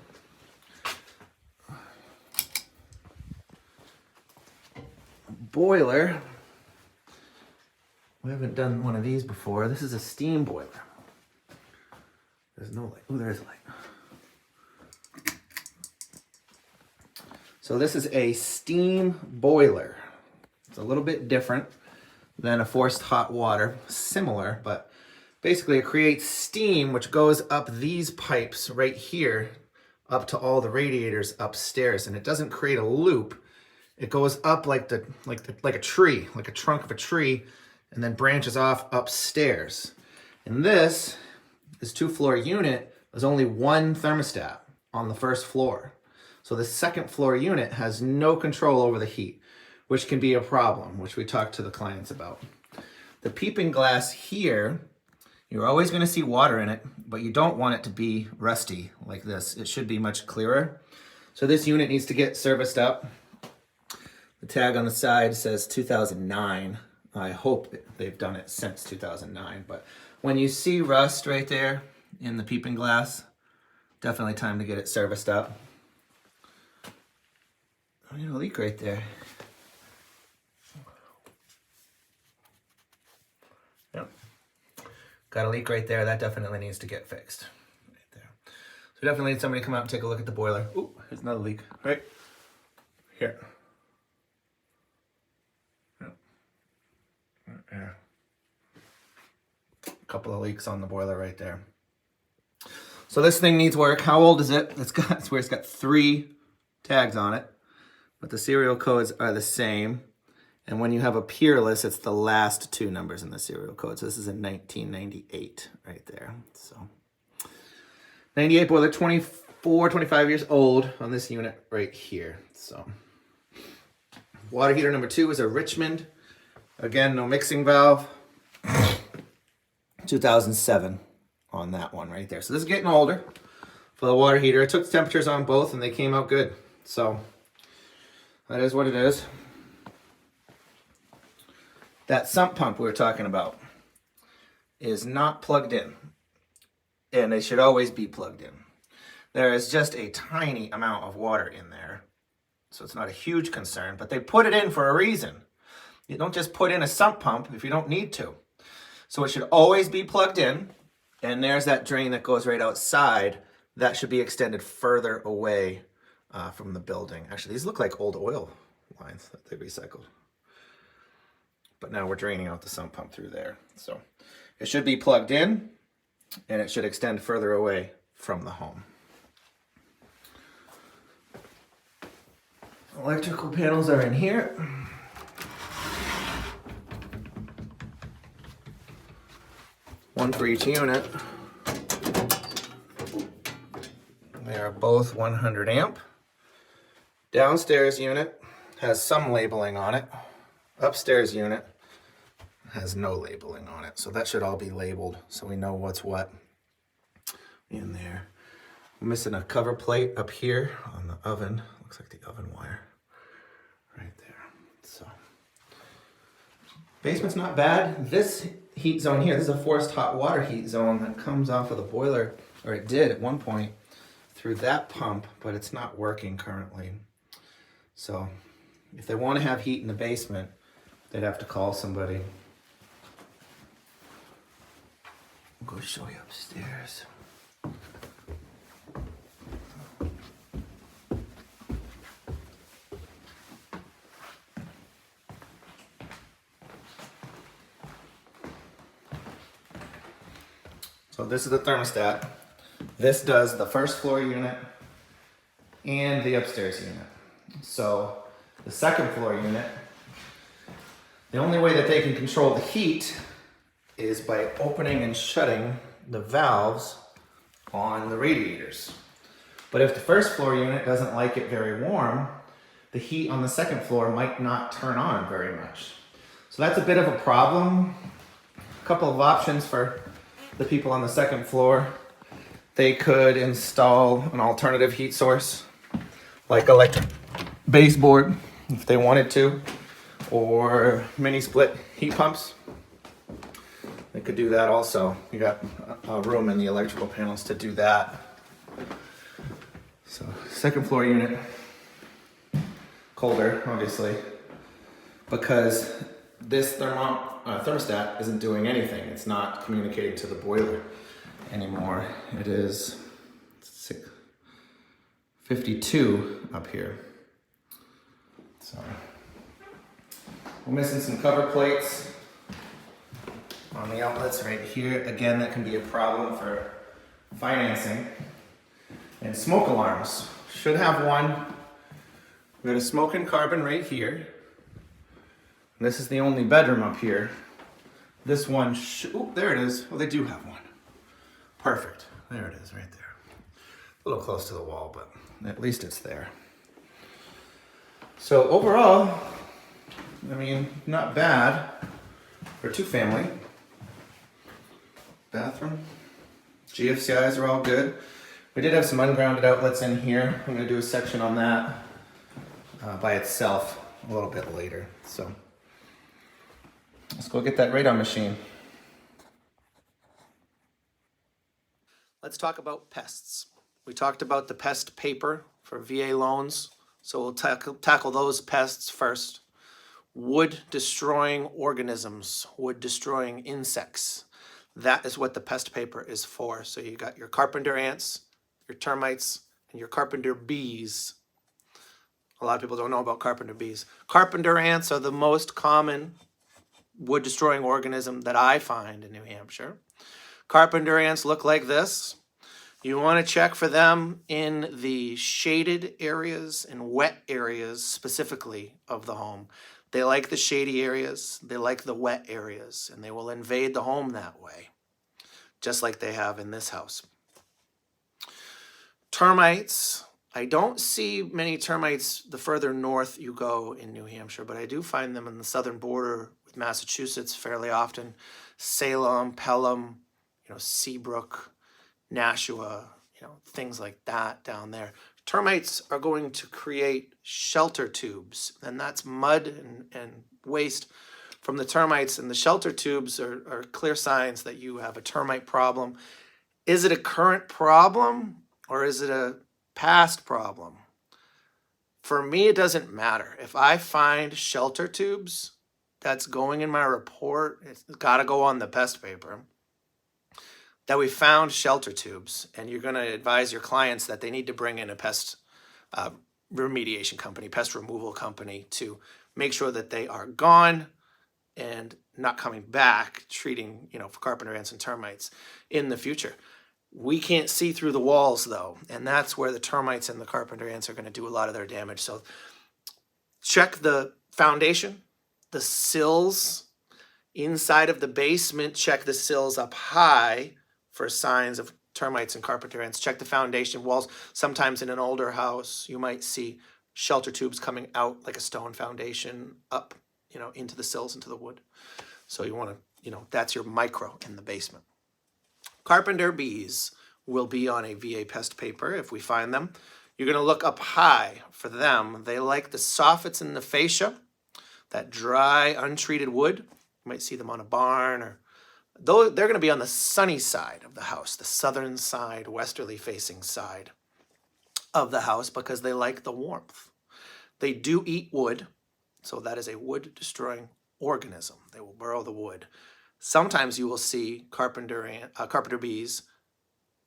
Boiler. We haven't done one of these before. This is a steam boiler. There's no light. Oh, there is light. So this is a steam boiler. It's a little bit different than a forced hot water, similar, but basically it creates steam which goes up these pipes right here up to all the radiators upstairs, and it doesn't create a loop. It goes up like a tree, like a trunk of a tree, and then branches off upstairs. And this 2-floor unit, there's only one thermostat on the first floor. So the second floor unit has no control over the heat, which can be a problem, which we talked to the clients about. The peeping glass here, you're always going to see water in it, but you don't want it to be rusty like this. It should be much clearer. So this unit needs to get serviced up. The tag on the side says 2009. I hope they've done it since 2009. But when you see rust right there in the peeping glass, definitely time to get it serviced up. Oh, you got a leak right there. Yep. Got a leak right there. That definitely needs to get fixed. Right there. So definitely need somebody to come out and take a look at the boiler. Ooh, here's another leak. Right here. Yep. Right there. A couple of leaks on the boiler right there. So this thing needs work. How old is it? It's where it's got 3 tags on it, but the serial codes are the same. And when you have a peerless, it's the last 2 numbers in the serial code. So this is in 1998 right there. So 98 boiler, 24, 25 years old on this unit right here. So water heater number 2 is a Richmond. Again, no mixing valve. 2007 on that one right there. So this is getting older for the water heater. I took the temperatures on both and they came out good. So that is what it is. That sump pump we were talking about is not plugged in, and it should always be plugged in. There is just a tiny amount of water in there, so it's not a huge concern, but they put it in for a reason. You don't just put in a sump pump if you don't need to. So it should always be plugged in, and there's that drain that goes right outside. That should be extended further away from the building. Actually, these look like old oil lines that they recycled. But now we're draining out the sump pump through there. So it should be plugged in, and it should extend further away from the home. Electrical panels are in here. One for each unit. They are both 100 amp. Downstairs unit has some labeling on it. Upstairs unit has no labeling on it. So that should all be labeled so we know what's what in there. I'm missing a cover plate up here on the oven. Looks like the oven wire right there. So basement's not bad. This heat zone here, this is a forced hot water heat zone that comes off of the boiler, or it did at one point through that pump, but it's not working currently. So if they want to have heat in the basement, they'd have to call somebody. I'll go show you upstairs. So this is the thermostat. This does the first floor unit and the upstairs unit. So the second floor unit, the only way that they can control the heat is by opening and shutting the valves on the radiators. But if the first floor unit doesn't like it very warm, the heat on the second floor might not turn on very much. So that's a bit of a problem. A couple of options for the people on the second floor. They could install an alternative heat source, like electric baseboard, if they wanted to, or mini split heat pumps. They could do that also. You got a room in the electrical panels to do that. So second floor unit, colder, obviously, because this thermostat isn't doing anything. It's not communicating to the boiler anymore. It is 52 up here. So we're missing some cover plates on the outlets right here. Again, that can be a problem for financing. And smoke alarms. Should have one. We got a smoke and carbon right here. This is the only bedroom up here. This one, oh, there it is. Well, they do have one. Perfect. There it is right there. A little close to the wall, but at least it's there. So overall, I mean, not bad for two family. Bathroom. GFCIs are all good. We did have some ungrounded outlets in here. I'm gonna do a section on that by itself a little bit later. So let's go get that radon machine. Let's talk about pests. We talked about the pest paper for VA loans. So we'll tackle those pests first. Wood destroying organisms, wood destroying insects. That is what the pest paper is for. So you got your carpenter ants, your termites, and your carpenter bees. A lot of people don't know about carpenter bees. Carpenter ants are the most common wood destroying organism that I find in New Hampshire. Carpenter ants look like this. You want to check for them in the shaded areas and wet areas specifically of the home. They like the shady areas, they like the wet areas, and they will invade the home that way, just like they have in this house. Termites. I don't see many termites the further north you go in New Hampshire, but I do find them in the southern border with Massachusetts fairly often. Salem, Pelham, Seabrook, Nashua, things like that down there. Termites are going to create shelter tubes, and that's mud and waste from the termites, and the shelter tubes are clear signs that you have a termite problem. Is it a current problem or is it a past problem? For me, it doesn't matter. If I find shelter tubes, that's going in my report. It's got to go on the pest paper. That we found shelter tubes, and you're going to advise your clients that they need to bring in a pest remediation company, pest removal company, to make sure that they are gone and not coming back, treating, for carpenter ants and termites in the future. We can't see through the walls though, and that's where the termites and the carpenter ants are going to do a lot of their damage. So check the foundation, the sills inside of the basement, check the sills up high for signs of termites and carpenter ants. Check the foundation walls. Sometimes in an older house, you might see shelter tubes coming out like a stone foundation up, into the sills, into the wood. So you want to, that's your micro in the basement. Carpenter bees will be on a VA pest paper if we find them. You're going to look up high for them. They like the soffits and the fascia, that dry, untreated wood. You might see them on a barn, or though they're going to be on the sunny side of the house, the southern side, westerly facing side of the house, because they like the warmth. They do eat wood, so that is a wood destroying organism. They will burrow the wood. Sometimes you will see carpenter bees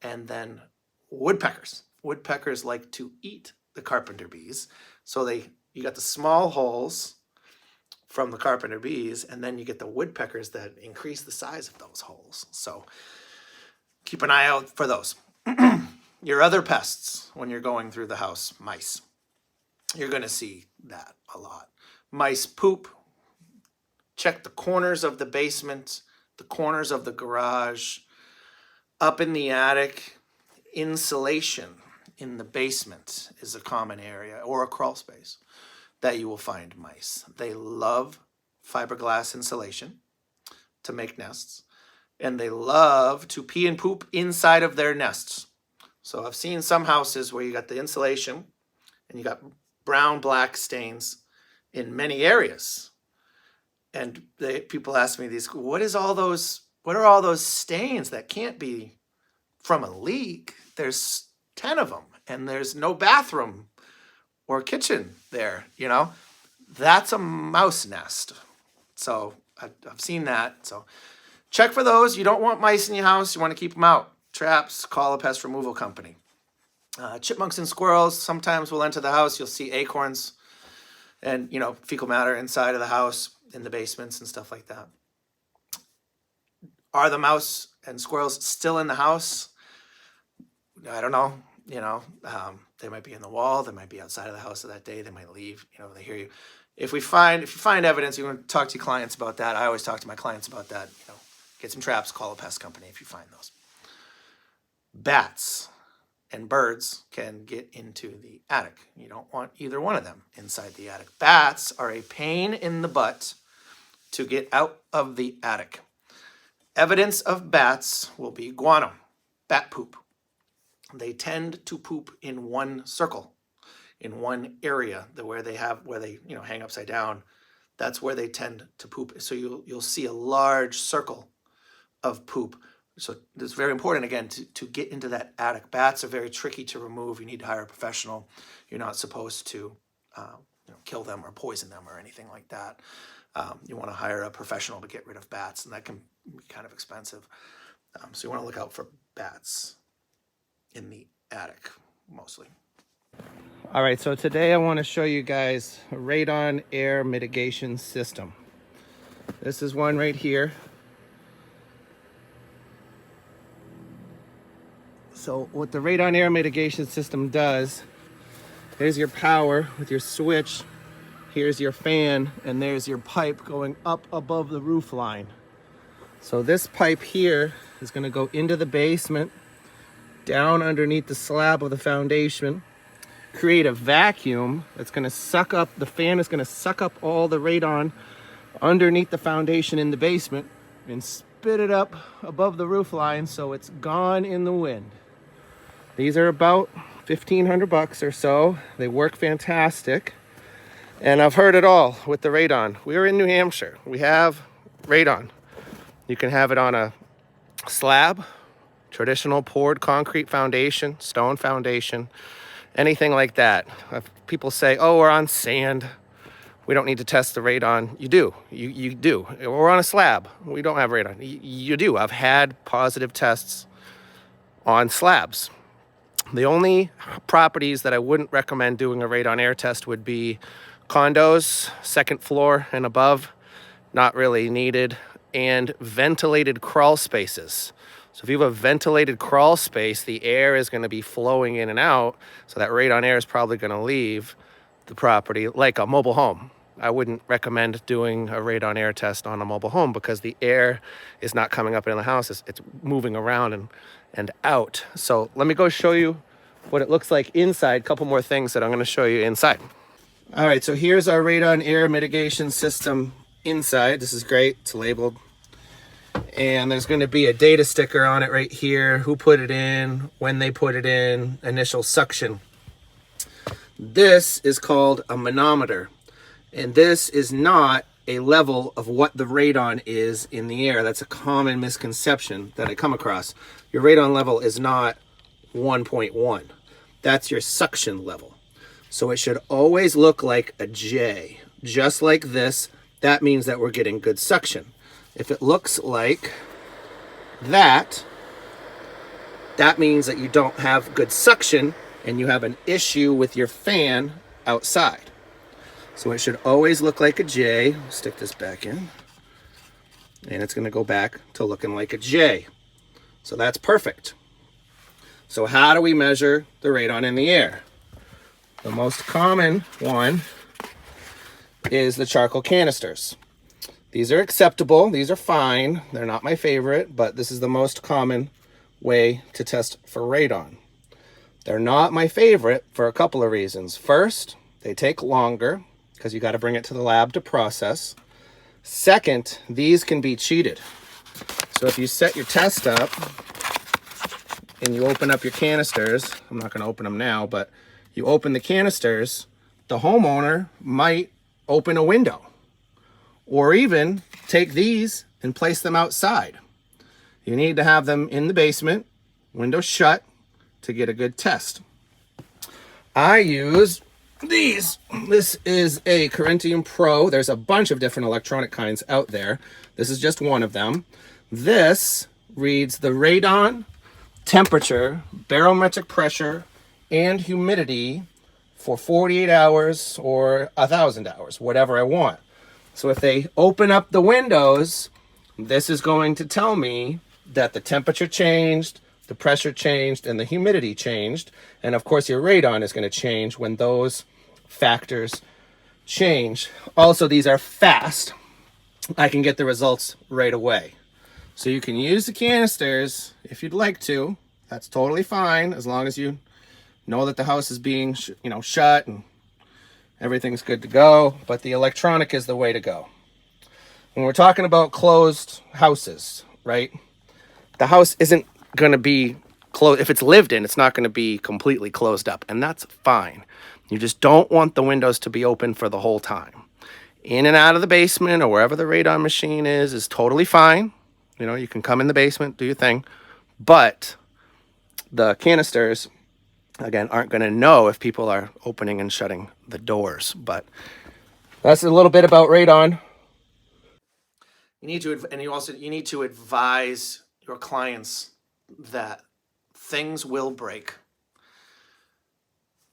and then woodpeckers. Woodpeckers like to eat the carpenter bees. So you got the small holes from the carpenter bees, and then you get the woodpeckers that increase the size of those holes. So keep an eye out for those. Your other pests when you're going through the house, mice. You're going to see that a lot. Mice poop. Check the corners of the basement, the corners of the garage, up in the attic. Insulation in the basement is a common area, or a crawl space that you will find mice. They love fiberglass insulation to make nests, and they love to pee and poop inside of their nests. So I've seen some houses where you got the insulation and you got brown, black stains in many areas. And people ask me what are all those stains? That can't be from a leak. There's 10 of them, and there's no bathroom or kitchen there, That's a mouse nest. So I've seen that. So check for those. You don't want mice in your house. You want to keep them out. Traps, call a pest removal company. Chipmunks and squirrels sometimes will enter the house. You'll see acorns and, fecal matter inside of the house, in the basements and stuff like that. Are the mouse and squirrels still in the house? I don't know. They might be in the wall. They might be outside of the house that day. They might leave. They hear you. If you find evidence, you want to talk to your clients about that. I always talk to my clients about that. Get some traps. Call a pest company if you find those. Bats and birds can get into the attic. You don't want either one of them inside the attic. Bats are a pain in the butt to get out of the attic. Evidence of bats will be guano, bat poop. They tend to poop in one circle, in one area, where they hang upside down. That's where they tend to poop. So you'll see a large circle of poop. So it's very important, again, to get into that attic. Bats are very tricky to remove. You need to hire a professional. You're not supposed to kill them or poison them or anything like that. You want to hire a professional to get rid of bats, and that can be kind of expensive. So you want to look out for bats in the attic, mostly. All right, so today I want to show you guys a radon air mitigation system. This is one right here. So what the radon air mitigation system does, there's your power with your switch, here's your fan, and there's your pipe going up above the roof line. So this pipe here is going to go into the basement, down underneath the slab of the foundation, create a vacuum that's going to suck up, the fan is going to suck up all the radon underneath the foundation in the basement and spit it up above the roof line so it's gone in the wind. These are about $1,500 or so. They work fantastic. And I've heard it all with the radon. We're in New Hampshire. We have radon. You can have it on a slab, traditional poured concrete foundation, stone foundation, anything like that. People say, oh, we're on sand. We don't need to test the radon. You do. You do. We're on a slab. We don't have radon. You do. I've had positive tests on slabs. The only properties that I wouldn't recommend doing a radon air test would be condos, second floor and above, not really needed, and ventilated crawl spaces. So if you have a ventilated crawl space, the air is going to be flowing in and out, so that radon air is probably going to leave the property, like a mobile home. I wouldn't recommend doing a radon air test on a mobile home because the air is not coming up in the house, it's moving around and out. So let me go show you what it looks like inside. A couple more things that I'm going to show you inside. All right, so here's our radon air mitigation system inside. This is great. It's labeled. And there's going to be a data sticker on it right here. Who put it in, when they put it in, initial suction. This is called a manometer. And this is not a level of what the radon is in the air. That's a common misconception that I come across. Your radon level is not 1.1. That's your suction level. So it should always look like a J. Just like this, that means that we're getting good suction. If it looks like that, that means that you don't have good suction and you have an issue with your fan outside. So it should always look like a J. Stick this back in. And it's going to go back to looking like a J. So that's perfect. So how do we measure the radon in the air? The most common one is the charcoal canisters. These are acceptable. These are fine. They're not my favorite, but this is the most common way to test for radon. They're not my favorite for a couple of reasons. First, they take longer because you got to bring it to the lab to process. Second, these can be cheated. So if you set your test up and you open up your canisters, I'm not going to open them now, but you open the canisters, the homeowner might open a window or even take these and place them outside. You need to have them in the basement, windows shut, to get a good test. I use these. This is a Corinthian Pro. There's a bunch of different electronic kinds out there. This is just one of them. This reads the radon, temperature, barometric pressure, and humidity for 48 hours or 1,000 hours, whatever I want. So if they open up the windows, this is going to tell me that the temperature changed, the pressure changed, and the humidity changed. And of course, your radon is going to change when those factors change. Also, these are fast. I can get the results right away. So you can use the canisters if you'd like to. That's totally fine, as long as you know that the house is being shut and everything's good to go. But the electronic is the way to go. When we're talking about closed houses, right? The house isn't going to be closed. If it's lived in, it's not going to be completely closed up, and that's fine. You just don't want the windows to be open for the whole time. In and out of the basement or wherever the radon machine is totally fine. You can come in the basement, do your thing. But the canisters, again, aren't going to know if people are opening and shutting the doors. But that's a little bit about radon. You need to advise your clients that things will break.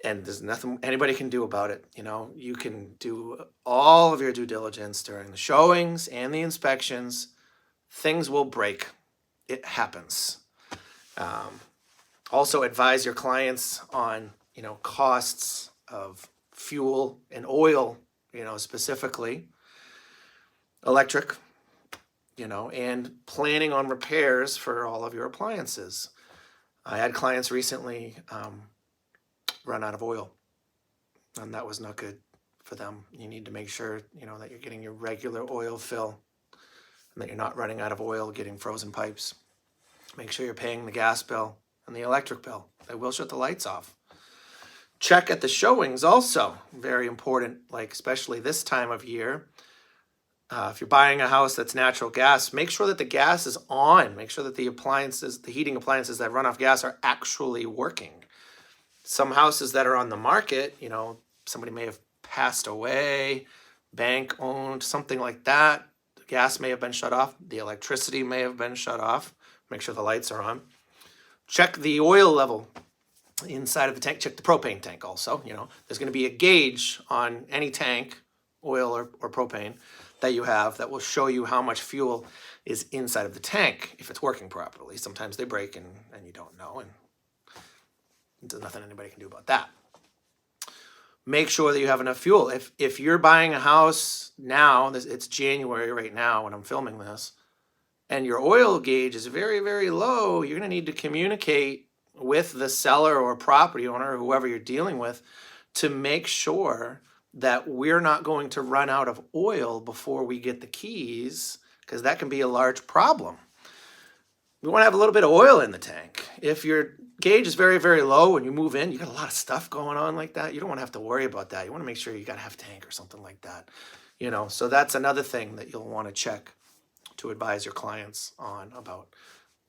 And there's nothing anybody can do about it. You can do all of your due diligence during the showings and the inspections. Things will break. It happens. Also advise your clients on, costs of fuel and oil, specifically electric, and planning on repairs for all of your appliances. I had clients recently run out of oil, and that was not good for them. You need to make sure, that you're getting your regular oil fill and that you're not running out of oil, getting frozen pipes. Make sure you're paying the gas bill and the electric bill. They will shut the lights off. Check at the showings also, very important, especially this time of year. If you're buying a house that's natural gas, make sure that the gas is on. Make sure that the heating appliances that run off gas are actually working. Some houses that are on the market, somebody may have passed away, bank owned, something like that. The gas may have been shut off. The electricity may have been shut off. Make sure the lights are on. Check the oil level inside of the tank. Check the propane tank also. There's going to be a gauge on any tank, oil or propane, that you have that will show you how much fuel is inside of the tank if it's working properly. Sometimes they break and you don't know, and there's nothing anybody can do about that. Make sure that you have enough fuel. If you're buying a house now, it's January right now when I'm filming this, and your oil gauge is very, very low, you're going to need to communicate with the seller or property owner or whoever you're dealing with to make sure that we're not going to run out of oil before we get the keys, because that can be a large problem. We want to have a little bit of oil in the tank. If your gauge is very, very low when you move in, you got a lot of stuff going on like that, you don't want to have to worry about that. You want to make sure you got a half tank or something like that. So that's another thing that you'll want to check to advise your clients on about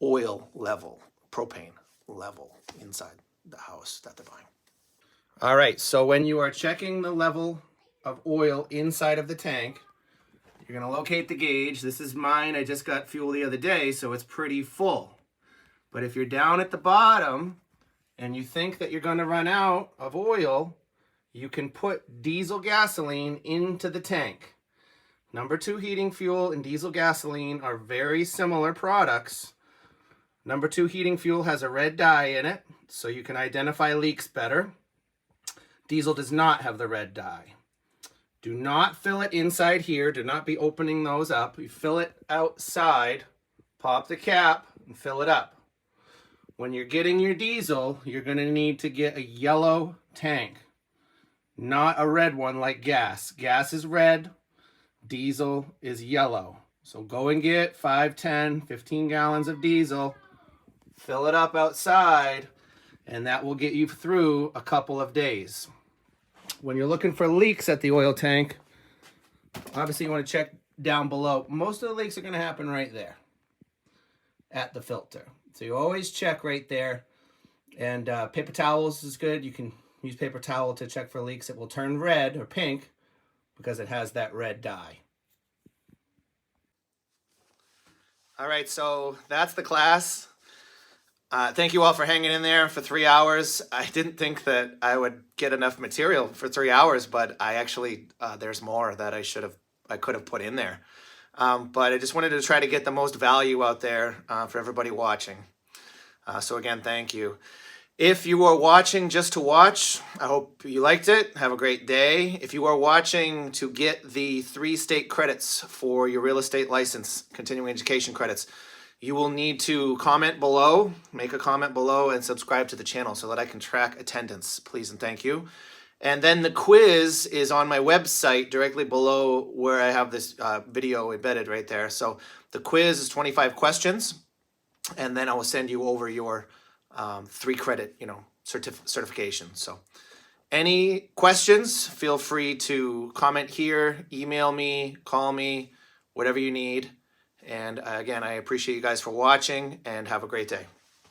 oil level, propane level inside the house that they're buying. All right, so when you are checking the level of oil inside of the tank, you're going to locate the gauge. This is mine. I just got fuel the other day, so it's pretty full. But if you're down at the bottom and you think that you're going to run out of oil, you can put diesel gasoline into the tank. Number 2 heating fuel and diesel gasoline are very similar products. Number 2 heating fuel has a red dye in it, so you can identify leaks better. Diesel does not have the red dye. Do not fill it inside here. Do not be opening those up. You fill it outside, pop the cap, and fill it up. When you're getting your diesel, you're going to need to get a yellow tank, not a red one like gas. Gas is red. Diesel is yellow. So go and get 5, 10, 15 gallons of diesel, fill it up outside, and that will get you through a couple of days. When you're looking for leaks at the oil tank, obviously you want to check down below. Most of the leaks are going to happen right there at the filter. So you always check right there. And paper towels is good. You can use paper towel to check for leaks. It will turn red or pink because it has that red dye. All right, so that's the class. Thank you all for hanging in there for 3 hours. I didn't think that I would get enough material for 3 hours, but I actually, there's more that I could have put in there. But I just wanted to try to get the most value out there for everybody watching. So again, thank you. If you are watching just to watch, I hope you liked it. Have a great day. If you are watching to get the 3 state credits for your real estate license, continuing education credits, you will need to comment below, make a comment below, and subscribe to the channel so that I can track attendance. Please and thank you. And then the quiz is on my website directly below where I have this video embedded right there. So the quiz is 25 questions, and then I will send you over your 3 credit, certification. So any questions, feel free to comment here, email me, call me, whatever you need. And again, I appreciate you guys for watching, and have a great day.